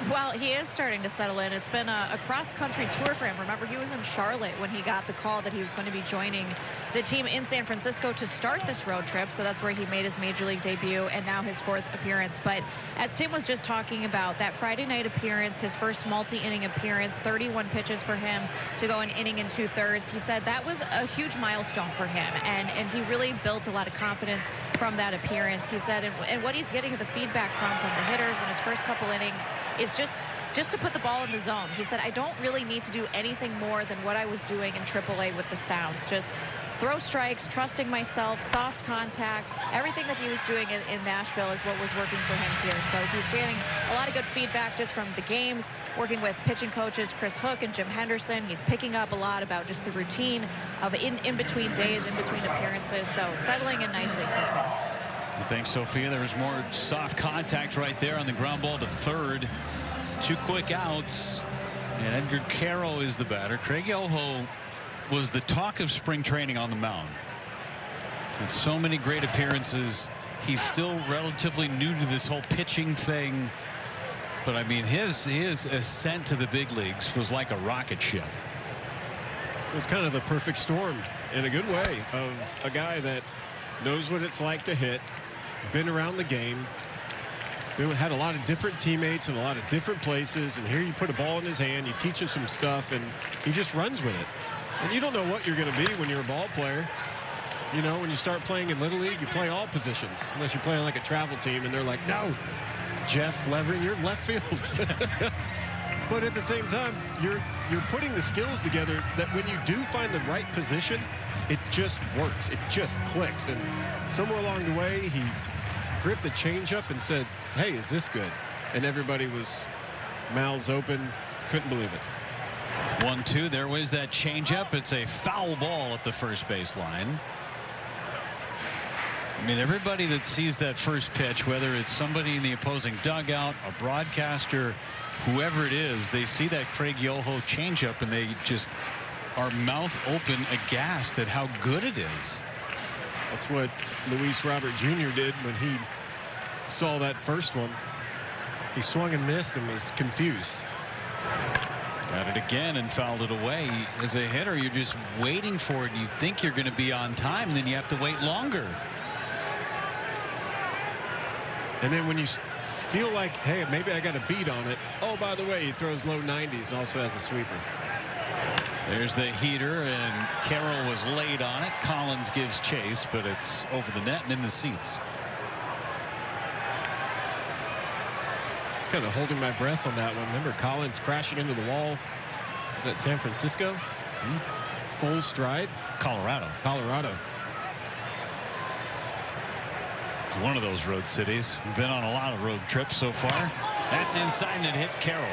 Well, he is starting to settle in. It's been a cross-country tour for him. Remember, he was in Charlotte when he got the call that he was going to be joining the team in San Francisco to start this road trip. So that's where he made his major league debut and now his 4th appearance. But as Tim was just talking about, that Friday night appearance, his first multi-inning appearance, 31 pitches for him to go an inning and 2/3. He said that was a huge milestone for him. And he really built a lot of confidence from that appearance. He said, and what he's getting the feedback from the hitters in his first couple innings is just to put the ball in the zone. He said, I don't really need to do anything more than what I was doing in AAA with the Sounds. Just throw strikes, trusting myself, soft contact. Everything that he was doing in Nashville is what was working for him here. So he's getting a lot of good feedback just from the games, working with pitching coaches Chris Hook and Jim Henderson. He's picking up a lot about just the routine of in between days, in between appearances. So settling in nicely so far. Thanks, Sophia. There was more soft contact right there on the ground ball to third. 2 quick outs, and Edgar Carroll is the batter. Craig Yoho was the talk of spring training on the mound. And so many great appearances. He's still relatively new to this whole pitching thing. But I mean, his ascent to the big leagues was like a rocket ship. It was kind of the perfect storm in a good way of a guy that knows what it's like to hit, been around the game, had a lot of different teammates in a lot of different places, and here you put a ball in his hand, you teach him some stuff, and he just runs with it. And you don't know what you're going to be when you're a ball player. You know, when you start playing in Little League, you play all positions, unless you're playing like a travel team, and they're like, no, Jeff Levering, you're left field. But at the same time, you're putting the skills together that when you do find the right position, it just works. It just clicks. And somewhere along the way, he gripped a changeup and said, hey, is this good? And everybody was mouths open, couldn't believe it. 1-2. There was that changeup. It's a foul ball at the first base line. I mean, everybody that sees that first pitch, whether it's somebody in the opposing dugout, a broadcaster, whoever it is, they see that Craig Yoho changeup and they just are mouth open, aghast at how good it is. That's what Luis Robert Jr. did when he saw that first one. He swung and missed and was confused. Got it again and fouled it away. As a hitter, you're just waiting for it. You think you're going to be on time, then you have to wait longer. And then when you feel like, hey, maybe I got a beat on it. Oh, by the way, he throws low 90s and also has a sweeper. There's the heater, and Carroll was laid on it. Collins gives chase, but it's over the net and in the seats. It's kind of holding my breath on that one. Remember Collins crashing into the wall? Was that San Francisco? Full stride? Colorado. It's one of those road cities. We've been on a lot of road trips so far. That's inside, and it hit Carroll.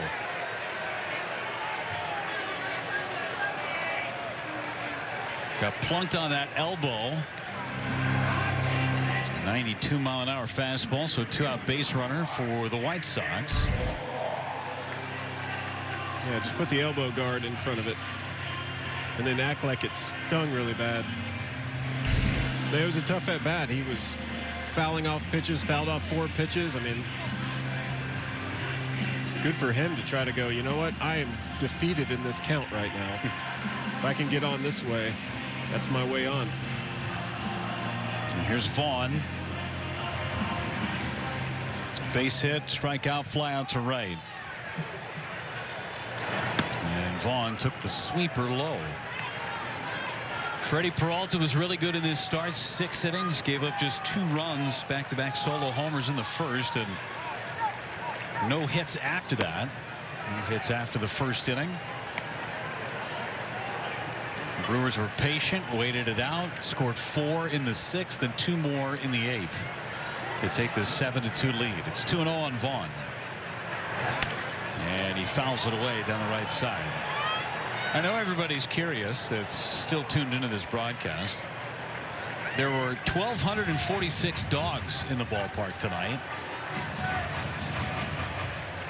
Got plunked on that elbow. 92-mile-an-hour fastball, so 2-out base runner for the White Sox. Yeah, just put the elbow guard in front of it and then act like it stung really bad. But it was a tough at bat. He was fouling off pitches, fouled off 4 pitches. I mean, good for him to try to go, you know what? I am defeated in this count right now. If I can get on this way, that's my way on. And here's Vaughn. Base hit, strikeout, fly out to right. And Vaughn took the sweeper low. Freddie Peralta was really good in this start. 6 innings, gave up just 2 runs, back-to-back solo homers in the first, and no hits after that. No hits after the first inning. The Brewers were patient, waited it out, scored 4 in the 6th, and 2 more in the 8th. to take this 7-2 lead. It's 2-0 on Vaughn. And he fouls it away down the right side. I know everybody's curious that's still tuned into this broadcast. There were 1,246 dogs in the ballpark tonight.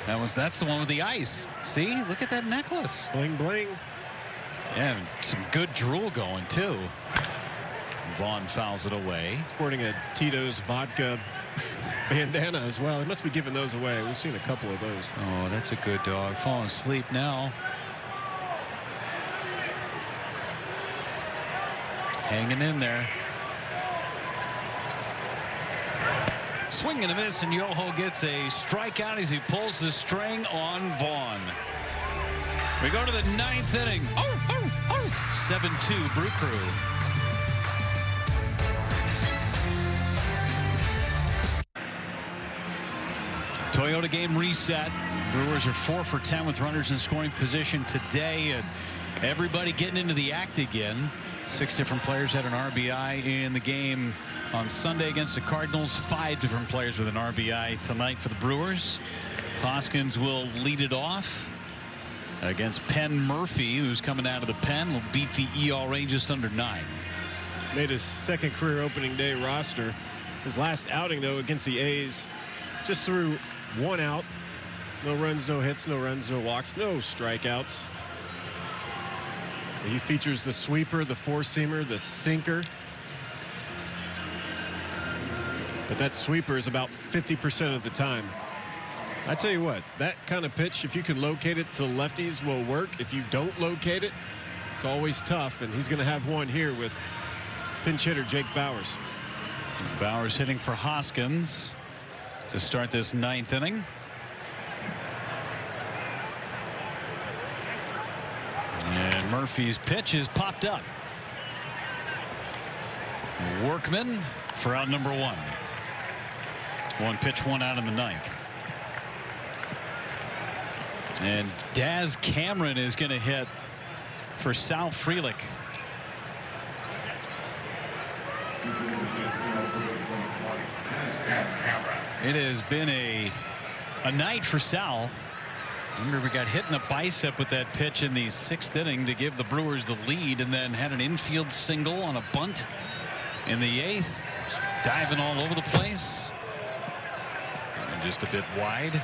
That's the one with the ice. See, look at that necklace. Bling bling. Yeah, some good drool going too. Vaughn fouls it away. Sporting a Tito's vodka bandana as well. He must be giving those away. We've seen a couple of those. Oh, that's a good dog. Falling asleep now. Hanging in there. Swing and a miss, and Yoho gets a strikeout as he pulls the string on Vaughn. We go to the 9th inning. 7-2 Brew Crew. Toyota game reset. Brewers are 4 for 10 with runners in scoring position today, and everybody getting into the act again. 6 different players had an RBI in the game on Sunday against the Cardinals. 5 different players with an RBI tonight for the Brewers. Hoskins will lead it off against Penn Murphy, who's coming out of the pen. Little beefy ERA just under 9. Made his second career opening day roster. His last outing, though, against the A's, just threw 1 out. No runs, no hits, no runs, no walks, no strikeouts. He features the sweeper, the four-seamer, the sinker. But that sweeper is about 50% of the time. I tell you what, that kind of pitch, if you can locate it to lefties, will work. If you don't locate it, it's always tough. And he's going to have one here with pinch hitter Jake Bauers. Bauers hitting for Hoskins to start this 9th inning. And Murphy's pitch is popped up. Workman for out number 1. 1 pitch, 1 out in the 9th. And Daz Cameron is going to hit for Sal Frelick. It has been a night for Sal. Remember, we got hit in the bicep with that pitch in the 6th inning to give the Brewers the lead, and then had an infield single on a bunt in the 8th. Diving all over the place. And just a bit wide.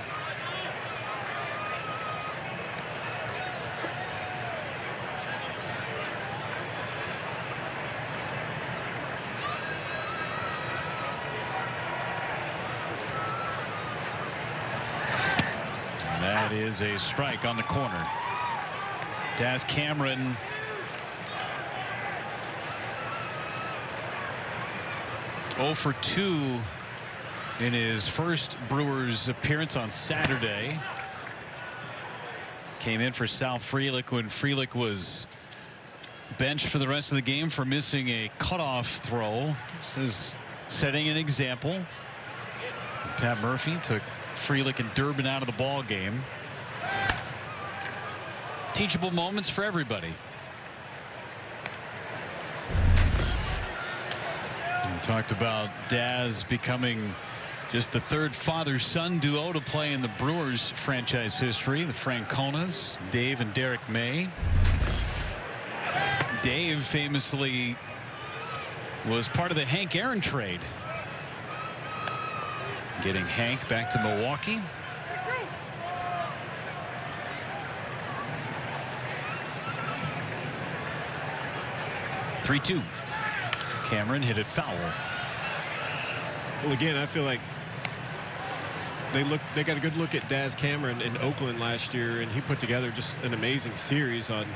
That is a strike on the corner. Daz Cameron oh for 2 in his first Brewers appearance on Saturday. Came in for Sal Frelick when Frelick was benched for the rest of the game for missing a cutoff throw. This is setting an example. Pat Murphy took Frelick and Durbin out of the ball game. Teachable moments for everybody. And talked about Daz becoming just the 3rd father-son duo to play in the Brewers franchise history. The Franconas, Dave and Derek May. Dave famously was part of the Hank Aaron trade. Getting Hank back to Milwaukee. (3-2). Cameron hit it foul. Well, again, I feel like they got a good look at Daz Cameron in Oakland last year, and he put together just an amazing series on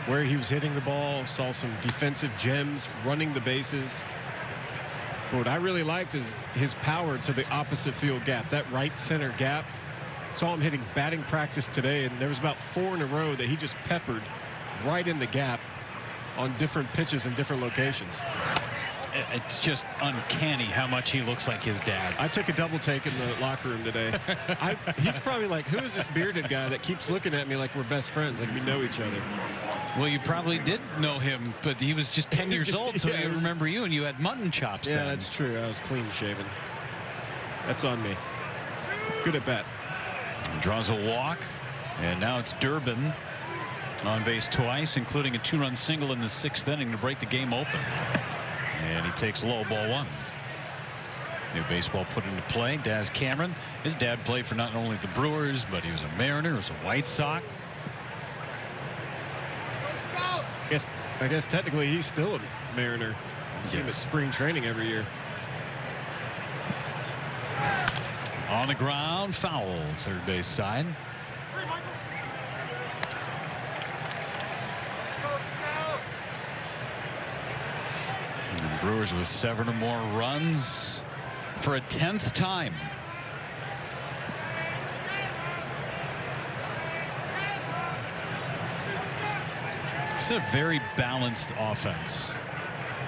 where he was hitting the ball. Saw some defensive gems, running the bases. But what I really liked is his power to the opposite field gap, that right center gap. Saw him hitting batting practice today, and there was about 4 in a row that he just peppered right in the gap on different pitches and different locations. It's just uncanny how much he looks like his dad. I took a double take in the locker room today. He's probably like, who is this bearded guy that keeps looking at me like we're best friends, like we know each other? Well, you probably did know him, but he was just 10 years old, so Yeah, he remember you, and you had mutton chops Yeah, then. that's true. I was clean shaven. That's on me. Good at bat. Draws a walk, and now it's Durbin on base twice, including a 2-run single in the 6th inning to break the game open. And he takes low, ball 1. New baseball put into play. Daz Cameron, his dad played for not only the Brewers, but he was a Mariner, he was a White Sox. I guess technically he's still a Mariner. See him at spring training every year. On the ground, foul, third base side. And the Brewers with 7 or more runs for a 10th time. It's a very balanced offense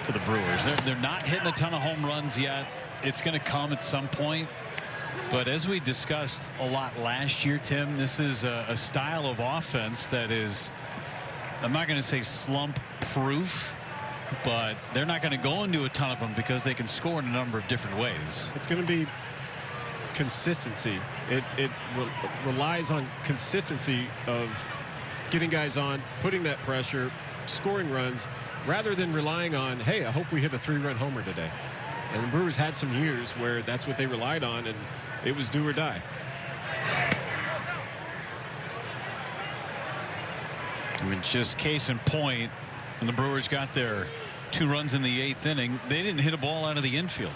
for the Brewers. They're not hitting a ton of home runs yet. It's going to come at some point. But as we discussed a lot last year, Tim, this is a style of offense that is, I'm not going to say slump proof, but they're not going to go into a ton of them because they can score in a number of different ways. It's going to be consistency. It relies on consistency of getting guys on, putting that pressure, scoring runs, rather than relying on, hey, I hope we hit a 3-run homer today. And the Brewers had some years where that's what they relied on, and it was do or die. I mean, just case in point, when the Brewers got their 2 runs in the 8th inning, they didn't hit a ball out of the infield.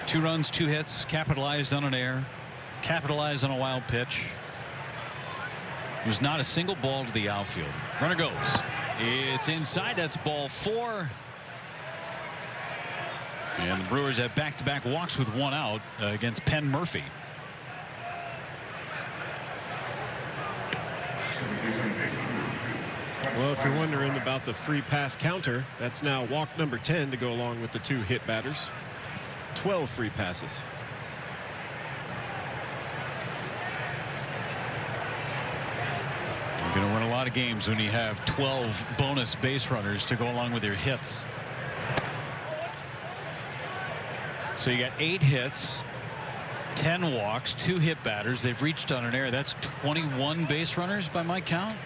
2 runs, 2 hits, capitalized on an error, capitalized on a wild pitch. It was not a single ball to the outfield. Runner goes. It's inside. That's ball 4. And the Brewers have back-to-back walks with 1 out against Penn Murphy. Well, if you're wondering about the free pass counter, that's now walk number 10 to go along with the 2 hit batters. 12 free passes. You're going to win a lot of games when you have 12 bonus base runners to go along with your hits. So you got 8 hits, 10 walks, 2 hit batters. They've reached on an error. That's 21 base runners by my count.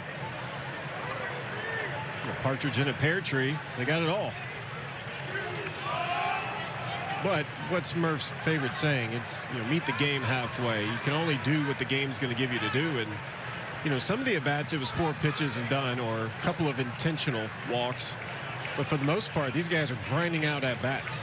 A partridge in a pear tree. They got it all. But what's Murph's favorite saying? It's, meet the game halfway. You can only do what the game's going to give you to do. And some of the at-bats, it was 4 pitches and done, or a couple of intentional walks. But for the most part, these guys are grinding out at-bats.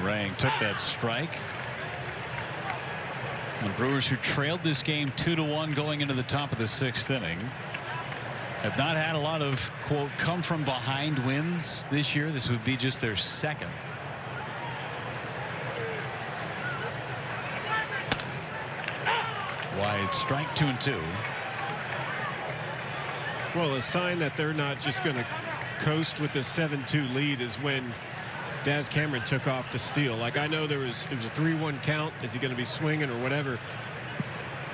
Rang took that strike. The Brewers, who trailed this game 2-1 going into the top of the 6th inning, have not had a lot of, quote, come from behind wins this year. This would be just their 2nd. Wide strike, 2-2. Well, a sign that they're not just going to coast with the 7-2 lead is when Daz Cameron took off to steal. Like, I know it was a 3-1 count. Is he going to be swinging or whatever?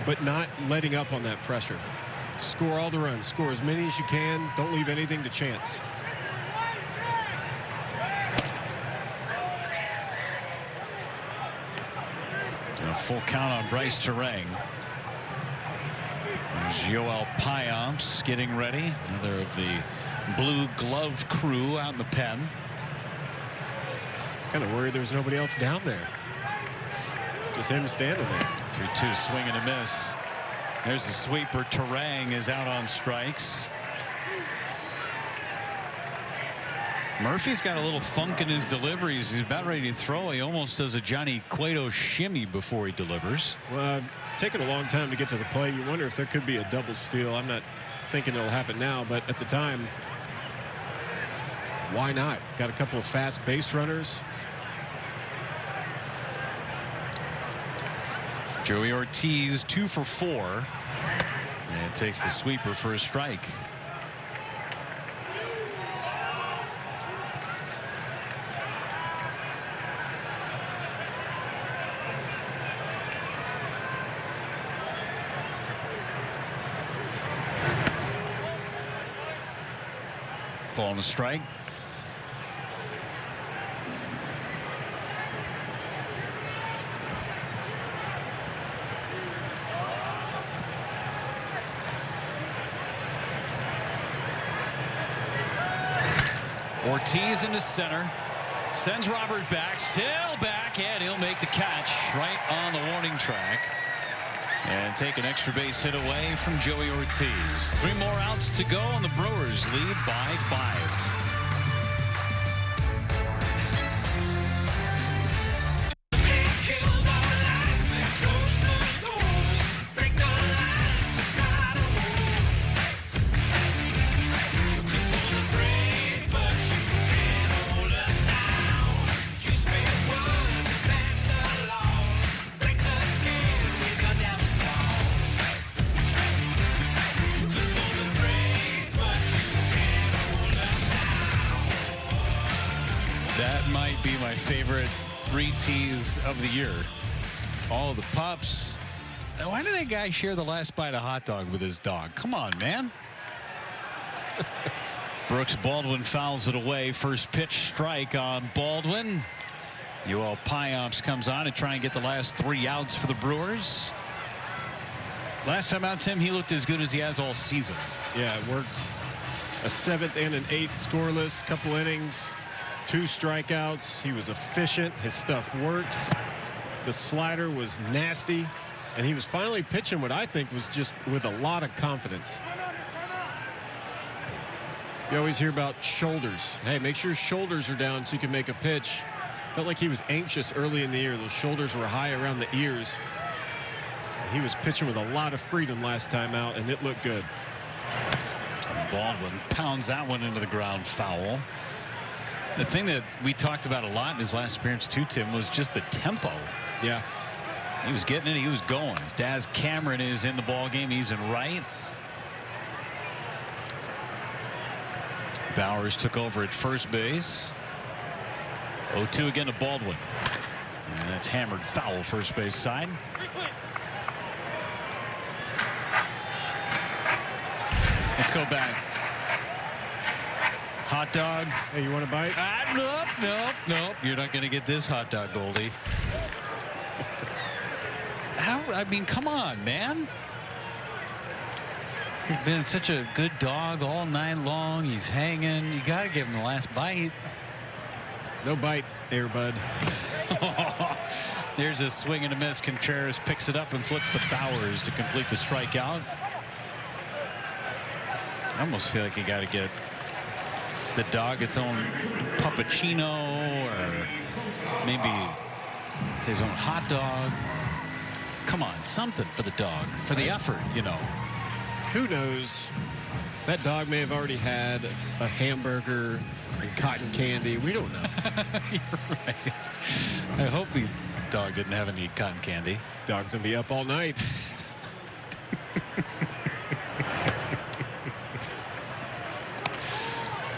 But not letting up on that pressure. Score all the runs. Score as many as you can. Don't leave anything to chance. A full count on Bryce Terang. There's Yoel Payamps getting ready. Another of the blue glove crew out in the pen. Kind of worried there was nobody else down there. Just him standing there. 3-2 swing and a miss. There's the sweeper. Terang is out on strikes. Murphy's got a little funk in his deliveries. He's about ready to throw. He almost does a Johnny Cueto shimmy before he delivers. Well, taking a long time to get to the plate. You wonder if there could be a double steal. I'm not thinking it'll happen now, but at the time, why not? Got a couple of fast base runners. Joey Ortiz 2 for 4 and takes the sweeper for a strike. Ball and a strike. Ortiz into center. Sends Robert back. Still back. And he'll make the catch right on the warning track. And take an extra base hit away from Joey Ortiz. 3 more outs to go, and the Brewers lead by 5. That might be my favorite re-tease of the year. All the pups. Why did that guy share the last bite of hot dog with his dog? Come on, man. Brooks Baldwin fouls it away. First pitch strike on Baldwin. Yoel Payamps comes on to try and get the last 3 outs for the Brewers. Last time out, Tim, he looked as good as he has all season. Yeah, it worked. A 7th and an 8th scoreless, couple innings. 2 strikeouts. He was efficient. His stuff works. The slider was nasty. And he was finally pitching what I think was just with a lot of confidence. You always hear about shoulders. Hey, make sure your shoulders are down so you can make a pitch. Felt like he was anxious early in the year. Those shoulders were high around the ears. He was pitching with a lot of freedom last time out, and it looked good. Baldwin pounds that one into the ground, foul. The thing that we talked about a lot in his last appearance too, Tim, was just the tempo. Yeah. He was getting it. He was going. His Daz Cameron is in the ball game. He's in right. Bowers took over at first base. 0-2 again to Baldwin. And that's hammered foul first base side. Let's go back. Hot dog. Hey, you want a bite? Nope. You're not going to get this hot dog, Goldie. I mean, come on, man. He's been such a good dog all night long. He's hanging. You got to give him the last bite. No bite there, bud. There's a swing and a miss. Contreras picks it up and flips to Bowers to complete the strikeout. I almost feel like you got to get the dog its own puppuccino or maybe his own hot dog. Come on, something for the dog, for the effort, you know. Who knows? That dog may have already had a hamburger and cotton candy. We don't know. You're right. I hope the dog didn't have any cotton candy. Dog's gonna be up all night.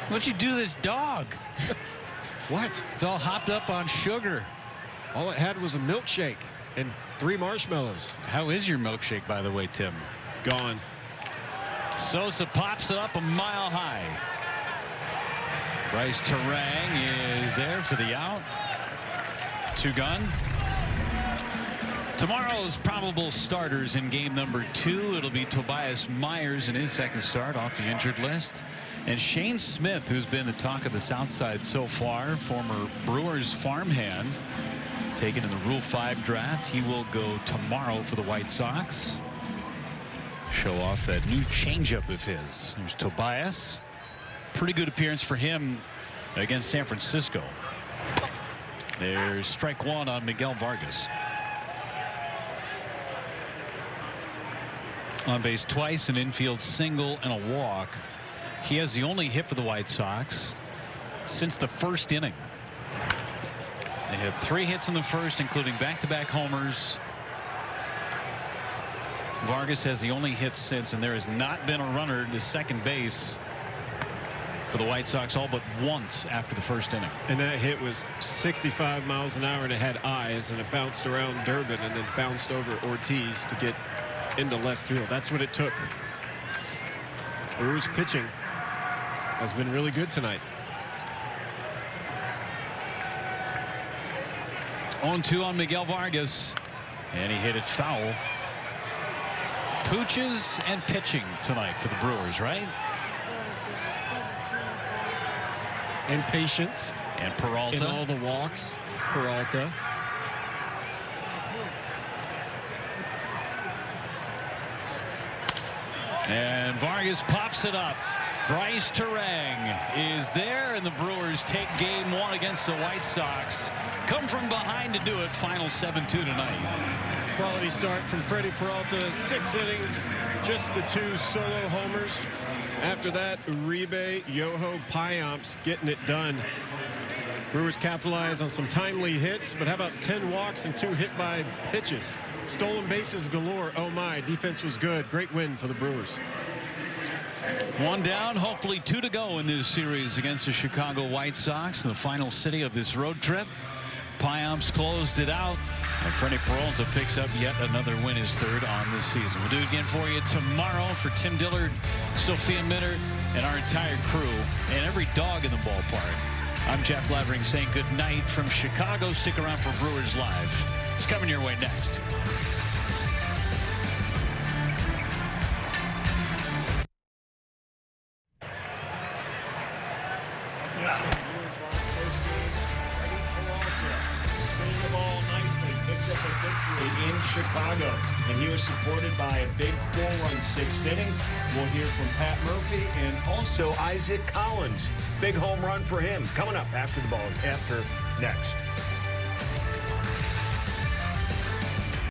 What'd you do to this dog? What? It's all hopped up on sugar. All it had was a milkshake and 3 marshmallows. How is your milkshake, by the way, Tim? Gone. Sosa pops it up a mile high. Bryce Terang is there for the out. 2 gun. Tomorrow's probable starters in game number 2. It'll be Tobias Myers in his second start off the injured list. And Shane Smith, who's been the talk of the South Side so far, former Brewers farmhand, taken in the Rule 5 draft. He will go tomorrow for the White Sox. Show off that new changeup of his. There's Tobias. Pretty good appearance for him against San Francisco. There's strike 1 on Miguel Vargas. On base twice, an infield single and a walk. He has the only hit for the White Sox since the first inning. They had 3 hits in the first, including back-to-back homers. Vargas has the only hit since, and there has not been a runner to second base for the White Sox all but once after the first inning. And that hit was 65 miles an hour, and it had eyes, and it bounced around Durbin and then bounced over Ortiz to get into left field. That's what it took. Brewers pitching. has been really good tonight. 0-2 on Miguel Vargas, and he hit it foul. Pooches and pitching tonight for the Brewers, right? And patience. And Peralta. In all the walks. Peralta. And Vargas pops it up. Bryce Terang is there, and the Brewers take game one against the White Sox. Come from behind to do it. Final 7-2 tonight. Quality start from Freddie Peralta. 6 innings, just the 2 solo homers. After that, Uribe, Yoho, Payamps getting it done. Brewers capitalize on some timely hits, but how about 10 walks and 2 hit by pitches? Stolen bases galore. Oh my, defense was good. Great win for the Brewers. 1 down, hopefully 2 to go in this series against the Chicago White Sox in the final city of this road trip. Payamps closed it out, and Freddie Peralta picks up yet another win, his 3rd on this season. We'll do it again for you tomorrow. For Tim Dillard, Sophia Minter, and our entire crew, and every dog in the ballpark, I'm Jeff Levering saying good night from Chicago. Stick around for Brewers Live. It's coming your way next. In Chicago, and he was supported by a big 4-run 6th inning. We'll hear from Pat Murphy and also Isaac Collins. Big home run for him coming up after the ball, after next.